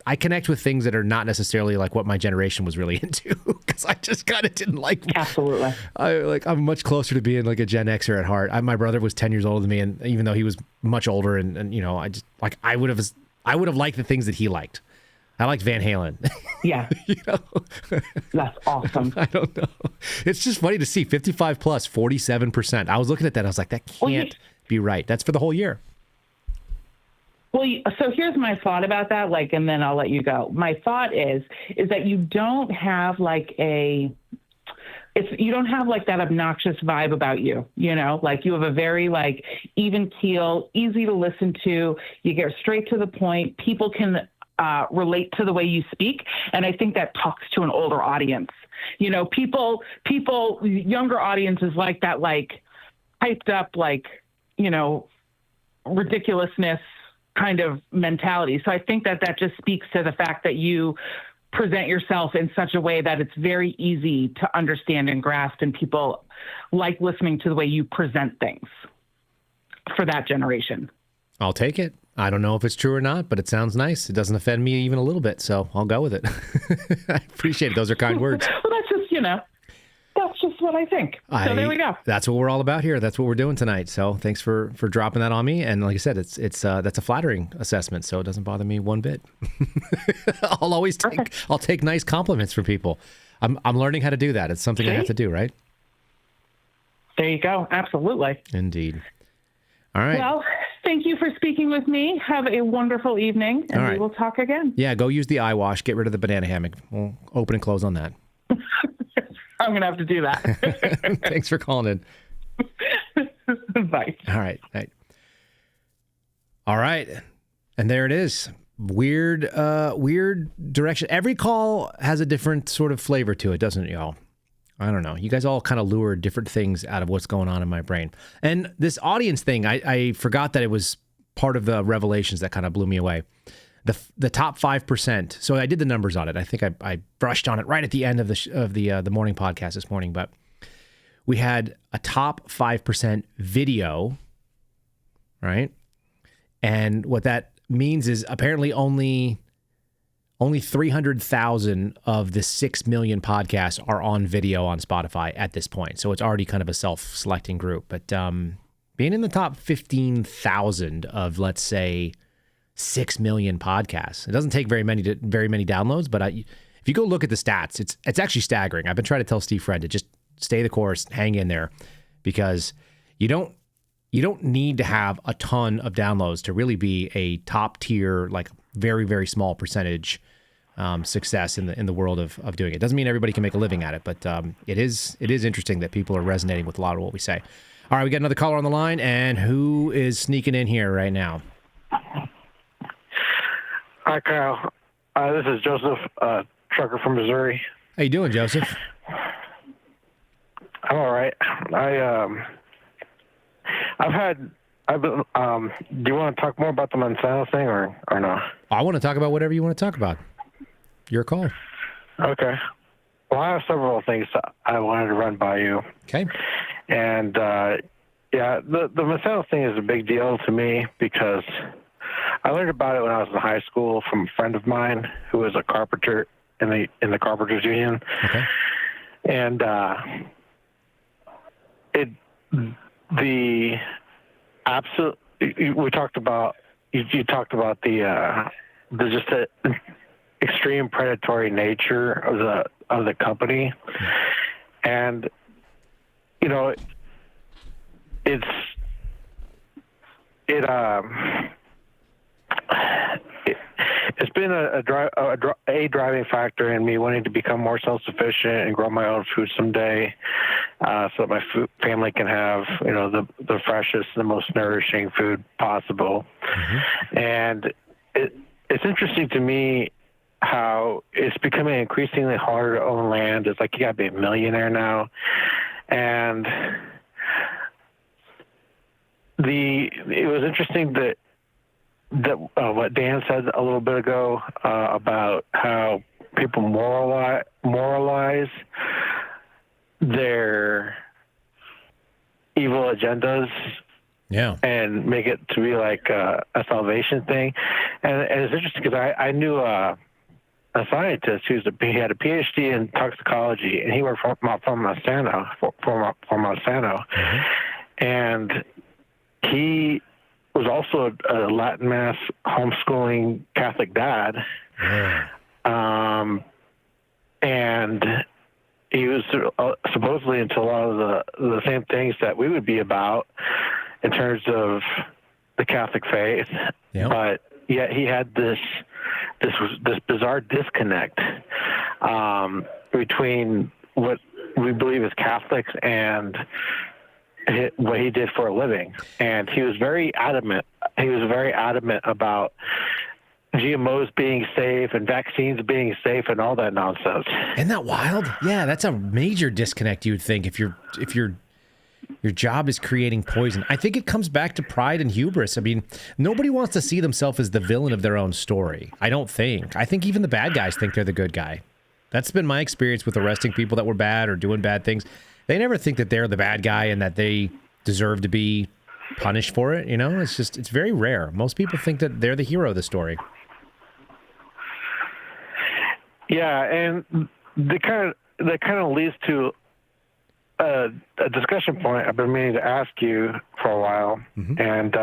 I connect with things that are not necessarily like what my generation was really into, because I just kind of didn't like. Absolutely. I'm much closer to being like a Gen Xer at heart. My brother was 10 years older than me, and even though he was much older, and I just like I would have liked the things that he liked. I liked Van Halen. Yeah. That's awesome. I don't know. It's just funny to see 55 plus 47%. I was looking at that. I was like, that can't be right. That's for the whole year. Well, so here's my thought about that, and then I'll let you go. My thought is that you don't have you don't have that obnoxious vibe about you, you have a very even keel, easy to listen to. You get straight to the point. People can relate to the way you speak. And I think that talks to an older audience. People, younger audiences like that, hyped up, ridiculousness kind of mentality. So I think that just speaks to the fact that you present yourself in such a way that it's very easy to understand and grasp, and people like listening to the way you present things for that generation. I'll take it. I don't know if it's true or not, but it sounds nice. It doesn't offend me even a little bit, so I'll go with it. I appreciate it. Those are kind words. Well, that's just what I think. So there we go. That's what we're all about here. That's what we're doing tonight. So thanks for dropping that on me. And like I said, it's that's a flattering assessment, so it doesn't bother me one bit. I'll take nice compliments from people. I'm learning how to do that. It's something I have to do, right? There you go. Absolutely. Indeed. All right. Well, thank you for speaking with me. Have a wonderful evening, and we will talk again. Yeah, go use the eye wash. Get rid of the banana hammock. We'll open and close on that. I'm going to have to do that. Thanks for calling in. Bye. All right. All right. And there it is. Weird direction. Every call has a different sort of flavor to it, doesn't it, y'all? I don't know. You guys all kind of lure different things out of what's going on in my brain. And this audience thing, I forgot that it was part of the revelations that kind of blew me away. The top 5%. So I did the numbers on it. I think I brushed on it right at the end of the morning podcast this morning. But we had a top 5% video, right? And what that means is apparently only 300,000 of the 6 million podcasts are on video on Spotify at this point. So it's already kind of a self-selecting group. But being in the top 15,000 of, let's say, 6 million podcasts, it doesn't take very many downloads. But if you go look at the stats, it's actually staggering. I've been trying to tell Steve Friend to just stay the course, hang in there, because you don't need to have a ton of downloads to really be a top tier, like very, very small percentage success in the world of doing it. Doesn't mean everybody can make a living at it, but it is interesting that people are resonating with a lot of what we say. All right, we got another caller on the line, and who is sneaking in here right now? Hi, Kyle. This is Joseph, trucker from Missouri. How you doing, Joseph? I'm all right. Do you want to talk more about the Monsanto thing or no? I want to talk about whatever you want to talk about. Your call. Okay. Well, I have several things I wanted to run by you. Okay. And, the Monsanto thing is a big deal to me because I learned about it when I was in high school from a friend of mine who was a carpenter in the Carpenters Union. Okay. And, we talked about you talked about the just the extreme predatory nature of the company, and it's been a driving factor in me wanting to become more self-sufficient and grow my own food someday, so that my family can have, the freshest, the most nourishing food possible. Mm-hmm. And it's interesting to me how it's becoming increasingly harder to own land. It's like you got to be a millionaire now, and it was interesting that what Dan said a little bit ago about how people moralize their evil agendas, and make it to be like a salvation thing. And it's interesting because I knew a scientist he had a PhD in toxicology, and he worked for Monsanto, mm-hmm. And he was also a Latin Mass homeschooling Catholic dad. And he was supposedly into a lot of the same things that we would be about in terms of the Catholic faith. Yep. But yet he had this bizarre disconnect between what we believe as Catholics and what he did for a living. And he was very adamant. About GMOs being safe and vaccines being safe and all that nonsense. Isn't that wild? Yeah, that's a major disconnect, you would think, if your job is creating poison. I think it comes back to pride and hubris. I mean, nobody wants to see themselves as the villain of their own story. I don't think. I think even the bad guys think they're the good guy. That's been my experience with arresting people that were bad or doing bad things. They never think that they're the bad guy and that they deserve to be punished for it. It's very rare. Most people think that they're the hero of the story. Yeah, and that kind of leads to a discussion point I've been meaning to ask you for a while, mm-hmm. And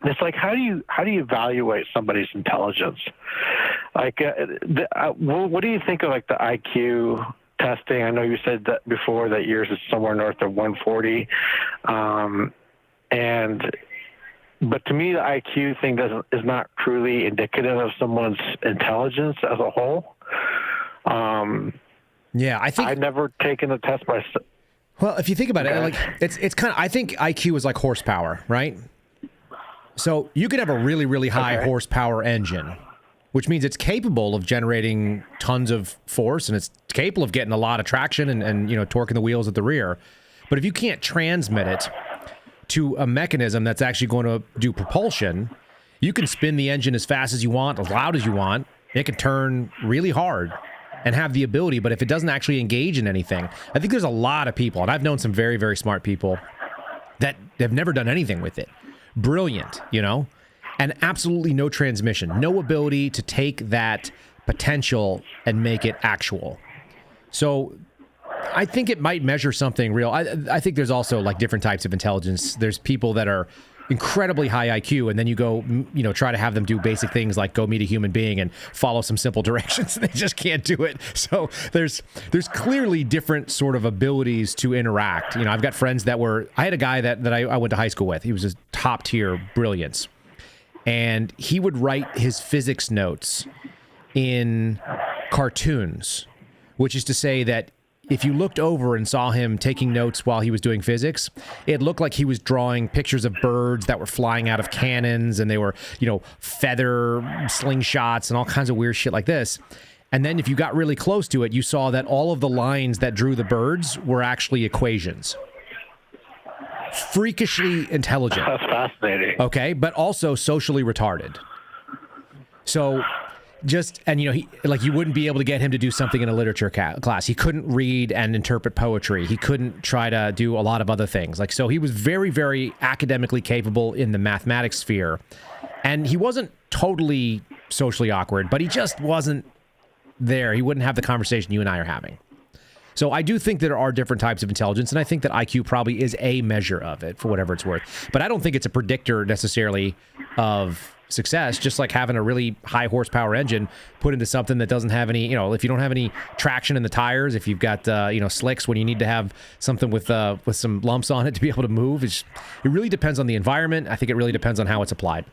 it's like, how do you evaluate somebody's intelligence? Like, what do you think of like the IQ testing? I know you said that before that yours is somewhere north of 140, but to me the IQ thing is not truly indicative of someone's intelligence as a whole. Yeah, I think I've never taken the test myself. Well, if you think about it, like it's kind of, I think IQ is like horsepower, right? So you could have a really, really high horsepower engine, which means it's capable of generating tons of force, and it's capable of getting a lot of traction and torquing the wheels at the rear. But if you can't transmit it to a mechanism that's actually going to do propulsion, you can spin the engine as fast as you want, as loud as you want. It can turn really hard, and have the ability, but if it doesn't actually engage in anything, I think there's a lot of people, and I've known some very, very smart people that have never done anything with it. Brilliant, and absolutely no transmission, no ability to take that potential and make it actual. So I think it might measure something real. I think there's also like different types of intelligence. There's people that are incredibly high IQ, and then you go, try to have them do basic things like go meet a human being and follow some simple directions, and they just can't do it. So there's clearly different sort of abilities to interact. I've got friends I had a guy that I went to high school with. He was a top tier brilliance, and he would write his physics notes in cartoons, which is to say that if you looked over and saw him taking notes while he was doing physics, it looked like he was drawing pictures of birds that were flying out of cannons, and they were, feather slingshots and all kinds of weird shit like this. And then if you got really close to it, you saw that all of the lines that drew the birds were actually equations. Freakishly intelligent. That's fascinating. Okay, but also socially retarded. So you wouldn't be able to get him to do something in a literature class. He couldn't read and interpret poetry. He couldn't try to do a lot of other things. So he was very, very academically capable in the mathematics sphere. And he wasn't totally socially awkward, but he just wasn't there. He wouldn't have the conversation you and I are having. So I do think there are different types of intelligence, and I think that IQ probably is a measure of it for whatever it's worth. But I don't think it's a predictor necessarily of success, just like having a really high horsepower engine put into something that doesn't have any, if you don't have any traction in the tires, if you've got, slicks when you need to have something with some lumps on it to be able to move, it really depends on the environment. I think it really depends on how it's applied.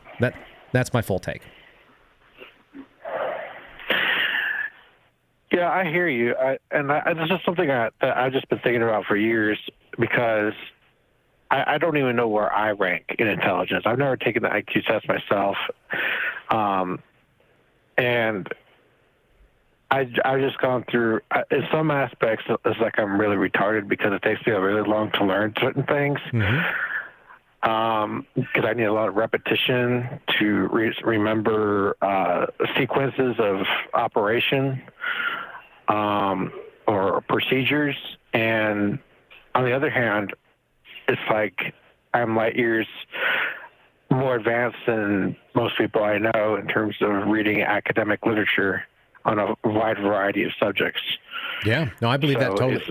That's my full take. Yeah, I hear you. This is something that I've just been thinking about for years, because I don't even know where I rank in intelligence. I've never taken the IQ test myself. And I've just gone through, in some aspects, it's like I'm really retarded because it takes me really long to learn certain things. Because I need a lot of repetition to remember sequences of operation or procedures. And on the other hand, it's like I'm light years more advanced than most people I know in terms of reading academic literature on a wide variety of subjects. Yeah, no, I believe that totally.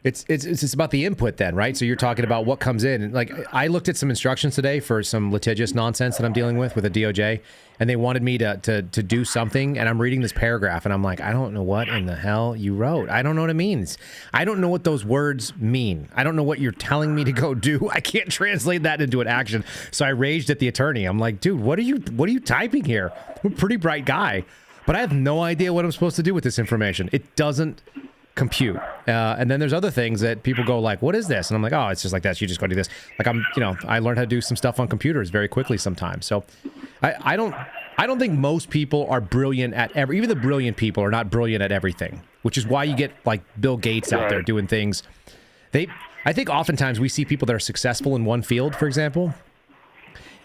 It's about the input then, right? So you're talking about what comes in. Like, I looked at some instructions today for some litigious nonsense that I'm dealing with a DOJ, and they wanted me to do something, and I'm reading this paragraph, and I'm like, I don't know what in the hell you wrote. I don't know what it means. I don't know what those words mean. I don't know what you're telling me to go do. I can't translate that into an action. So I raged at the attorney. I'm like, dude, what are you typing here? I'm a pretty bright guy, but I have no idea what I'm supposed to do with this information. It doesn't compute. And then there's other things that people go like, what is this? And I'm like, oh, it's just like that. You just go do this. Like I learned how to do some stuff on computers very quickly sometimes. So I don't think most people are brilliant at even the brilliant people are not brilliant at everything, which is why you get like Bill Gates out there doing things. I think oftentimes we see people that are successful in one field, for example,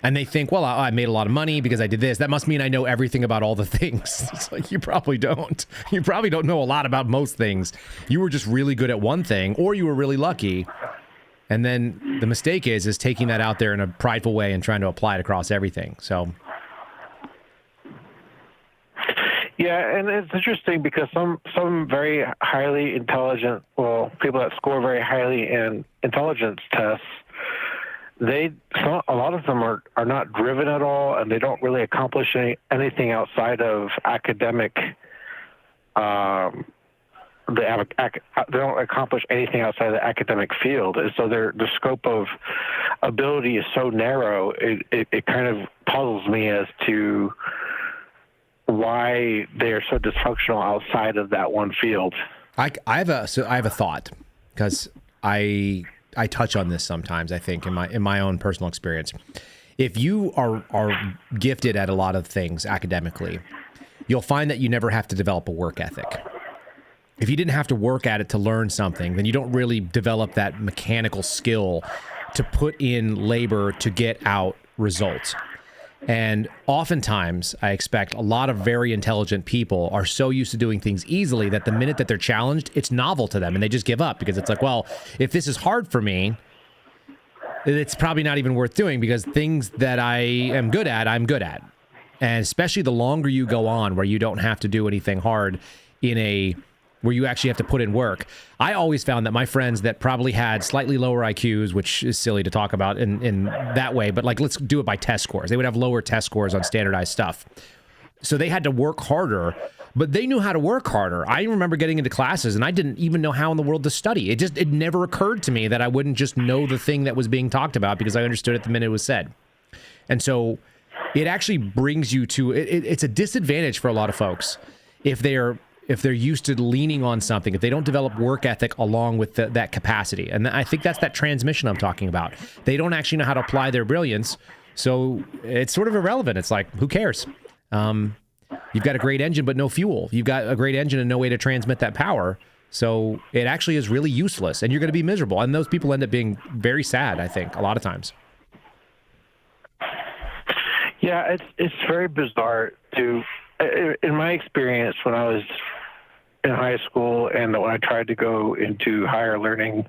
and they think, well, I made a lot of money because I did this. That must mean I know everything about all the things. It's like, you probably don't. You probably don't know a lot about most things. You were just really good at one thing, or you were really lucky. And then the mistake is taking that out there in a prideful way and trying to apply it across everything. So. Yeah, and it's interesting because some very highly intelligent, people that score very highly in intelligence tests, a lot of them are not driven at all, and they don't really accomplish anything outside of academic. They don't accomplish anything outside of the academic field, and so the scope of ability is so narrow. It kind of puzzles me as to why they are so dysfunctional outside of that one field. I have a thought, because I touch on this sometimes, I think, in my own personal experience. If you are gifted at a lot of things academically, you'll find that you never have to develop a work ethic. If you didn't have to work at it to learn something, then you don't really develop that mechanical skill to put in labor to get out results. And oftentimes, I expect a lot of very intelligent people are so used to doing things easily that the minute that they're challenged, it's novel to them and they just give up because it's like, well, if this is hard for me, it's probably not even worth doing because things that I am good at, I'm good at. And especially the longer you go on where you don't have to do anything hard where you actually have to put in work. I always found that my friends that probably had slightly lower IQs, which is silly to talk about in that way, but like let's do it by test scores. They would have lower test scores on standardized stuff. So they had to work harder, but they knew how to work harder. I remember getting into classes and I didn't even know how in the world to study. It never occurred to me that I wouldn't just know the thing that was being talked about because I understood it the minute it was said. And so it actually brings you to, it's a disadvantage for a lot of folks if they're used to leaning on something, if they don't develop work ethic along with that capacity. And I think that's that transmission I'm talking about. They don't actually know how to apply their brilliance. So it's sort of irrelevant. It's like, who cares? You've got a great engine, but no fuel. You've got a great engine and no way to transmit that power. So it actually is really useless and you're going to be miserable. And those people end up being very sad, I think, a lot of times. Yeah, it's very bizarre to, in my experience when I was in high school and when I tried to go into higher learning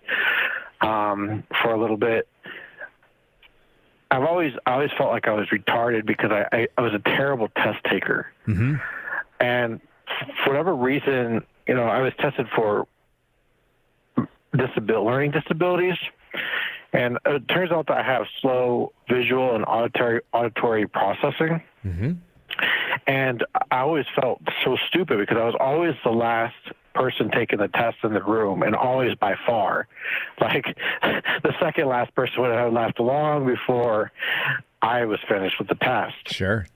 for a little bit, I always felt like I was retarded because I was a terrible test taker. Mm-hmm. And for whatever reason, I was tested for learning disabilities. And it turns out that I have slow visual and auditory processing. Mm-hmm. And I always felt so stupid because I was always the last person taking the test in the room and always by far. Like the second last person would have left long before I was finished with the test. Sure.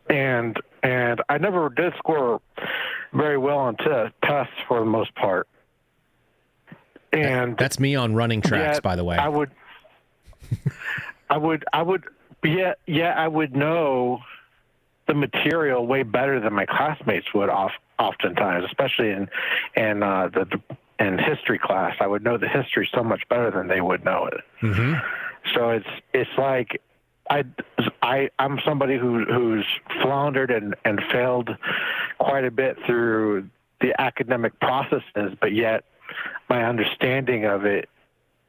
And I never did score very well on tests for the most part. And that's me on running tracks, by the way. I would know the material way better than my classmates would oftentimes, especially in history class. I would know the history so much better than they would know it. Mm-hmm. So it's like I'm somebody who's floundered and failed quite a bit through the academic processes, but yet my understanding of it,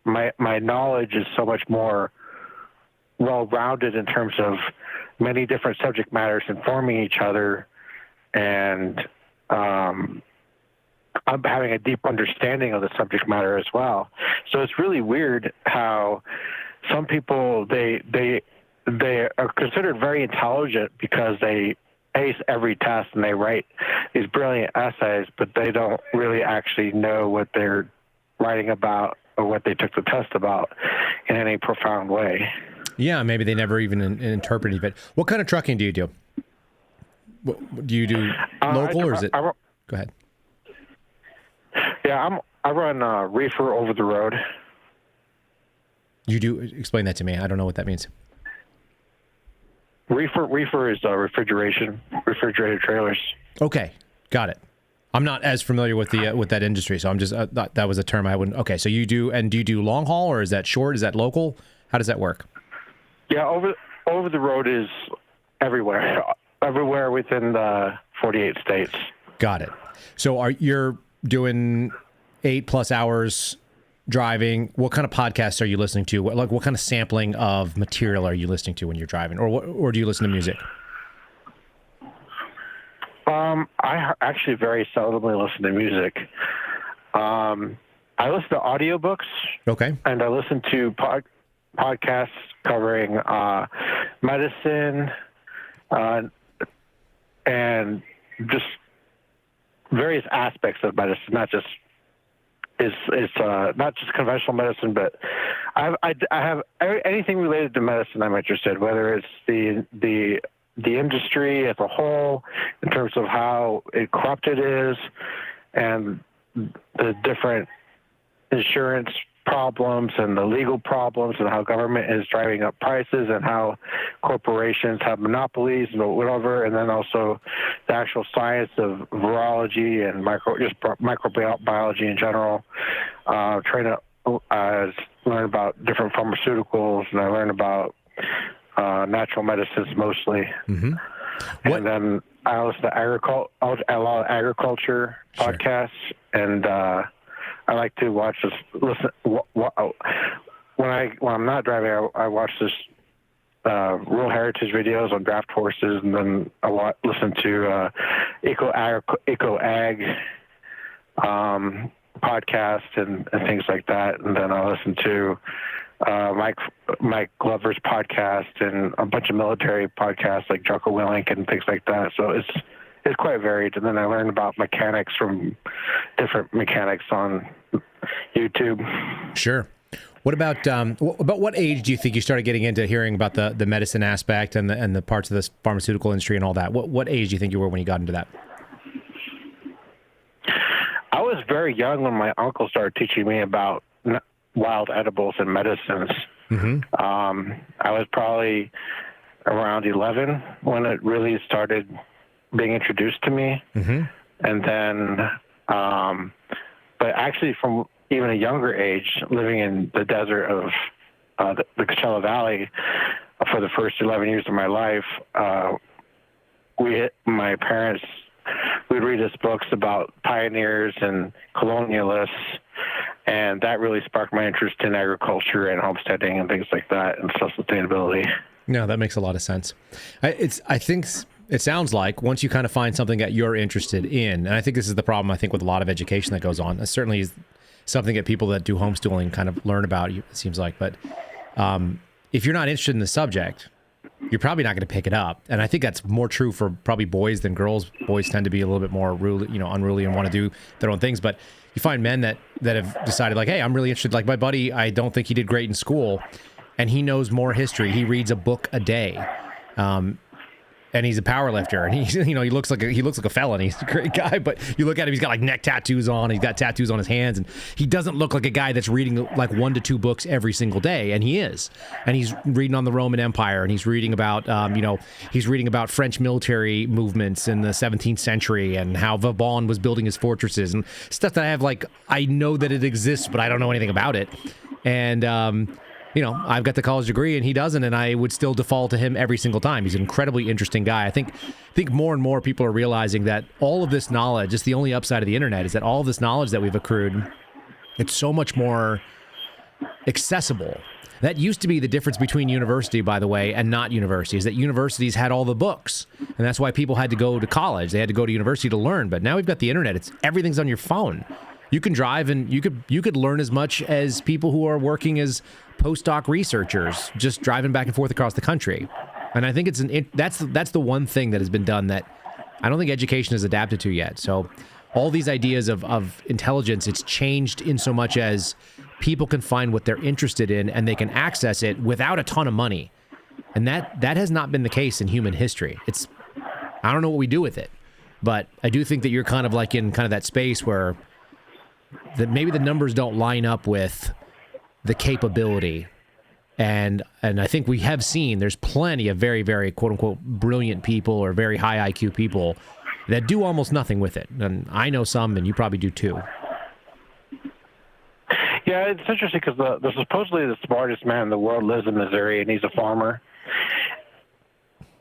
my knowledge is so much more well-rounded in terms of many different subject matters informing each other, and I'm having a deep understanding of the subject matter as well. So it's really weird how some people they are considered very intelligent because they ace every test and they write these brilliant essays, but they don't really actually know what they're writing about or what they took the test about in any profound way. Yeah, maybe they never even interpreted it. What kind of trucking do you do? Do you do local or is it? Go ahead. Yeah, I run reefer over the road. You do? Explain that to me. I don't know what that means. Reefer is refrigerated trailers. Okay, got it. I'm not as familiar with that industry, so I'm just that was a term I wouldn't. Okay, so you do, and do you do long haul or is that short? Is that local? How does that work? Yeah, over the road is everywhere within the 48 states. Got it. So you're doing 8+ hours driving. What kind of podcasts are you listening to? What kind of sampling of material are you listening to when you're driving, or do you listen to music? I actually very seldomly listen to music. I listen to audiobooks. Okay. And I listen to podcasts covering medicine and just various aspects of medicine, not just not just conventional medicine, but I have anything related to medicine I'm interested, whether it's the industry as a whole in terms of how corrupt it is and the different insurance problems and the legal problems and how government is driving up prices and how corporations have monopolies and whatever, and then also the actual science of virology and microbiology in general. Trying to learn about different pharmaceuticals, and I learn about natural medicines mostly. Mm-hmm. And then I listen to a lot of agriculture podcasts, and I like to watch this. When I'm not driving, I watch this rural heritage videos on draft horses, and then I listen to eco ag podcasts and things like that, and then I listen to Mike Glover's podcast and a bunch of military podcasts like Jocko Willink and things like that. So it's quite varied. And then I learn about mechanics from different mechanics on YouTube. Sure. What about what age do you think you started getting into hearing about the medicine aspect and the parts of this pharmaceutical industry and all that? What age do you think you were when you got into that? I was very young when my uncle started teaching me about wild edibles and medicines. Mm-hmm. I was probably around 11 when it really started being introduced to me. Mm-hmm. And then, but actually from even a younger age, living in the desert of the Coachella Valley for the first 11 years of my life, my parents would read us books about pioneers and colonialists, and that really sparked my interest in agriculture and homesteading and things like that, and self-sustainability. No, that makes a lot of sense. I think it sounds like once you kind of find something that you're interested in, and I think this is the problem, I think, with a lot of education that goes on. It certainly is something that people that do homeschooling kind of learn about, it seems like. But if you're not interested in the subject, you're probably not going to pick it up. And I think that's more true for probably boys than girls. Boys tend to be a little bit more unruly and want to do their own things. But you find men that have decided, like, hey, I'm really interested. Like my buddy, I don't think he did great in school, and he knows more history. He reads a book a day. And he's a power lifter, and he looks like a felon. He's a great guy, but you look at him, he's got like neck tattoos on, he's got tattoos on his hands, and he doesn't look like a guy that's reading like 1 to 2 books every single day, and he is. And he's reading on the Roman Empire, and he's reading about French military movements in the 17th century and how Vauban was building his fortresses and stuff that I know that it exists, but I don't know anything about it. And I've got the college degree and he doesn't, and I would still default to him every single time. He's an incredibly interesting guy. I think more and more people are realizing that all of this knowledge, it's the only upside of the internet, is that all of this knowledge that we've accrued, it's so much more accessible. That used to be the difference between university, by the way, and not universities, that universities had all the books, and that's why people had to go to college. They had to go to university to learn, but now we've got the internet. Everything's on your phone. You can drive, and you could learn as much as people who are working as postdoc researchers, just driving back and forth across the country. And I think that's the one thing that has been done that I don't think education has adapted to yet. So all these ideas of intelligence, it's changed in so much as people can find what they're interested in and they can access it without a ton of money. And that has not been the case in human history. I don't know what we do with it, but I do think that you're kind of like in kind of that space where that maybe the numbers don't line up with the capability. And I think we have seen there's plenty of very, very quote unquote brilliant people or very high IQ people that do almost nothing with it. And I know some, and you probably do too. Yeah, it's interesting because the supposedly the smartest man in the world lives in Missouri, and he's a farmer.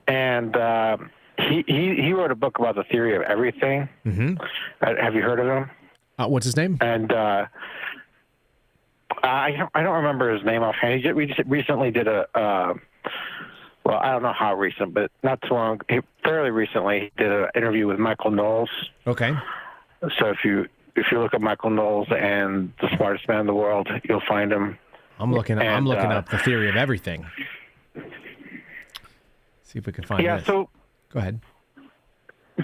And he wrote a book about the theory of everything. Mm-hmm. Have you heard of him? What's his name? And I don't remember his name offhand. He recently did well, I don't know how recent, but not too long. Fairly recently, he did an interview with Michael Knowles. Okay. So if you look up Michael Knowles and the smartest man in the world, you'll find him. I'm looking up the theory of everything. See if we can find. Yeah. this. So go ahead.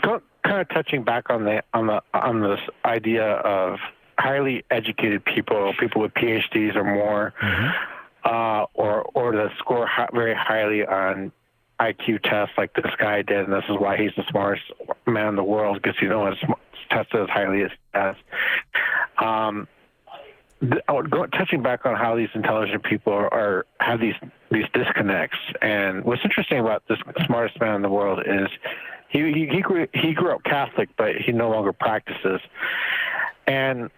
Kind of touching back on this idea of highly educated people with PhDs or more, mm-hmm. or that score very highly on IQ tests like this guy did, and this is why he's the smartest man in the world, because it's tested as highly as. Touching back on how these intelligent people have these disconnects, and what's interesting about this smartest man in the world is he grew up Catholic, but he no longer practices, and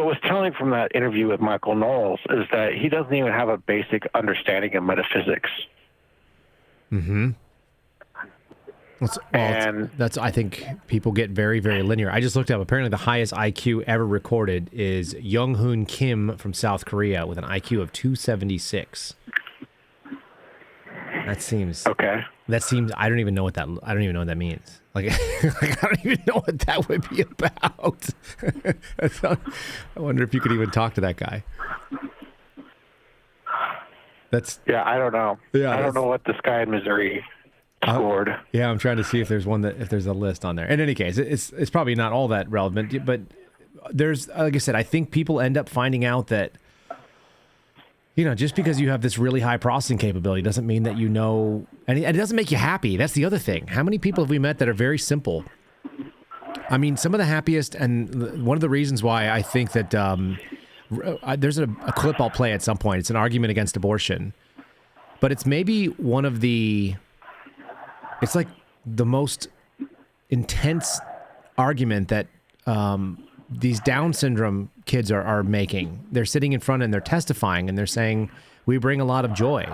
what was telling from that interview with Michael Knowles is that he doesn't even have a basic understanding of metaphysics. Mm-hmm. That's I think people get very, very linear. I just looked up. Apparently, the highest IQ ever recorded is Young-hoon Kim from South Korea with an IQ of 276. That seems okay. That seems. I don't even know what that means. Like, I don't even know what that would be about. I wonder if you could even talk to that guy. I don't know. I don't know what this guy in Missouri scored. Yeah, I'm trying to see if there's a list on there. In any case, it's probably not all that relevant, but there's, like I said, I think people end up finding out that, just because you have this really high processing capability doesn't mean that and it doesn't make you happy. That's the other thing. How many people have we met that are very simple? I mean, some of the happiest, and one of the reasons why I think that there's a clip I'll play at some point. It's an argument against abortion, but it's maybe it's like the most intense argument that these Down syndrome kids are making. They're sitting in front and they're testifying and they're saying, we bring a lot of joy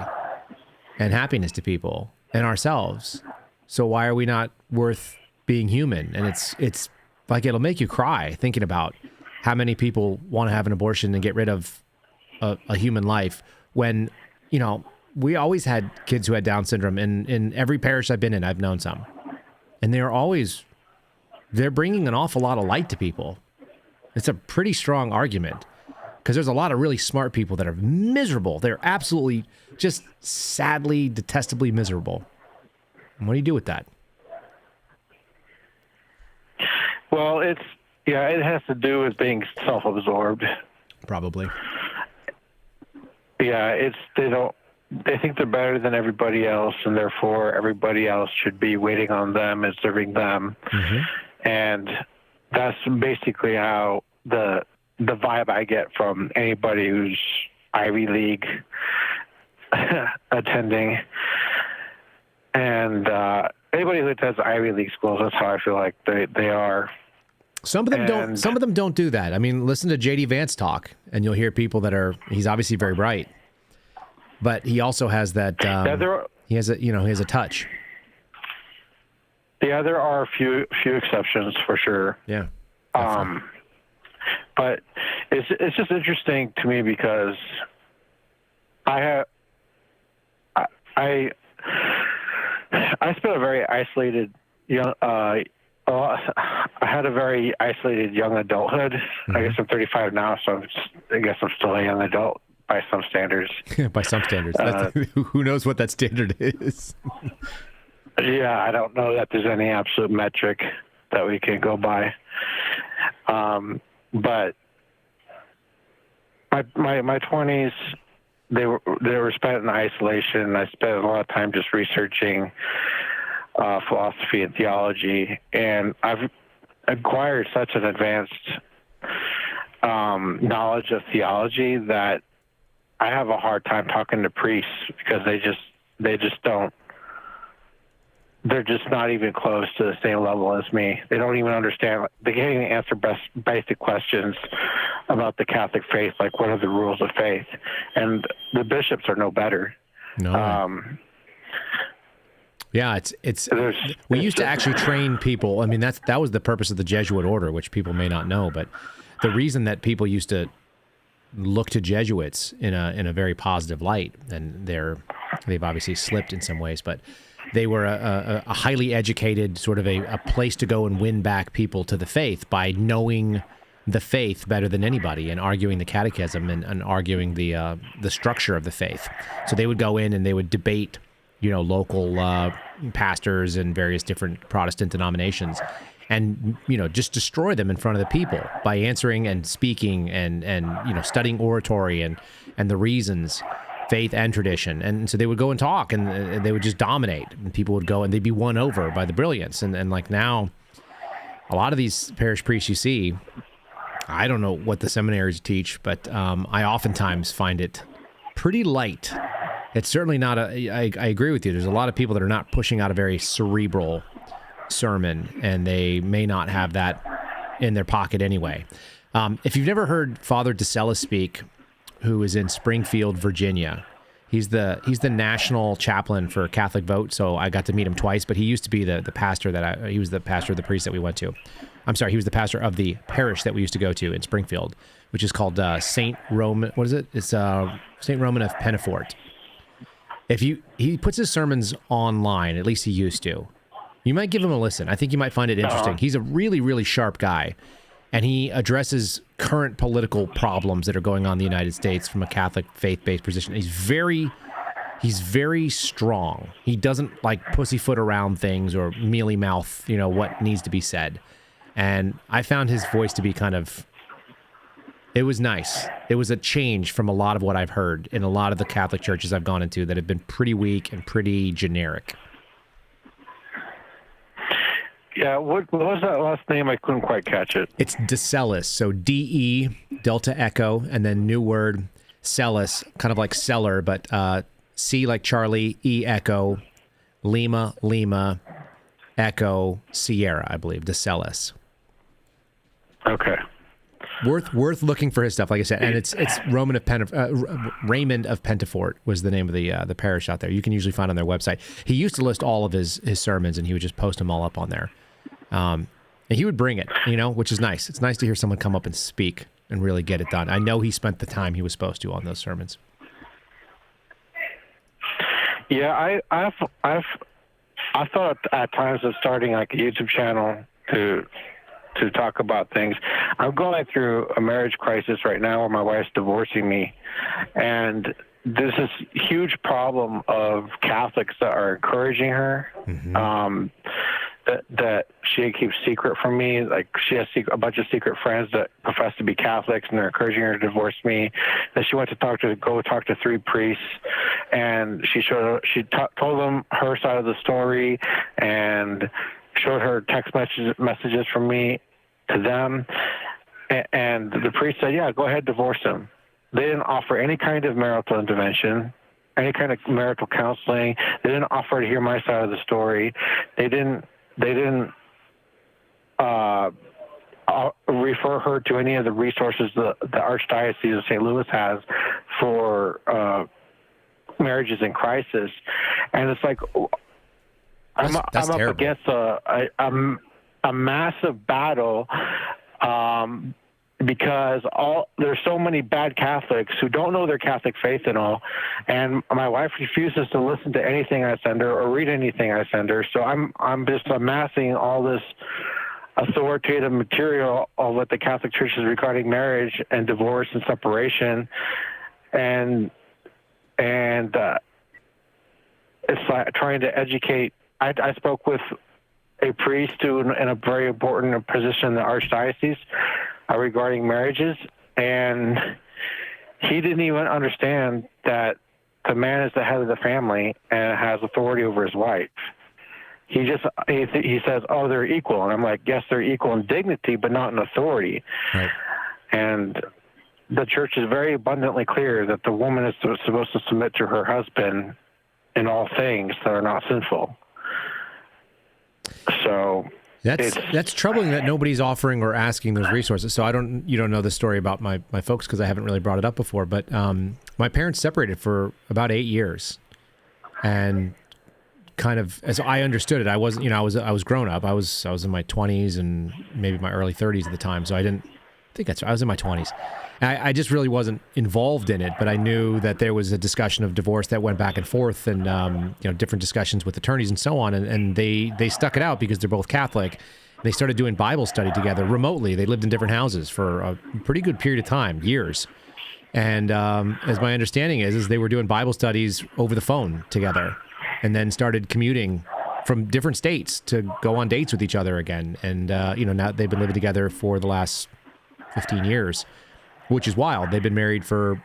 and happiness to people and ourselves. So why are we not worth being human? And it's like, it'll make you cry thinking about how many people want to have an abortion and get rid of a human life when, we always had kids who had Down syndrome. In every parish I've been in, I've known some. And they're bringing an awful lot of light to people. It's a pretty strong argument because there's a lot of really smart people that are miserable. They're absolutely just sadly, detestably miserable. And what do you do with that? Well, it has to do with being self-absorbed. Probably. Yeah, they think they're better than everybody else, and therefore everybody else should be waiting on them and serving them. Mm-hmm. And that's basically how the vibe I get from anybody who's Ivy League attending. And anybody who attends Ivy League schools, that's how I feel like they are. Some of them don't. Some of them don't do that. I mean, listen to J.D. Vance talk, and you'll hear people he's obviously very bright, but he also has that. He has a touch. Yeah, there are a few exceptions for sure. Yeah. But it's just interesting to me because I spent a very isolated I had a very isolated young adulthood. Mm-hmm. I guess I'm 35 now, so I guess I'm still a young adult by some standards. By some standards. Who knows what that standard is? Yeah, I don't know that there's any absolute metric that we can go by. But my 20s, they were spent in isolation. I spent a lot of time just researching philosophy and theology, and I've acquired such an advanced knowledge of theology that I have a hard time talking to priests because they just don't. They're just not even close to the same level as me. They don't even understand. They can't even answer basic questions about the Catholic faith, like what are the rules of faith, and the bishops are no better. No. Yeah, we used to actually train people. I mean, that was the purpose of the Jesuit order, which people may not know. But the reason that people used to look to Jesuits in a very positive light, and they've obviously slipped in some ways, but they were a highly educated sort of a place to go and win back people to the faith by knowing the faith better than anybody and arguing the catechism and arguing the structure of the faith. So they would go in and they would debate local pastors and various different Protestant denominations and, just destroy them in front of the people by answering and speaking and studying oratory and the reasons, faith and tradition. And so they would go and talk and they would just dominate, and people would go and they'd be won over by the brilliance. And like now, a lot of these parish priests you see, I don't know what the seminaries teach, but I oftentimes find it pretty light. It's certainly not I agree with you. There's a lot of people that are not pushing out a very cerebral sermon, and they may not have that in their pocket anyway. If you've never heard Father DeSella speak, who is in Springfield, Virginia, he's the national chaplain for Catholic Vote. So I got to meet him twice, but he used to be the pastor he was the pastor of the priest that we went to. I'm sorry, he was the pastor of the parish that we used to go to in Springfield, which is called Saint Roman. What is it? It's Saint Roman of Pennafort. He puts his sermons online, at least he used to. You might give him a listen. I think you might find it interesting. He's a really, really sharp guy, and he addresses current political problems that are going on in the United States from a Catholic faith-based position. He's very strong. He doesn't like pussyfoot around things or mealy mouth, what needs to be said. And I found his voice to be it was nice. It was a change from a lot of what I've heard in a lot of the Catholic churches I've gone into that have been pretty weak and pretty generic. Yeah, what was that last name? I couldn't quite catch it. It's DeSellis, so D-E, Delta Echo, and then new word, Celis, kind of like cellar, but C like Charlie, E Echo, Lima, Echo, Sierra, I believe, DeSellis. Okay. Worth looking for his stuff, like I said, and it's Raymond of Pentafort was the name of the parish out there. You can usually find on their website. He used to list all of his sermons, and he would just post them all up on there. And he would bring it, which is nice. It's nice to hear someone come up and speak and really get it done. I know he spent the time he was supposed to on those sermons. Yeah, I've thought at times of starting like a YouTube channel to talk about things. I'm going through a marriage crisis right now where my wife's divorcing me, and there's this huge problem of Catholics that are encouraging her, that she keeps secret from me. Like she has a bunch of secret friends that profess to be Catholics, and they're encouraging her to divorce me. Then she went to go talk to 3 priests, and she told them her side of the story and showed her text messages from me to them, and the priest said, yeah, go ahead, divorce him. They didn't offer any kind of marital intervention, any kind of marital counseling. They didn't offer to hear my side of the story. They didn't refer her to any of the resources the Archdiocese of St. Louis has for marriages in crisis. And it's like, I'm up against a massive battle because there's so many bad Catholics who don't know their Catholic faith and all, and my wife refuses to listen to anything I send her or read anything I send her. So I'm just amassing all this authoritative material of what the Catholic Church is regarding marriage and divorce and separation, and it's like trying to educate. I spoke with a priest who in a very important position in the Archdiocese regarding marriages, and he didn't even understand that the man is the head of the family and has authority over his wife. He says, oh, they're equal. And I'm like, yes, they're equal in dignity, but not in authority. Right. And the church is very abundantly clear that the woman is supposed to submit to her husband in all things that are not sinful. So that's troubling that nobody's offering or asking those resources. So you don't know the story about my folks because I haven't really brought it up before. But my parents separated for about 8 years, and kind of as I understood it, I was grown up. I was in my 20s and maybe my early 30s at the time. So I was in my 20s. I just really wasn't involved in it, but I knew that there was a discussion of divorce that went back and forth, and different discussions with attorneys and so on, and they stuck it out because they're both Catholic. They started doing Bible study together remotely. They lived in different houses for a pretty good period of time, years. And as my understanding is they were doing Bible studies over the phone together, and then started commuting from different states to go on dates with each other again. And now they've been living together for the last 15 years. Which is wild. They've been married for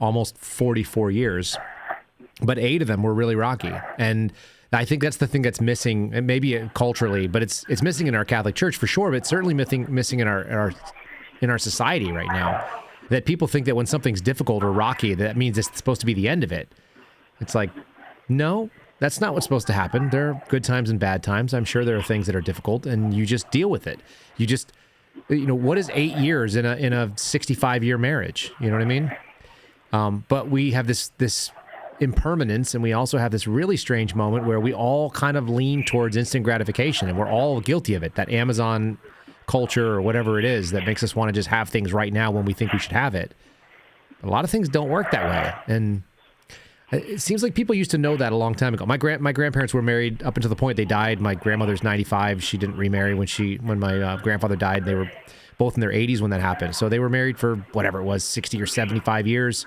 almost 44 years, but 8 of them were really rocky. And I think that's the thing that's missing, and maybe culturally, but it's missing in our Catholic Church for sure, but it's certainly missing in our society right now. That people think that when something's difficult or rocky, that means it's supposed to be the end of it. It's like, no, that's not what's supposed to happen. There are good times and bad times. I'm sure there are things that are difficult, and you just deal with it. what is 8 years in a 65-year marriage? You know what I mean? But we have this impermanence, and we also have this really strange moment where we all kind of lean towards instant gratification, and we're all guilty of it. That Amazon culture or whatever it is that makes us want to just have things right now when we think we should have it. A lot of things don't work that way, and it seems like people used to know that a long time ago. My grandparents were married up until the point they died. My grandmother's 95. She didn't remarry when my grandfather died. They were both in their 80s when that happened. So they were married for whatever it was, 60 or 75 years.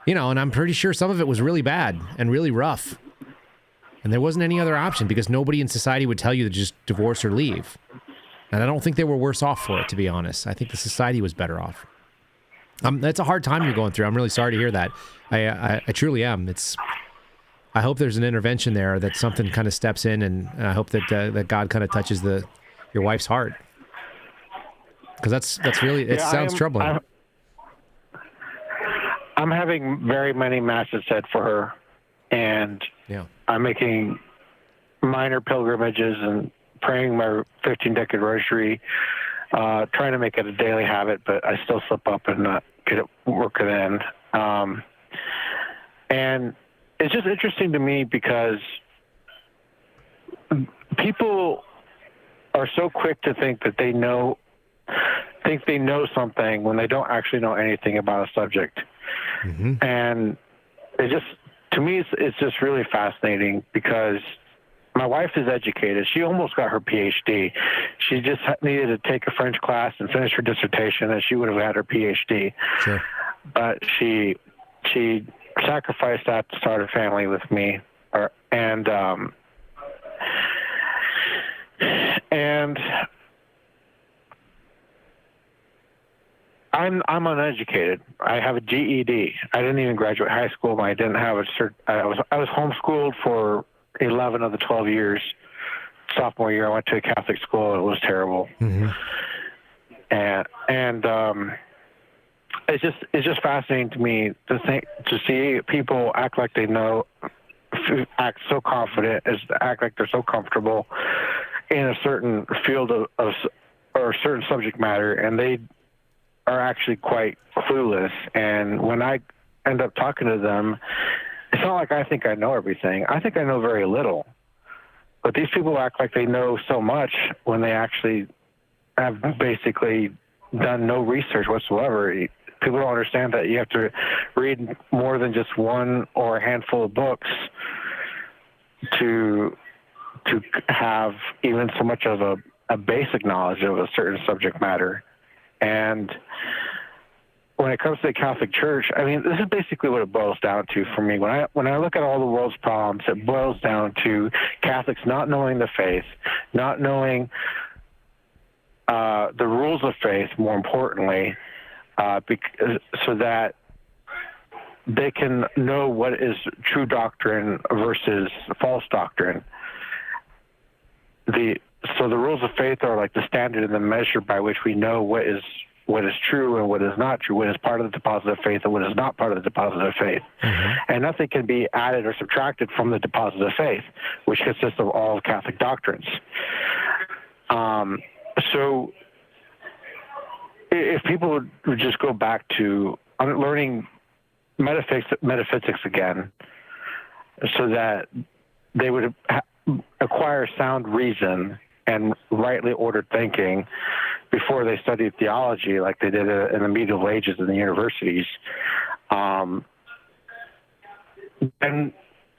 And I'm pretty sure some of it was really bad and really rough. And there wasn't any other option because nobody in society would tell you to just divorce or leave. And I don't think they were worse off for it, to be honest. I think the society was better off. That's a hard time you're going through. I'm really sorry to hear that. I truly am. I hope there's an intervention there, that something kind of steps in, and I hope that God kind of touches your wife's heart. Because that's really, it sounds troubling. I'm having very many masses said for her, and I'm making minor pilgrimages and praying my 15-decade rosary, trying to make it a daily habit, but I still slip up and not get it working in. And it's just interesting to me because people are so quick to think that they know something when they don't actually know anything about a subject. Mm-hmm. And to me, it's just really fascinating because my wife is educated. She almost got her PhD. She just needed to take a French class and finish her dissertation, and she would have had her PhD. Sure. But she sacrificed that to start a family with me, and I'm uneducated. I have a GED. I didn't even graduate high school. I didn't have a cert. I was homeschooled for 11 of the 12 years. Sophomore year, I went to a Catholic school. It was terrible. Mm-hmm. And it's just fascinating to me to see people act like they know, act so confident, act like they're so comfortable in a certain field of or a certain subject matter, and they are actually quite clueless. And when I end up talking to them, it's not like I think I know everything. I think I know very little. But these people act like they know so much when they actually have basically done no research whatsoever. People don't understand that you have to read more than just one or a handful of books to have even so much of a basic knowledge of a certain subject matter. And when it comes to the Catholic Church, I mean, this is basically what it boils down to for me. When I look at all the world's problems, it boils down to Catholics not knowing the faith, not knowing the rules of faith, more importantly, so that they can know what is true doctrine versus false doctrine. So the rules of faith are like the standard and the measure by which we know what is true and what is not true, what is part of the deposit of faith and what is not part of the deposit of faith. Mm-hmm. And nothing can be added or subtracted from the deposit of faith, which consists of all Catholic doctrines. So if people would just go back to learning metaphysics again, so that they would acquire sound reason and rightly ordered thinking before they studied theology like they did in the medieval ages in the universities, then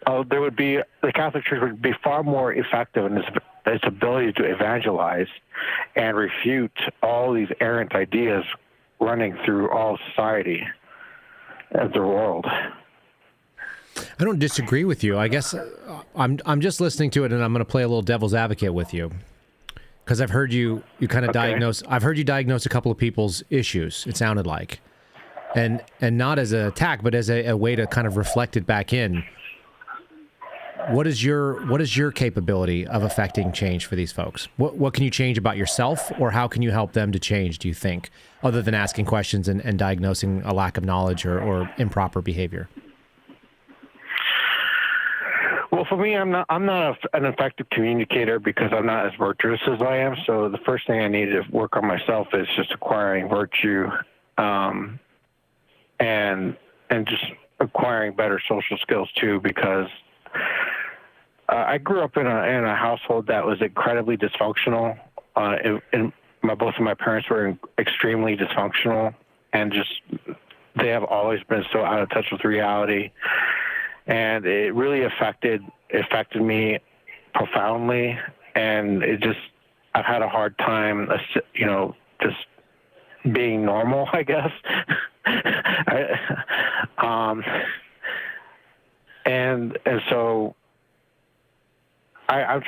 the Catholic Church would be far more effective in its ability to evangelize and refute all these errant ideas running through all society of the world. I don't disagree with you. I guess I'm just listening to it, and I'm going to play a little devil's advocate with you, because I've heard you kind of diagnose. I've heard you diagnose a couple of people's issues. It sounded like, and not as an attack, but as a way to kind of reflect it back in. What is your capability of affecting change for these folks? What can you change about yourself, or how can you help them to change, do you think, other than asking questions and diagnosing a lack of knowledge or improper behavior? Well, for me, I'm not an effective communicator because I'm not as virtuous as I am. So the first thing I need to work on myself is just acquiring virtue, and just acquiring better social skills too. Because I grew up in a household that was incredibly dysfunctional. Both of my parents were extremely dysfunctional, and they have always been so out of touch with reality. And it really affected me profoundly, and I've had a hard time, just being normal, I guess. And so I'm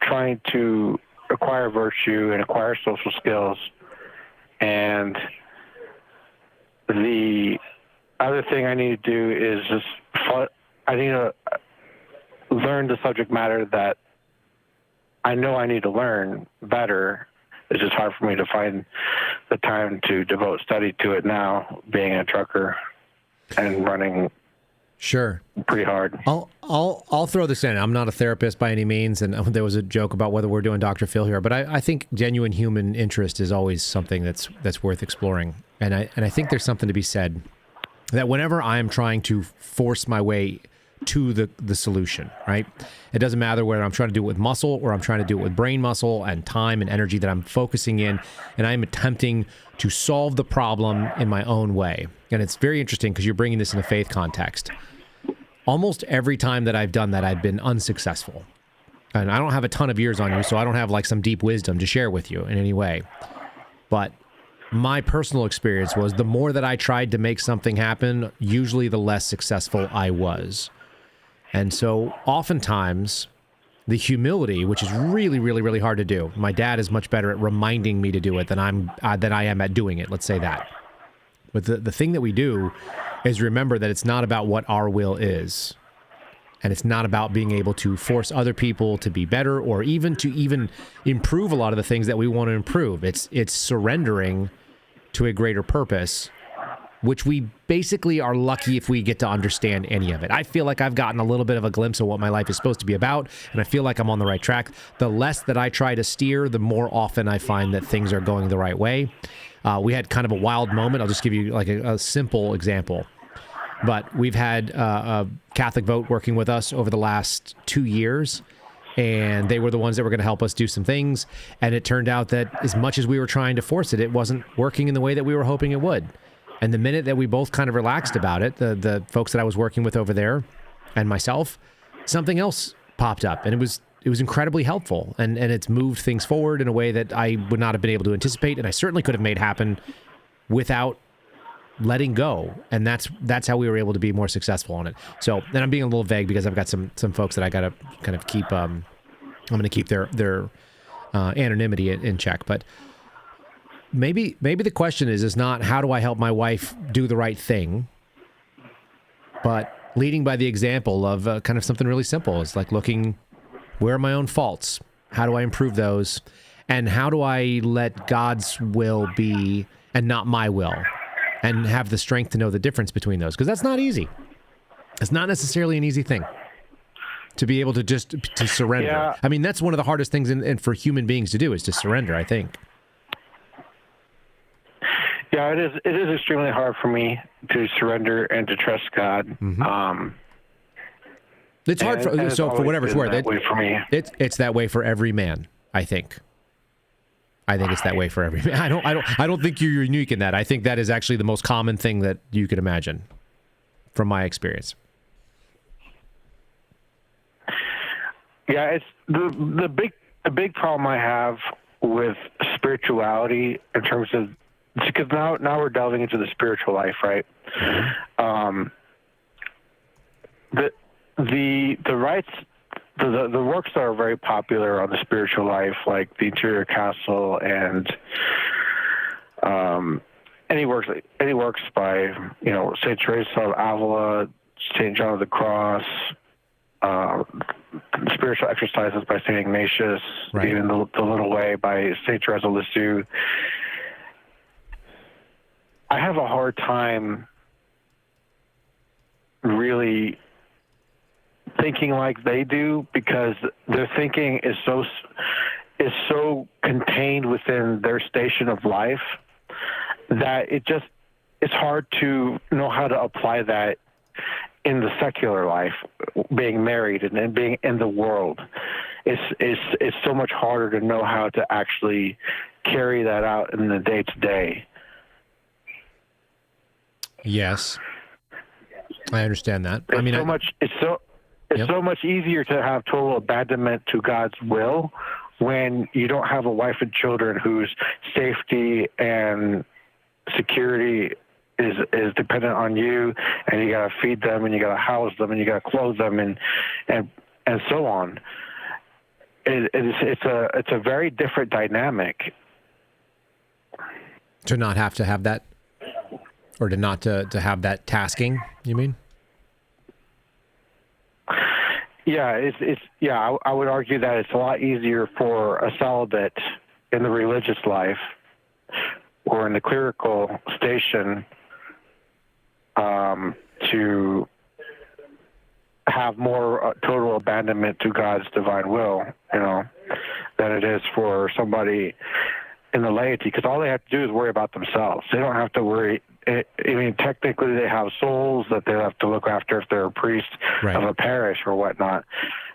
trying to acquire virtue and acquire social skills, and the other thing I need to do is I need to learn the subject matter that I know I need to learn better. It's just hard for me to find the time to devote study to it now, being a trucker and running. Sure. Pretty hard. I'll throw this in. I'm not a therapist by any means, and there was a joke about whether we're doing Dr. Phil here, but I think genuine human interest is always something that's worth exploring. And I think there's something to be said that whenever I'm trying to force my way to the solution, right? It doesn't matter whether I'm trying to do it with muscle or I'm trying to do it with brain muscle and time and energy, that I'm focusing in and I'm attempting to solve the problem in my own way. And it's very interesting because you're bringing this in a faith context. Almost every time that I've done that, I've been unsuccessful. And I don't have a ton of years on you, so I don't have like some deep wisdom to share with you in any way. But my personal experience was the more that I tried to make something happen, usually the less successful I was. And so oftentimes the humility, which is really, really, really hard to do. My dad is much better at reminding me to do it than I am at doing it. Let's say that. But the thing that we do is remember that it's not about what our will is. And it's not about being able to force other people to be better or even improve a lot of the things that we want to improve. It's surrendering to a greater purpose, which we basically are lucky if we get to understand any of it. I feel like I've gotten a little bit of a glimpse of what my life is supposed to be about, and I feel like I'm on the right track. The less that I try to steer, the more often I find that things are going the right way. We had kind of a wild moment. I'll just give you like a simple example. But we've had a Catholic Vote working with us over the last 2 years, and they were the ones that were going to help us do some things. And it turned out that as much as we were trying to force it, it wasn't working in the way that we were hoping it would. And the minute that we both kind of relaxed about it, the folks that I was working with over there and myself, something else popped up, and it was incredibly helpful. And it's moved things forward in a way that I would not have been able to anticipate, and I certainly could have made happen without letting go. And that's how we were able to be more successful on it. So, and I'm being a little vague because I've got some folks that I got to kind of keep, I'm going to keep their anonymity in check. But maybe the question is not how do I help my wife do the right thing, but leading by the example of kind of something really simple. It's like looking, where are my own faults? How do I improve those? And how do I let God's will be and not my will? And have the strength to know the difference between those. Because that's not easy. It's not necessarily an easy thing to be able to just to surrender. Yeah. I mean, that's one of the hardest things and for human beings to do is to surrender, I think. Yeah, it is extremely hard for me to surrender and to trust God. Mm-hmm. It's hard for whatever it's worth. That way for me. It's that way for every man, I think. I think it's that way for every man. I don't think you're unique in that. I think that is actually the most common thing that you could imagine from my experience. Yeah, it's the big problem I have with spirituality in terms of, because now we're delving into the spiritual life, right? The rites, the works that are very popular on the spiritual life, like the Interior Castle and any works by Saint Teresa of Avila, Saint John of the Cross, spiritual exercises by Saint Ignatius, right. Even the Little Way by Saint Teresa of Lisieux. I have a hard time really thinking like they do, because their thinking is so contained within their station of life that it's hard to know how to apply that in the secular life, being married and being in the world. It's so much harder to know how to actually carry that out in the day to day. Yes, I understand that. It's so much easier to have total abandonment to God's will when you don't have a wife and children whose safety and security is dependent on you, and you got to feed them, and you got to house them, and you got to clothe them, and so on. It's a very different dynamic. To not have to have that, or to have that tasking, you mean? Yeah, I would argue that it's a lot easier for a celibate in the religious life or in the clerical station to have more total abandonment to God's divine will, than it is for somebody in the laity, because all they have to do is worry about themselves. They don't have to worry. Technically, they have souls that they have to look after if they're a priest of a parish or whatnot.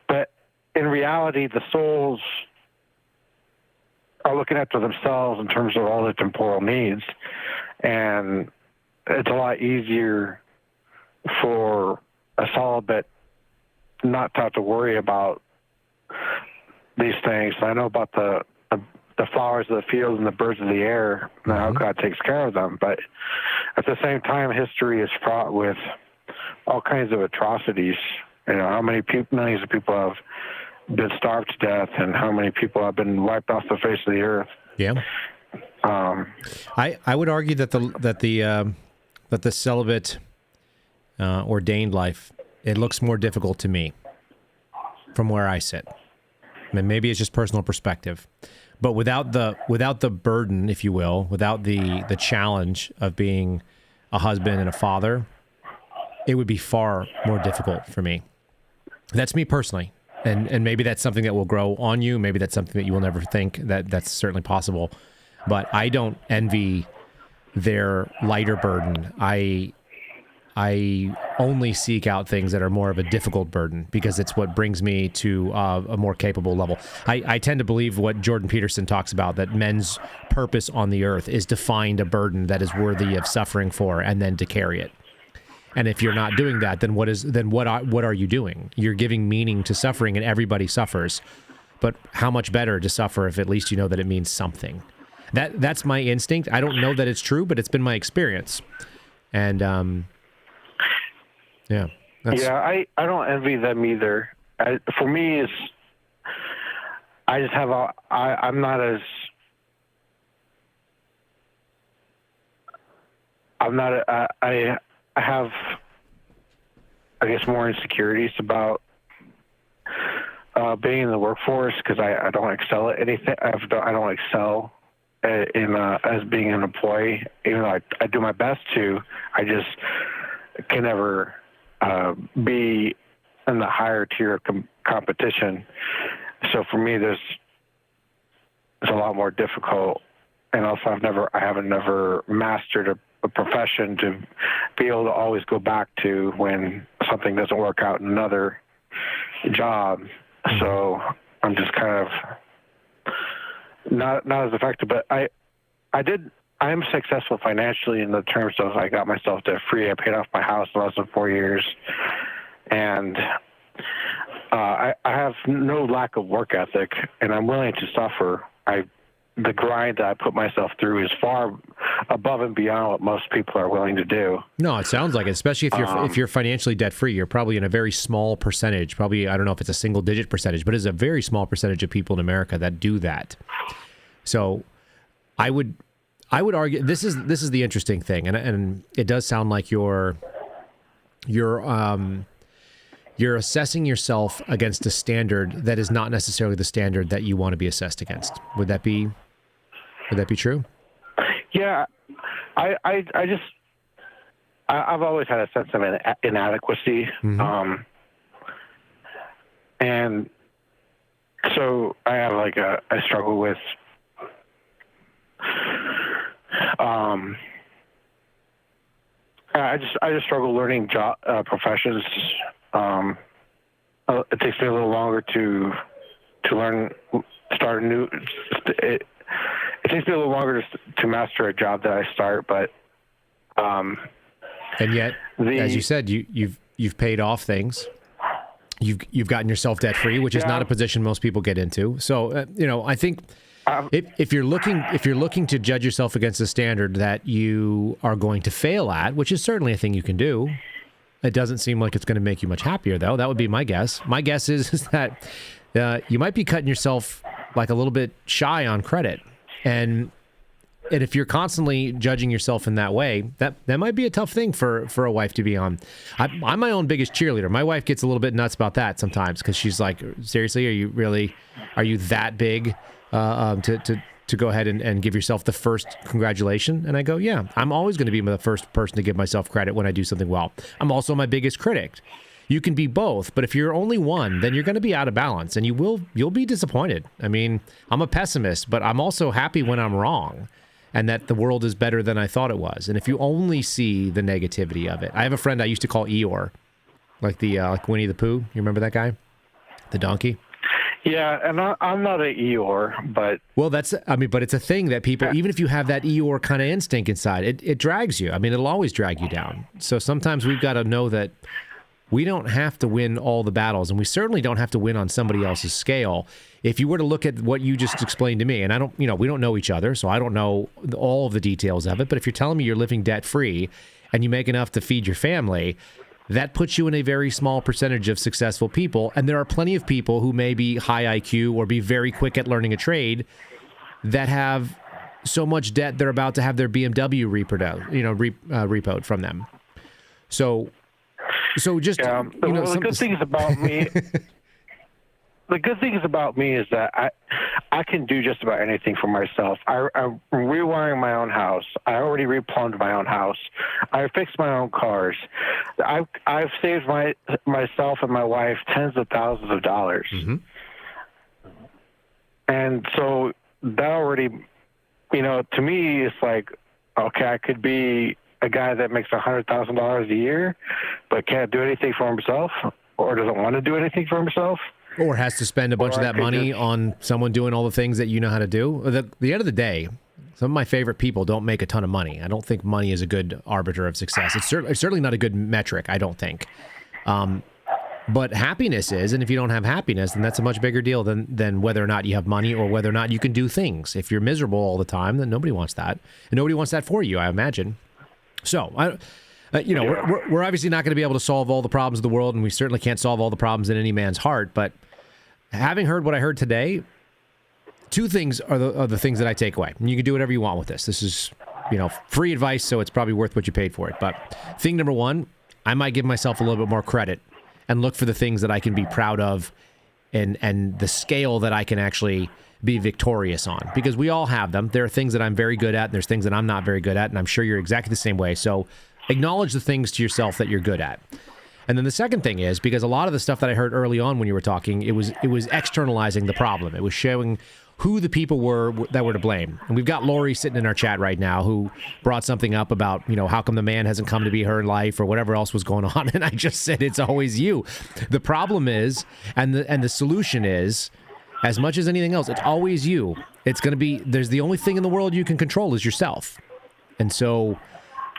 But in reality, the souls are looking after themselves in terms of all their temporal needs. And it's a lot easier for a celibate not to have to worry about these things. I know about the flowers of the field and the birds of the air, and how God takes care of them. But at the same time, history is fraught with all kinds of atrocities. How many millions of people have been starved to death, and how many people have been wiped off the face of the earth. Yeah. I would argue that the celibate ordained life, it looks more difficult to me from where I sit. Maybe it's just personal perspective, but without the burden, if you will, without the challenge of being a husband and a father, it would be far more difficult for me. That's me personally. And maybe that's something that will grow on you. Maybe that's something that you will never think that's certainly possible. But I don't envy their lighter burden. I only seek out things that are more of a difficult burden because it's what brings me to a more capable level. I tend to believe what Jordan Peterson talks about, that men's purpose on the earth is to find a burden that is worthy of suffering for and then to carry it. And if you're not doing that, then what are you doing? You're giving meaning to suffering, and everybody suffers. But how much better to suffer if at least you know that it means something? That's my instinct. I don't know that it's true, but it's been my experience. And yeah. I don't envy them either. For me, I just have I'm not as I have, I guess, more insecurities about being in the workforce because I don't excel at anything. I don't excel in as being an employee, even though I do my best to. I just can never be in the higher tier of competition. So for me, it's a lot more difficult. And also, I haven't never mastered a profession to be able to always go back to when something doesn't work out in another job. So I'm just kind of not as effective, but I am successful financially in the terms of I got myself debt free. I paid off my house in less than 4 years, and I have no lack of work ethic, and I'm willing to suffer. The grind that I put myself through is far above and beyond what most people are willing to do. No, it sounds like it, especially if you're financially debt free. You're probably in a very small percentage. Probably, I don't know if it's a single digit percentage, but it's a very small percentage of people in America that do that. So, I would argue this is the interesting thing, and it does sound like you're assessing yourself against a standard that is not necessarily the standard that you want to be assessed against. Would that be true? Yeah, I've always had a sense of inadequacy. And so I have like I struggle with I just struggle learning professions. It takes me a little longer to start a new. It takes me a little longer to master a job that I start, but and yet, as you said, you've paid off things. You've gotten yourself debt free, which is not a position most people get into. So I think if you're looking to judge yourself against a standard that you are going to fail at, which is certainly a thing you can do, it doesn't seem like it's going to make you much happier, though. That would be my guess. My guess is that you might be cutting yourself like a little bit shy on credit, and if you're constantly judging yourself in that way, that might be a tough thing for a wife to be on. I'm my own biggest cheerleader. My wife gets a little bit nuts about that sometimes because she's like, seriously, are you that big to go ahead and give yourself the first congratulation? And I go, yeah, I'm always going to be the first person to give myself credit when I do something well. I'm also my biggest critic. You can be both, but if you're only one, then you're going to be out of balance and you'll be disappointed. I mean, I'm a pessimist, but I'm also happy when I'm wrong and that the world is better than I thought it was. And if you only see the negativity of it. I have a friend I used to call Eeyore, like like Winnie the Pooh. You remember that guy? The donkey? Yeah, and I'm not an Eeyore, but... Well, but it's a thing that people, even if you have that Eeyore kind of instinct inside, it drags you. I mean, it'll always drag you down. So sometimes we've got to know that we don't have to win all the battles, and we certainly don't have to win on somebody else's scale. If you were to look at what you just explained to me, and we don't know each other, so I don't know all of the details of it, but if you're telling me you're living debt-free and you make enough to feed your family, that puts you in a very small percentage of successful people, and there are plenty of people who may be high IQ or be very quick at learning a trade that have so much debt they're about to have their BMW repoed from them. So just the good things about me. The good things about me is that I can do just about anything for myself. I'm rewiring my own house. I already replumbed my own house. I fixed my own cars. I've saved myself and my wife tens of thousands of dollars. Mm-hmm. And so that already, to me, it's like, okay, I could be a guy that makes $100,000 a year, but can't do anything for himself, or doesn't want to do anything for himself, or has to spend a bunch of that money on someone doing all the things that you know how to do. At the end of the day, some of my favorite people don't make a ton of money. I don't think money is a good arbiter of success. It's certainly not a good metric, I don't think. But happiness is, and if you don't have happiness, then that's a much bigger deal than whether or not you have money or whether or not you can do things. If you're miserable all the time, then nobody wants that, and nobody wants that for you, I imagine. So, we're obviously not going to be able to solve all the problems of the world, and we certainly can't solve all the problems in any man's heart. But having heard what I heard today, two things are the things that I take away. And you can do whatever you want with this. This is, free advice, so it's probably worth what you paid for it. But thing number one, I might give myself a little bit more credit and look for the things that I can be proud of and the scale that I can actually be victorious on, because we all have them. There are things that I'm very good at, and there's things that I'm not very good at, and I'm sure you're exactly the same way. So acknowledge the things to yourself that you're good at. And then the second thing is, because a lot of the stuff that I heard early on when you were talking, it was externalizing the problem. It was showing who the people were that were to blame. And we've got Lori sitting in our chat right now who brought something up about, how come the man hasn't come to be her life or whatever else was going on. And I just said, it's always you. The problem is, and the solution is, as much as anything else, it's always you. It's going to be, there's the only thing in the world you can control is yourself. And so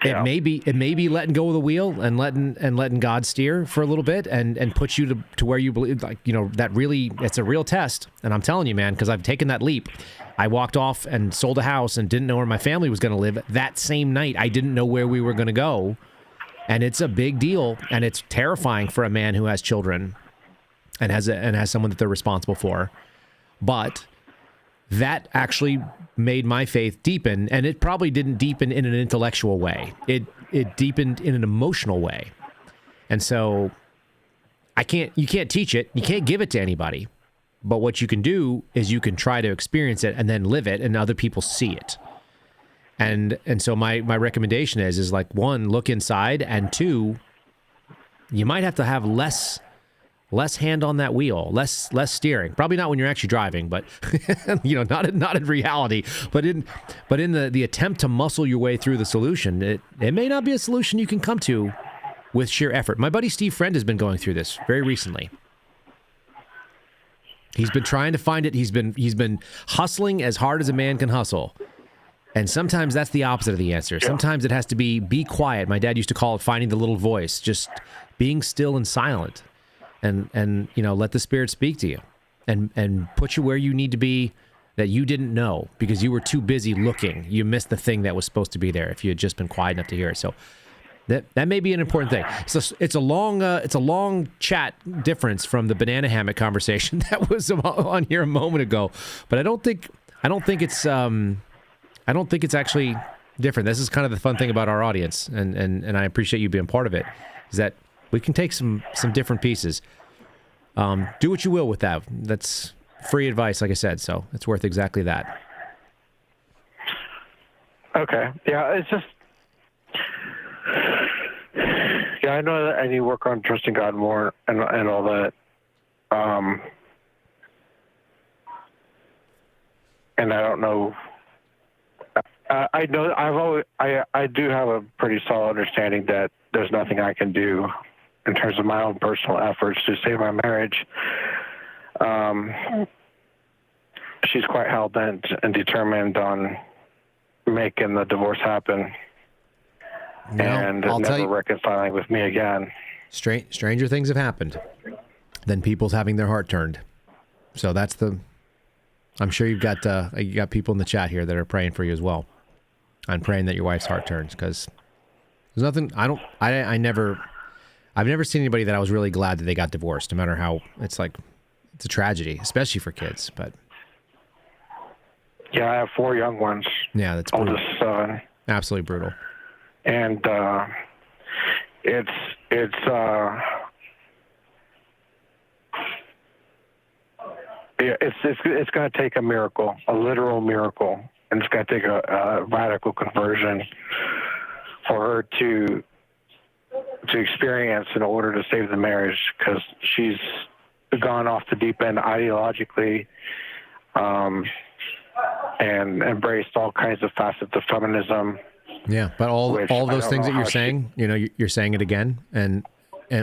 it may be letting go of the wheel and letting God steer for a little bit and put you to where you believe, that really, it's a real test. And I'm telling you, man, because I've taken that leap. I walked off and sold a house and didn't know where my family was going to live. That same night, I didn't know where we were going to go. And it's a big deal. And it's terrifying for a man who has children and has someone that they're responsible for. But that actually made my faith deepen, and it probably didn't deepen in an intellectual way. It deepened in an emotional way. And so you can't teach it. You can't give it to anybody. But what you can do is you can try to experience it and then live it, and other people see it. And so my recommendation is like, one, look inside, and two, you might have to have less less hand on that wheel, less steering. Probably not when you're actually driving, but not in reality, but in the attempt to muscle your way through the solution. It may not be a solution you can come to with sheer effort. My buddy Steve Friend has been going through this very recently. He's been trying to find it. He's been hustling as hard as a man can hustle. And sometimes that's the opposite of the answer. Sometimes it has to be quiet. My dad used to call it finding the little voice, just being still and silent, and let the Spirit speak to you, and put you where you need to be that you didn't know because you were too busy looking. You missed the thing that was supposed to be there if you had just been quiet enough to hear it. So that may be an important thing. So it's a long chat difference from the banana hammock conversation that was on here a moment ago. But I don't think it's actually different. This is kind of the fun thing about our audience, and I appreciate you being part of it, is that we can take some different pieces. Do what you will with that. That's free advice, like I said, so it's worth exactly that. Okay. Yeah, it's just... Yeah, I know that I need to work on trusting God more and all that. And I don't know... I know I do have a pretty solid understanding that there's nothing I can do in terms of my own personal efforts to save my marriage. She's quite hell-bent and determined on making the divorce happen and never reconciling with me again. Stranger things have happened than people's having their heart turned. So that's I'm sure you got people in the chat here that are praying for you as well. I'm praying that your wife's heart turns, because there's nothing. I've never seen anybody that I was really glad that they got divorced, no matter how it's a tragedy, especially for kids. But yeah, I have 4 young ones. Yeah, that's brutal. Oldest 7. Absolutely brutal. And it's going to take a miracle, a literal miracle, and it's going to take a radical conversion for her to experience in order to save the marriage, because she's gone off the deep end ideologically, and embraced all kinds of facets of feminism. Yeah, but all those things that you're saying, you're saying it again, and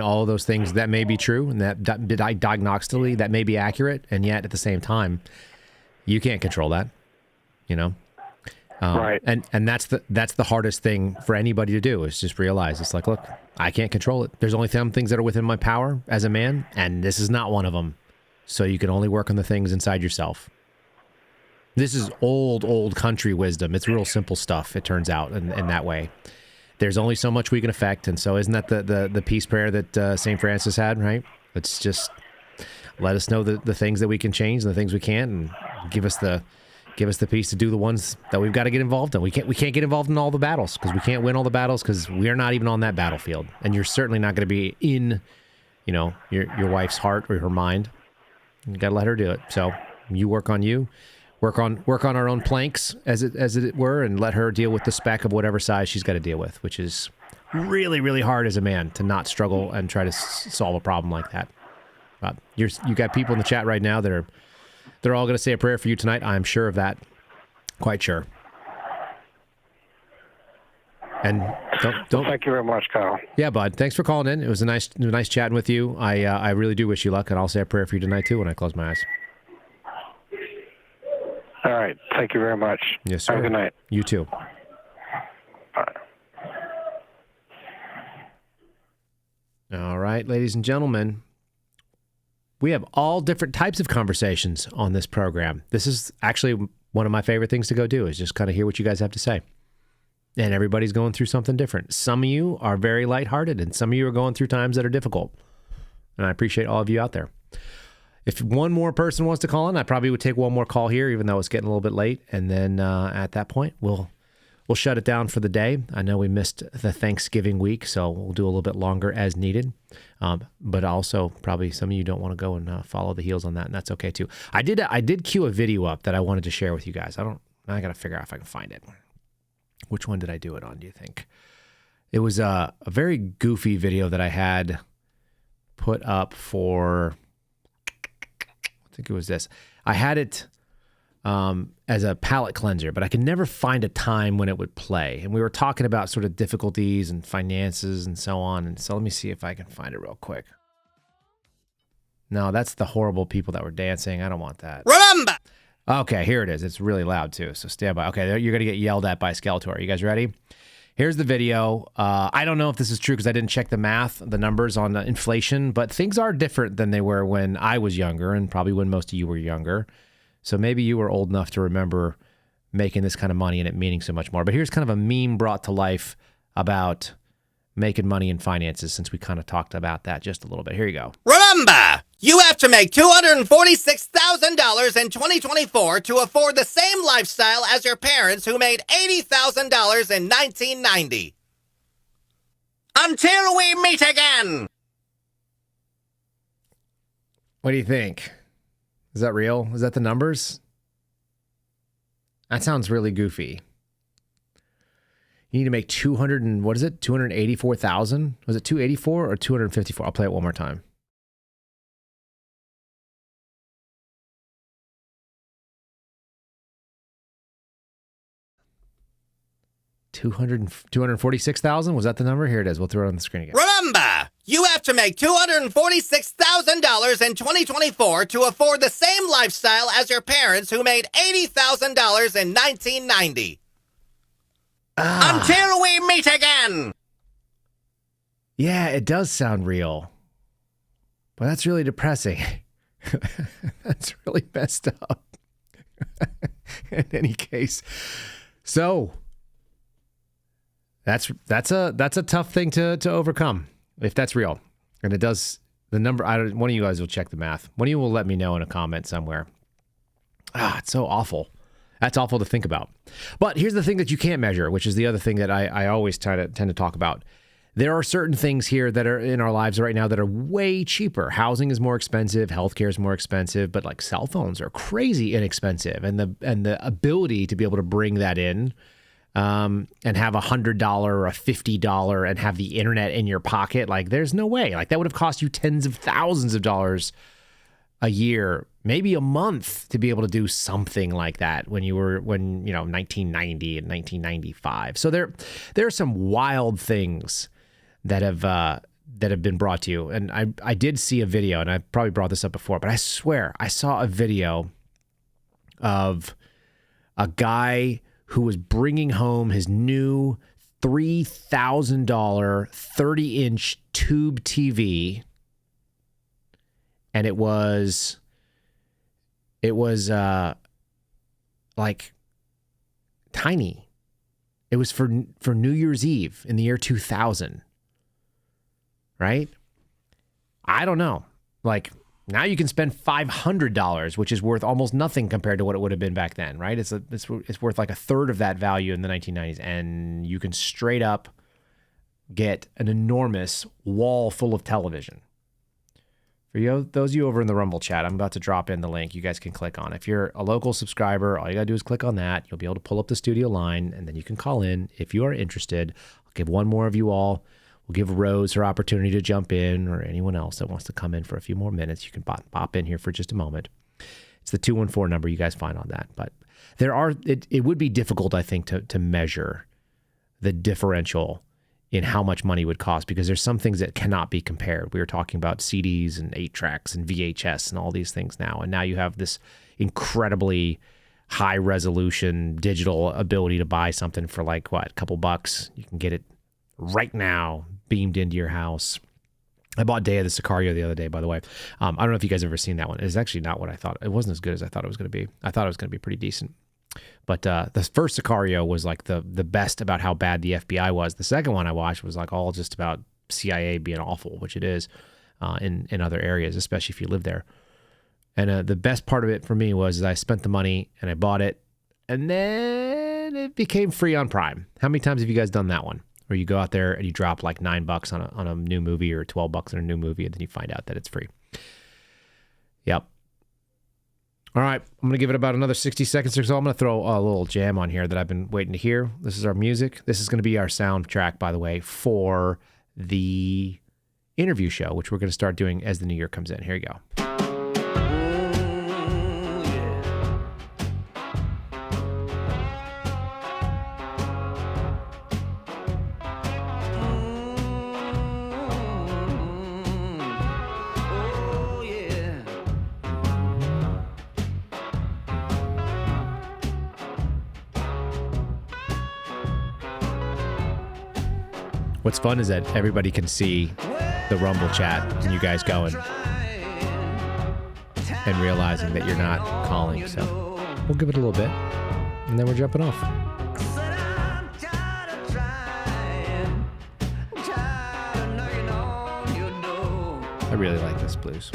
all of those things that may be true, and that diagnostically that may be accurate, and yet at the same time, you can't control that, right? And that's the hardest thing for anybody to do, is just realize it's like, look, I can't control it. There's only some things that are within my power as a man, and this is not one of them. So you can only work on the things inside yourself. This is old country wisdom. It's real simple stuff, it turns out, in that way. There's only so much we can affect, and so isn't that the peace prayer that St. Francis had, right? It's just let us know the things that we can change and the things we can't, and give us the peace to do the ones that we've got to get involved in. We can't get involved in all the battles, because we can't win all the battles, because we are not even on that battlefield, and you're certainly not going to be in, your wife's heart or her mind. You got to let her do it. So you work on you. Work on our own planks, as it were, and let her deal with the speck of whatever size she's got to deal with, which is really, really hard as a man to not struggle and try to solve a problem like that. You got people in the chat right now that they're all going to say a prayer for you tonight. I'm sure of that, quite sure. And don't. Thank you very much, Kyle. Yeah, bud. Thanks for calling in. It was a nice chatting with you. I really do wish you luck, and I'll say a prayer for you tonight too when I close my eyes. All right. Thank you very much. Yes, sir. Have a good night. You too. All right, ladies and gentlemen. We have all different types of conversations on this program. This is actually one of my favorite things to go do, is just kind of hear what you guys have to say. And everybody's going through something different. Some of you are very lighthearted, and some of you are going through times that are difficult. And I appreciate all of you out there. If one more person wants to call in, I probably would take one more call here, even though it's getting a little bit late. And then at that point, we'll shut it down for the day. I know we missed the Thanksgiving week, so we'll do a little bit longer as needed. But also, probably some of you don't want to go and follow the heels on that, and that's okay too. I did queue a video up that I wanted to share with you guys. I got to figure out if I can find it. Which one did I do it on, do you think? It was a very goofy video that I had put up for, I think it was this. I had it as a palate cleanser, but I could never find a time when it would play. And we were talking about sort of difficulties and finances and so on. And so let me see if I can find it real quick. No, that's the horrible people that were dancing. I don't want that. Remember! Okay, here it is. It's really loud too, so stand by. Okay, you're going to get yelled at by Skeletor. Are you guys ready? Here's the video. I don't know if this is true because I didn't check the math, the numbers on inflation, but things are different than they were when I was younger and probably when most of you were younger. So maybe you were old enough to remember making this kind of money and it meaning so much more. But here's kind of a meme brought to life about making money in finances, since we kind of talked about that just a little bit. Here you go. Remember, you have to make $246,000 in 2024 to afford the same lifestyle as your parents who made $80,000 in 1990. Until we meet again! What do you think? Is that real? Is that the numbers? That sounds really goofy. You need to make 200 and what is it? 284,000? Was it 284 or 254? I'll play it one more time. $246,000? Was that the number? Here it is. We'll throw it on the screen again. Remember, you have to make $246,000 in 2024 to afford the same lifestyle as your parents who made $80,000 in 1990. Until we meet again! Yeah, it does sound real. But that's really depressing. That's really messed up. In any case. So that's a tough thing to overcome if that's real. And it does the number. One of you guys will check the math. One of you will let me know in a comment somewhere. It's so awful. That's awful to think about. But here's the thing that you can't measure, which is the other thing that I always tend to talk about. There are certain things here that are in our lives right now that are way cheaper. Housing is more expensive, healthcare is more expensive, but like cell phones are crazy inexpensive. And the ability to be able to bring that in and have $100 or a $50 and have the internet in your pocket, like there's no way. Like that would have cost you tens of thousands of dollars a year, maybe a month, to be able to do something like that when 1990 and 1995. So there are some wild things that have been brought to you. And I did see a video, and I probably brought this up before, but I swear I saw a video of a guy who was bringing home his new $3,000 30-inch tube TV. And it was like tiny. It was for New Year's Eve in the year 2000. Right? I don't know. Like now you can spend $500, which is worth almost nothing compared to what it would have been back then, right? It's worth like a third of that value in the 1990s, and you can straight up get an enormous wall full of television. For those of you over in the Rumble chat, I'm about to drop in the link. You guys can click on. If you're a local subscriber, all you got to do is click on that. You'll be able to pull up the studio line, and then you can call in. If you are interested, I'll give one more of you all. We'll give Rose her opportunity to jump in, or anyone else that wants to come in for a few more minutes. You can pop in here for just a moment. It's the 214 number you guys find on that. But it would be difficult, I think, to measure the differential in how much money would cost, because there's some things that cannot be compared. We were talking about CDs and 8-tracks and VHS and all these things now. And now you have this incredibly high resolution digital ability to buy something for like, a couple bucks. You can get it right now beamed into your house. I bought Day of the Sicario the other day, by the way. I don't know if you guys have ever seen that one. It's actually not what I thought. It wasn't as good as I thought it was going to be. I thought it was going to be pretty decent. But the first Sicario was like the best about how bad the FBI was. The second one I watched was like all just about CIA being awful, which it is in other areas, especially if you live there. And the best part of it for me was I spent the money and I bought it, and then it became free on Prime. How many times have you guys done that one? Where you go out there and you drop like $9 on a new movie, or $12 on a new movie, and then you find out that it's free. Yep. All right, I'm going to give it about another 60 seconds or so. I'm going to throw a little jam on here that I've been waiting to hear. This is our music. This is going to be our soundtrack, by the way, for the interview show, which we're going to start doing as the new year comes in. Here you go. What's fun is that everybody can see the Rumble chat and you guys going and realizing that you're not calling. So we'll give it a little bit and then we're jumping off. I really like this blues.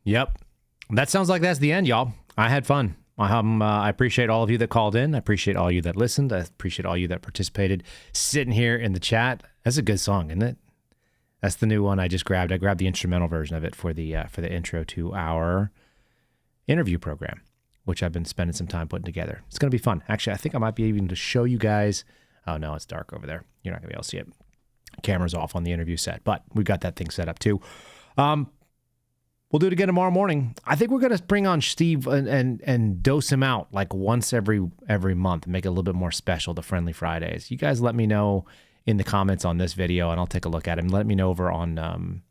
Yep. That sounds like that's the end, y'all. I had fun. I appreciate all of you that called in. I appreciate all you that listened. I appreciate all you that participated sitting here in the chat. That's a good song, isn't it? That's the new one I just grabbed. I grabbed the instrumental version of it for the intro to our interview program, which I've been spending some time putting together. It's going to be fun. Actually, I think I might be able to show you guys. Oh, no, it's dark over there. You're not going to be able to see it. Camera's off on the interview set, but we got that thing set up too. We'll do it again tomorrow morning. I think we're going to bring on Steve and dose him out like once every month and make it a little bit more special, the Friendly Fridays. You guys let me know in the comments on this video, and I'll take a look at it. And let me know over on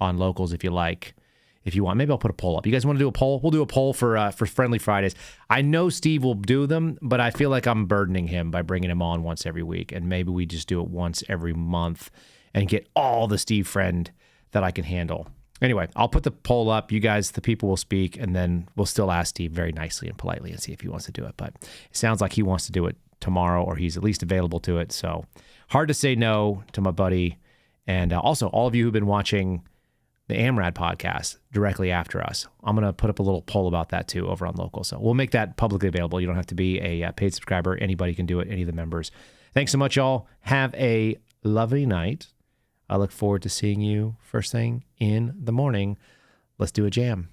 Locals if you like. If you want, maybe I'll put a poll up. You guys want to do a poll? We'll do a poll for Friendly Fridays. I know Steve will do them, but I feel like I'm burdening him by bringing him on once every week, and maybe we just do it once every month and get all the Steve friend that I can handle. Anyway, I'll put the poll up. You guys, the people will speak, and then we'll still ask Steve very nicely and politely and see if he wants to do it. But it sounds like he wants to do it tomorrow, or he's at least available to it. So hard to say no to my buddy. And also, all of you who've been watching the AMRAD podcast directly after us, I'm going to put up a little poll about that too over on Local. So we'll make that publicly available. You don't have to be a paid subscriber. Anybody can do it, any of the members. Thanks so much, y'all. Have a lovely night. I look forward to seeing you first thing in the morning. Let's do a jam.